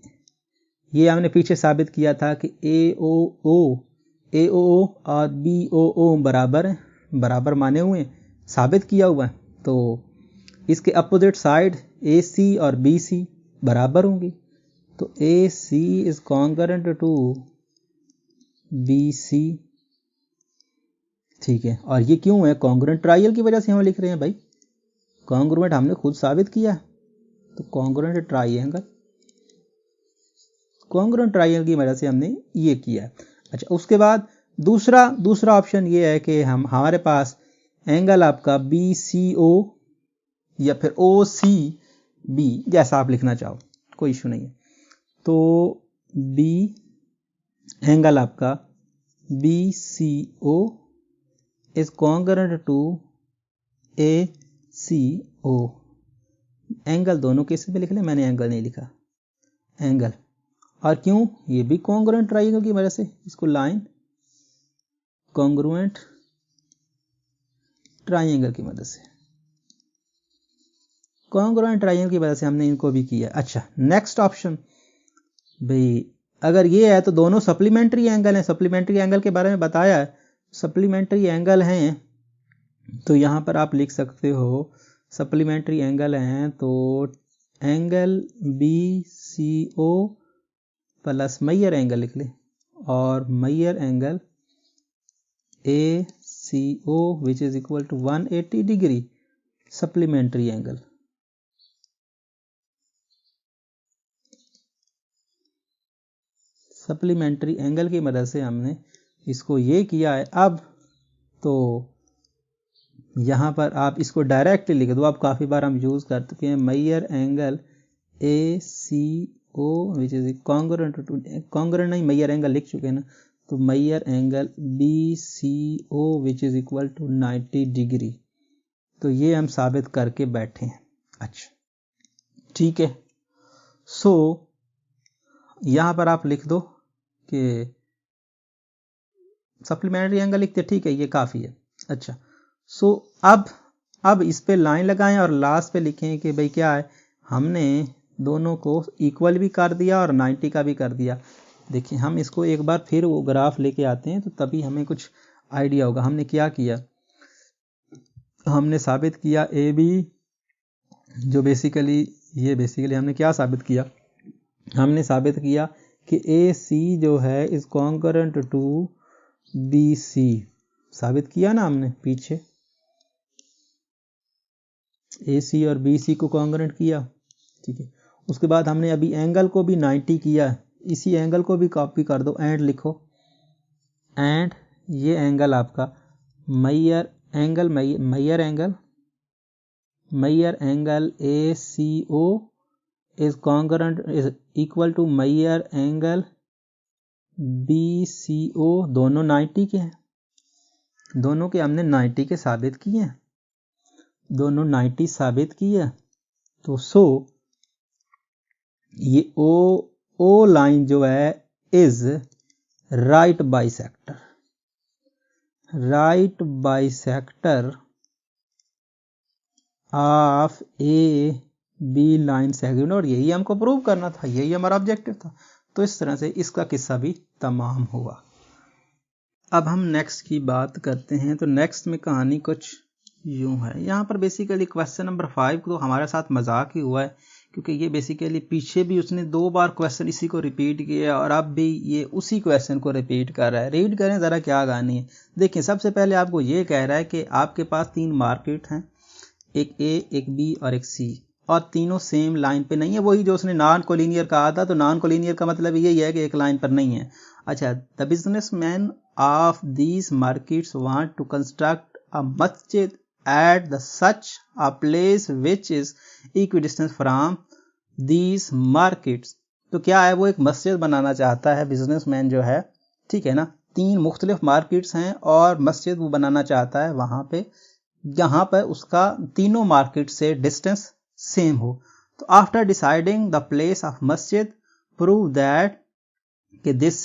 ये हमने पीछे साबित किया था कि ए ओ और बी ओ बराबर माने हुए हैं, साबित किया हुआ है। तो इसके अपोजिट साइड ए सी और बी सी बराबर होंगी, तो A C is congruent to B C, ठीक है। और ये क्यों है, कॉन्ग्रुएंट ट्राइंगल की वजह से हम लिख रहे हैं भाई, कॉन्ग्रुएंट हमने खुद साबित किया, तो कॉन्ग्रुएंट ट्राइंगल, कॉन्ग्रुएंट ट्राइंगल की वजह से हमने ये किया। अच्छा, उसके बाद दूसरा ऑप्शन ये है कि हमारे पास एंगल आपका बी सी ओ या फिर ओ सी बी, जैसा आप लिखना चाहो, कोई इशू नहीं है। तो बी एंगल आपका BCO is congruent to ACO। Angle दोनों केसेस में लिख लें, मैंने एंगल नहीं लिखा, एंगल। और क्यों? ये भी कॉन्ग्रुएंट ट्रायंगल की वजह से, इसको लाइन कॉन्ग्रुएंट ट्रायंगल की मदद से, कॉन्ग्रुएंट ट्रायंगल की वजह से हमने इनको भी किया। अच्छा, नेक्स्ट ऑप्शन भाई, अगर ये है तो दोनों सप्लीमेंट्री एंगल हैं। सप्लीमेंट्री एंगल के बारे में बताया है, सप्लीमेंट्री एंगल हैं तो यहां पर आप लिख सकते हो सप्लीमेंट्री एंगल हैं तो angle BCO plus measure angle लिख ले, और measure angle ACO which is equal to 180 degree supplementary angle. Supplementary angle की मदद से हमने इसको ये किया है। अब तो यहां पर आप इसको डायरेक्ट लिख दो, आप काफी बार हम यूज कर चुके हैं। Measure angle ACO which is congruent to, congruent नहीं, मैयर एंगल लिख चुके हैं ना, तो measure angle BCO which is equal to 90 degree. तो ये हम साबित करके बैठे हैं। अच्छा ठीक है, सो यहां पर आप लिख दो कि सप्लीमेंट्री एंगल लिखते, ठीक है, ये काफी है। अच्छा, सो अब इस पे लाइन लगाएं और लास्ट पे लिखें कि भाई क्या है, हमने दोनों को इक्वल भी कर दिया और 90 का भी कर दिया। देखिए हम इसको एक बार फिर वो ग्राफ लेके आते हैं तो तभी हमें कुछ आइडिया होगा। हमने क्या किया, हमने साबित किया AB, जो बेसिकली हमने क्या साबित किया, हमने साबित किया कि AC जो है इज कॉन्ग्रुएंट टू BC। साबित किया ना हमने पीछे, AC और BC को कॉन्ग्रुएंट किया, ठीक है। उसके बाद हमने अभी एंगल को भी 90 किया, इसी एंगल को भी कॉपी कर दो, एंड लिखो, एंड ये एंगल आपका measure angle ACO is congruent is equal to measure angle BCO। दोनों 90 के हैं, दोनों के हमने 90 के साबित किए हैं, दोनों 90 साबित किए। तो सो ये O लाइन जो है is right bisector of AB line segment, और यही हमको प्रूव करना था, यही हमारा ऑब्जेक्टिव था। तो इस तरह से इसका किस्सा भी तमाम हुआ। अब हम नेक्स्ट की बात करते हैं। तो नेक्स्ट में कहानी कुछ यूं है। यहाँ पर बेसिकली क्वेश्चन नंबर 5 तो हमारे साथ मजाक ही हुआ है, क्योंकि ये बेसिकली पीछे भी उसने 2 बार क्वेश्चन इसी को रिपीट किया और अब भी ये उसी क्वेश्चन को रिपीट कर रहा है। रीड करें ज़रा क्या कहानी है। देखिए सबसे पहले आपको ये कह रहा है कि आपके पास 3 मार्केट हैं, एक A, एक B और एक C, और तीनों सेम लाइन पे नहीं है। वही जो उसने नॉन कोलिनियर कहा था, तो नॉन कोलिनियर का मतलब यही है कि एक लाइन पर नहीं है। अच्छा, the businessman of these markets want to construct a मस्जिद at the such a place which is equidistance from these markets. तो क्या है, वो एक मस्जिद बनाना चाहता है बिजनेसमैन जो है, ठीक है ना। 3 मुख्तलिफ मार्केट्स हैं और मस्जिद वो बनाना चाहता है वहां पे जहां पर उसका तीनों मार्केट से डिस्टेंस सेम हो। तो after deciding the place of मस्जिद प्रूव दैट कि this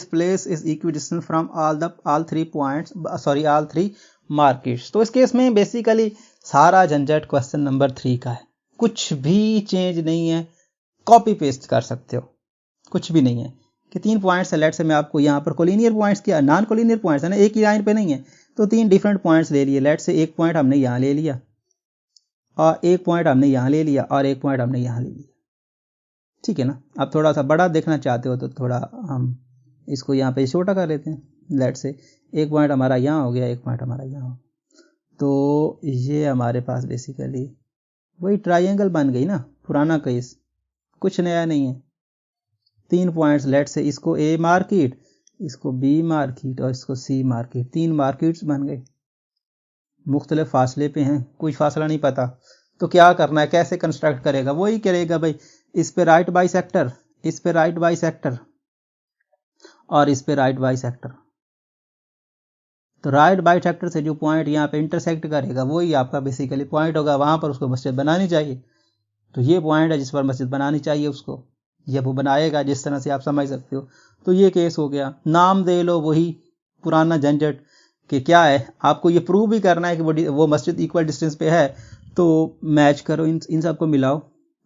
place is equidistant from all 3 markets. तो इस केस में बेसिकली सारा झंझट क्वेश्चन नंबर 3 का है, कुछ भी चेंज नहीं है, कॉपी पेस्ट कर सकते हो, कुछ भी नहीं है कि 3 पॉइंट्स है। लेट से मैं आपको यहाँ पर कोलिनियर पॉइंट्स किया, नॉन कोलिनियर पॉइंट्स है ना, एक ही लाइन पे नहीं है, तो 3 डिफरेंट पॉइंट्स ले लिए। लेट से एक पॉइंट हमने यहाँ ले लिया और एक पॉइंट हमने यहाँ ले लिया और एक पॉइंट हमने यहाँ ले लिया, ठीक है ना। अब थोड़ा सा बड़ा देखना चाहते हो तो थोड़ा हम इसको यहाँ पे छोटा कर लेते हैं। लेट से एक पॉइंट हमारा यहाँ हो गया, एक पॉइंट हमारा यहाँ हो, तो ये हमारे पास बेसिकली वही ट्राइंगल बन गई ना, पुराना केस, कुछ नया नहीं है। 3 पॉइंट्स, लेट से इसको A मार्केट, इसको B मार्केट और इसको C मार्केट, 3 मार्केट्स बन गए, मुख्तलिफ फासले पे हैं, कोई फासला नहीं पता। तो क्या करना है, कैसे कंस्ट्रक्ट करेगा, वही करेगा भाई, इस पे राइट बाइसेक्टर, इस पे राइट बाइसेक्टर और इस पे राइट बाइसेक्टर, तो राइट बाइसेक्टर से जो पॉइंट यहाँ पे इंटरसेक्ट करेगा वही आपका बेसिकली पॉइंट होगा, वहां पर उसको मस्जिद बनानी चाहिए। तो ये पॉइंट है जिस पर मस्जिद बनानी चाहिए उसको, जब वो बनाएगा, जिस तरह से आप समझ सकते हो। तो ये केस हो गया। नाम दे लो, वही पुराना झंझट कि क्या है, आपको ये प्रूव भी करना है कि वो मस्जिद इक्वल डिस्टेंस पे है, तो मैच करो, इन सबको मिलाओ।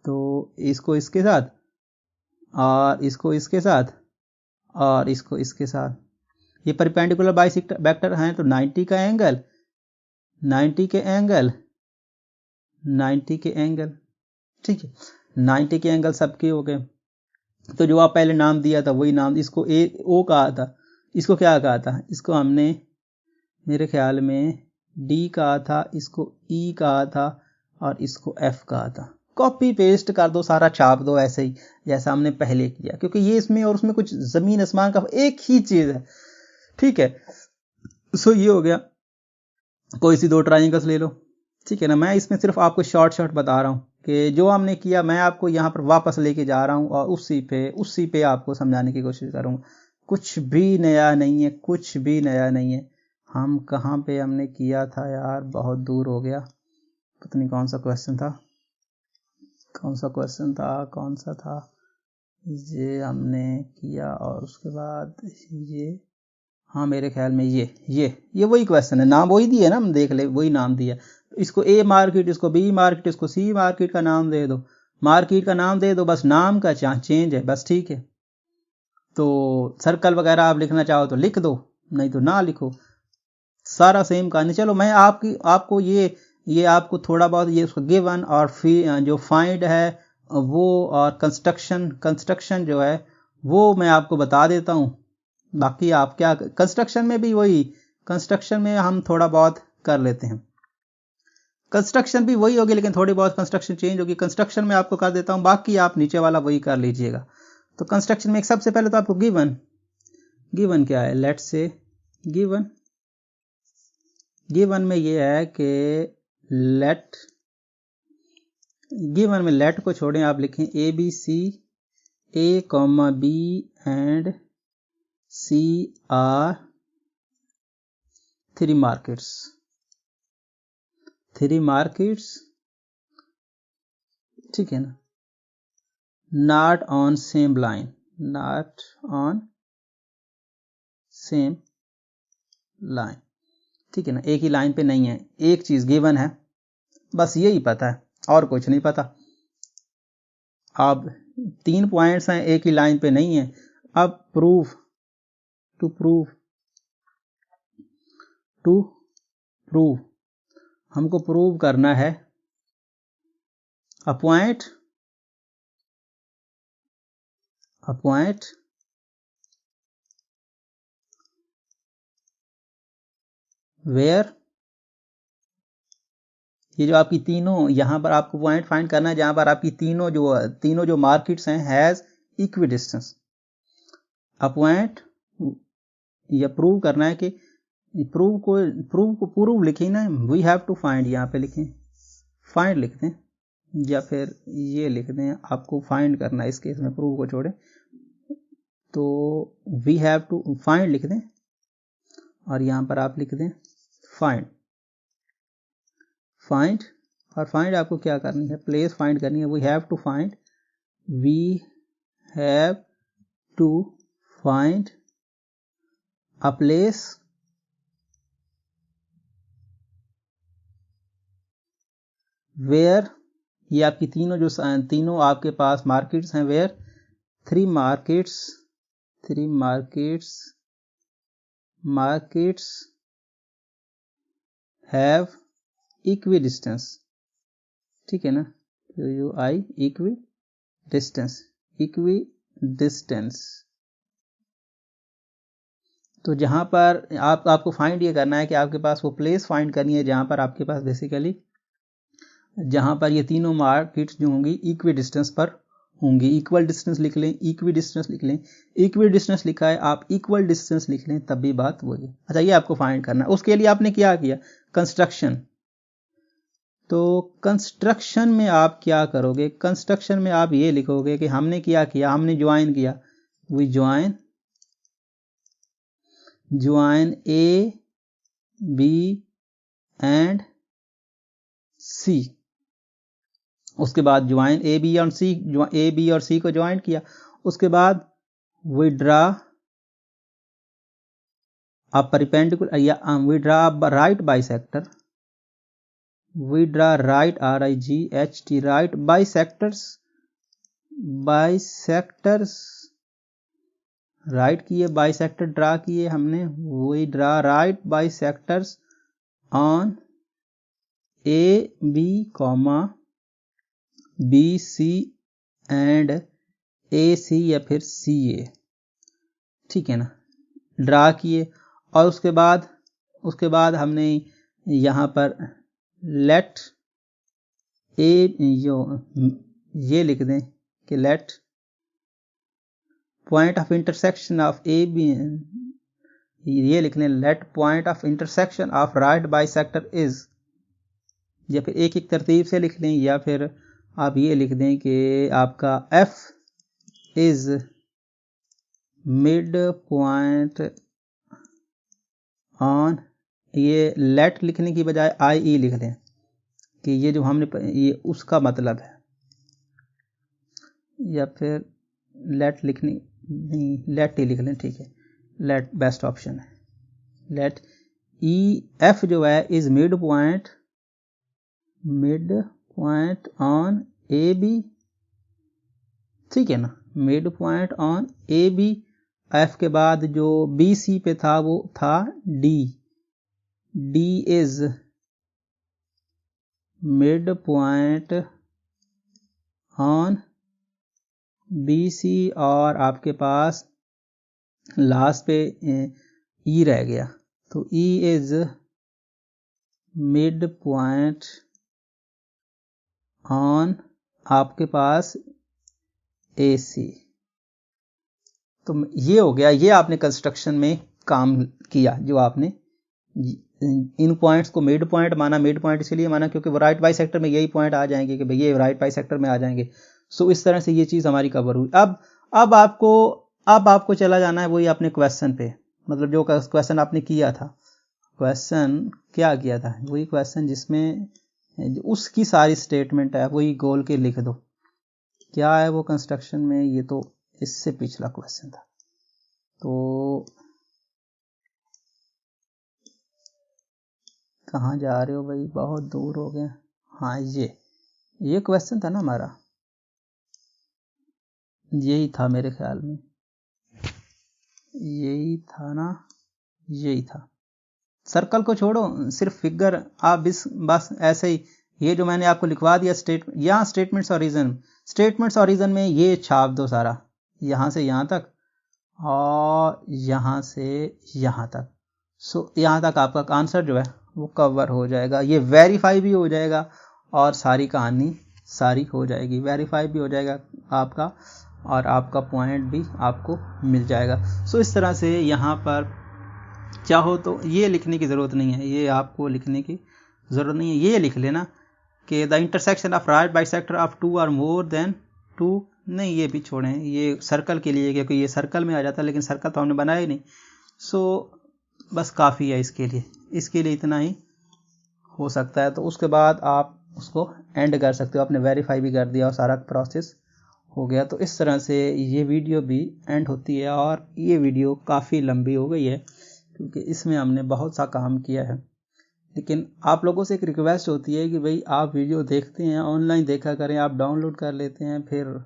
तो इसको इसके साथ और इसको इसके साथ और इसको इसके साथ, ये परपेंडिकुलर बाइसेक्टर हैं, तो 90 का एंगल 90 के एंगल 90 के एंगल, ठीक है, 90 के एंगल सबके हो गए। तो जो आप पहले नाम दिया था वही नाम, इसको ए ओ कहा था, इसको क्या कहा था, इसको हमने मेरे ख्याल में डी कहा था, इसको ई कहा था और इसको एफ कहा था। कॉपी पेस्ट कर दो, सारा छाप दो ऐसे ही जैसा हमने पहले किया, क्योंकि ये इसमें और उसमें कुछ जमीन आसमान का एक ही चीज है, ठीक है। सो ये हो गया। कोई सी दो ट्राइंगल्स ले लो, ठीक है ना। मैं इसमें सिर्फ आपको शॉर्ट बता रहा हूं कि जो हमने किया, मैं आपको यहाँ पर वापस लेके जा रहा हूँ और उसी पे आपको समझाने की कोशिश करूंगा। कुछ भी नया नहीं है, कुछ भी नया नहीं है। हम कहाँ पे हमने किया था यार, बहुत दूर हो गया, पता नहीं कौन सा क्वेश्चन था, ये हमने किया और उसके बाद ये, हाँ मेरे ख्याल में ये वही क्वेश्चन है, नाम वही दिया ना, हम देख ले, वही नाम दिया। इसको ए मार्केट, इसको बी मार्केट, इसको सी मार्केट का नाम दे दो, मार्केट का नाम दे दो, बस नाम का चेंज है बस, ठीक है। तो सर्कल वगैरह आप लिखना चाहो तो लिख दो, नहीं तो ना लिखो, सारा सेम कहानी। चलो मैं आपको ये आपको थोड़ा बहुत ये गिवन और जो फाइंड है वो, और कंस्ट्रक्शन जो है वो मैं आपको बता देता हूँ। बाकी आप क्या, कंस्ट्रक्शन में भी वही, कंस्ट्रक्शन में हम थोड़ा बहुत कर लेते हैं, कंस्ट्रक्शन भी वही होगी लेकिन थोड़ी बहुत कंस्ट्रक्शन चेंज होगी। कंस्ट्रक्शन में आपको कर देता हूं, बाकी आप नीचे वाला वही कर लीजिएगा। तो कंस्ट्रक्शन में एक सबसे पहले तो आपको गिवन क्या है, लेट्स से गिवन में ये है कि गिवन में लेट को छोड़ें, आप लिखें A B C, A comma B and C are 3 markets, ठीक है ना, नॉट ऑन सेम लाइन, ठीक है ना, एक ही लाइन पे नहीं है। एक चीज गिवन है, बस यही पता है और कुछ नहीं पता। अब 3 पॉइंट्स हैं, एक ही लाइन पे नहीं है। अब टू प्रूव हमको प्रूव करना है अ पॉइंट वेयर, ये जो आपकी तीनों, यहां पर आपको पॉइंट फाइंड करना है जहां पर आपकी तीनों जो मार्केट्स हैं has equi distance. A point, या प्रूव करना है कि प्रूव लिखें ना, वी हैव टू फाइंड, यहाँ पे लिखें फाइंड लिख दें, या फिर ये लिख दें, आपको फाइंड करना है इस केस में, प्रूव को छोड़े तो वी हैव टू फाइंड लिख दें और यहां पर आप लिख दें फाइंड। और फाइंड आपको क्या करनी है, प्लेस फाइंड करनी है। We have to find a place where, ये आपकी तीनों आपके पास मार्केट्स हैं, where 3 markets have equidistance, ठीक है ना, इक्वी डिस्टेंस। तो जहां पर आपको फाइंड ये करना है कि आपके पास वो प्लेस फाइंड करनी है जहां पर आपके पास बेसिकली, जहां पर ये तीनों मार्केट्स जो होंगी इक्वी डिस्टेंस पर होंगी। इक्वल डिस्टेंस लिख लें, इक्वी डिस्टेंस लिखा है, आप इक्वल डिस्टेंस लिख लें, तब भी बात वही है। अच्छा, ये आपको फाइंड करना है। उसके लिए आपने क्या किया, कंस्ट्रक्शन। तो कंस्ट्रक्शन में आप क्या करोगे, कंस्ट्रक्शन में आप ये लिखोगे कि हमने क्या किया, हमने ज्वाइन किया, we join A B and C. उसके बाद ज्वाइन ए बी और सी को ज्वाइन किया। उसके बाद वी ड्रा अ परपेंडिकुलर या we draw right bisector, we draw right RIGHT right bisectors right किए, बाइसेक्टर ड्रा किए हमने। We draw right bisectors on A B comma B C and A C या फिर सी ए, ठीक है ना, ड्रा किए। और उसके बाद हमने यहाँ पर लेट ए ये लिख दें कि let point of intersection of A B, ये लिख लें let point of intersection of right bisector is, या फिर एक तरतीब से लिख लें, या फिर आप ये लिख दें कि आपका F is mid point on, ये लेट लिखने की बजाय IE लिख दें कि ये जो हमने ये उसका मतलब है, या फिर लेट लिखनी नहीं, लेट ही लिख लें, ठीक है, लेट बेस्ट ऑप्शन है। लेट EF जो है is mid point on AB, ठीक है ना, mid point on AB। F के बाद जो BC पे था वो था D is mid point on BC, और आपके पास लास्ट पे E रह गया, तो E is mid point on आपके पास AC। तो ये हो गया, ये आपने कंस्ट्रक्शन में काम किया, जो आपने इन पॉइंट्स को मिड पॉइंट माना। मिड पॉइंट इसलिए माना क्योंकि वो राइट बाइसेक्टर में यही पॉइंट आ जाएंगे कि भाई ये राइट बाइसेक्टर में आ जाएंगे। सो इस तरह से ये चीज़ हमारी कवर हुई। अब आपको चला जाना है वही अपने क्वेश्चन पे, मतलब जो क्वेश्चन आपने किया था। क्वेश्चन क्या किया था, वही क्वेश्चन जिसमें उसकी सारी स्टेटमेंट है वही गोल के लिख दो। क्या है वो कंस्ट्रक्शन में, ये तो इससे पिछला क्वेश्चन था। तो कहाँ जा रहे हो भाई, बहुत दूर हो गए। हाँ, ये क्वेश्चन था ना हमारा, यही था मेरे ख्याल में, यही था ना, यही था। सर्कल को छोड़ो, सिर्फ फिगर आप बस ऐसे ही, ये जो मैंने आपको लिखवा दिया यहाँ स्टेटमेंट्स और रीजन में ये छाप दो सारा, यहाँ से यहाँ तक और यहाँ से यहाँ तक। सो यहाँ तक आपका आंसर जो है वो कवर हो जाएगा, ये वेरीफाई भी हो जाएगा और सारी कहानी सारी हो जाएगी, वेरीफाई भी हो जाएगा आपका, और आपका पॉइंट भी आपको मिल जाएगा। सो इस तरह से यहाँ पर चाहो तो ये लिखने की ज़रूरत नहीं है, ये आपको लिखने की ज़रूरत नहीं है, ये लिख लेना कि the intersection of right bisector of 2 और मोर देन 2, नहीं ये भी छोड़ें, ये सर्कल के लिए, क्योंकि ये सर्कल में आ जाता है, लेकिन सर्कल तो हमने बनाया ही नहीं। सो बस काफ़ी है इसके लिए इतना ही हो सकता है। तो उसके बाद आप उसको एंड कर सकते हो, आपने वेरीफाई भी कर दिया और सारा प्रोसेस हो गया। तो इस तरह से ये वीडियो भी एंड होती है, और ये वीडियो काफ़ी लंबी हो गई है क्योंकि इसमें हमने बहुत सा काम किया है। लेकिन आप लोगों से एक रिक्वेस्ट होती है कि भाई आप वीडियो देखते हैं, ऑनलाइन देखा करें, आप डाउनलोड कर लेते हैं, फिर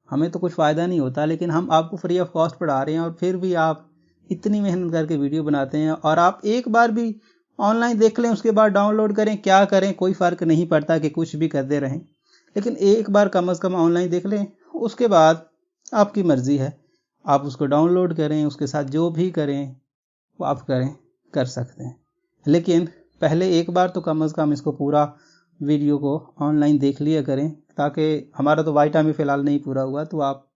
हमें तो कुछ फ़ायदा नहीं होता, लेकिन हम आपको फ्री ऑफ कॉस्ट पढ़ा रहे हैं और फिर भी आप इतनी मेहनत करके वीडियो बनाते हैं, और आप एक बार भी ऑनलाइन देख लें उसके बाद डाउनलोड करें, क्या करें कोई फ़र्क नहीं पड़ता कि कुछ भी करते रहें, लेकिन एक बार कम से कम ऑनलाइन देख लें, उसके बाद आपकी मर्ज़ी है, आप उसको डाउनलोड करें, उसके साथ जो भी करें वो आप कर सकते हैं। लेकिन पहले एक बार तो कम से कम इसको पूरा वीडियो को ऑनलाइन देख लिया करें, ताकि हमारा तो वाई टाइम फ़िलहाल नहीं पूरा हुआ, तो आप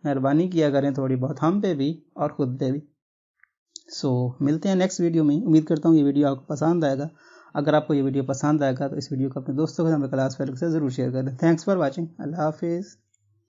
मेहरबानी किया करें थोड़ी बहुत हम पे भी और ख़ुद पे भी। सो मिलते हैं नेक्स्ट वीडियो में। उम्मीद करता हूँ ये वीडियो आपको पसंद आएगा। अगर आपको ये वीडियो पसंद आएगा तो इस वीडियो को अपने दोस्तों के साथ क्लास फेलो से ज़रूर शेयर करें। Thanks for watching. अल्लाह हाफिज़।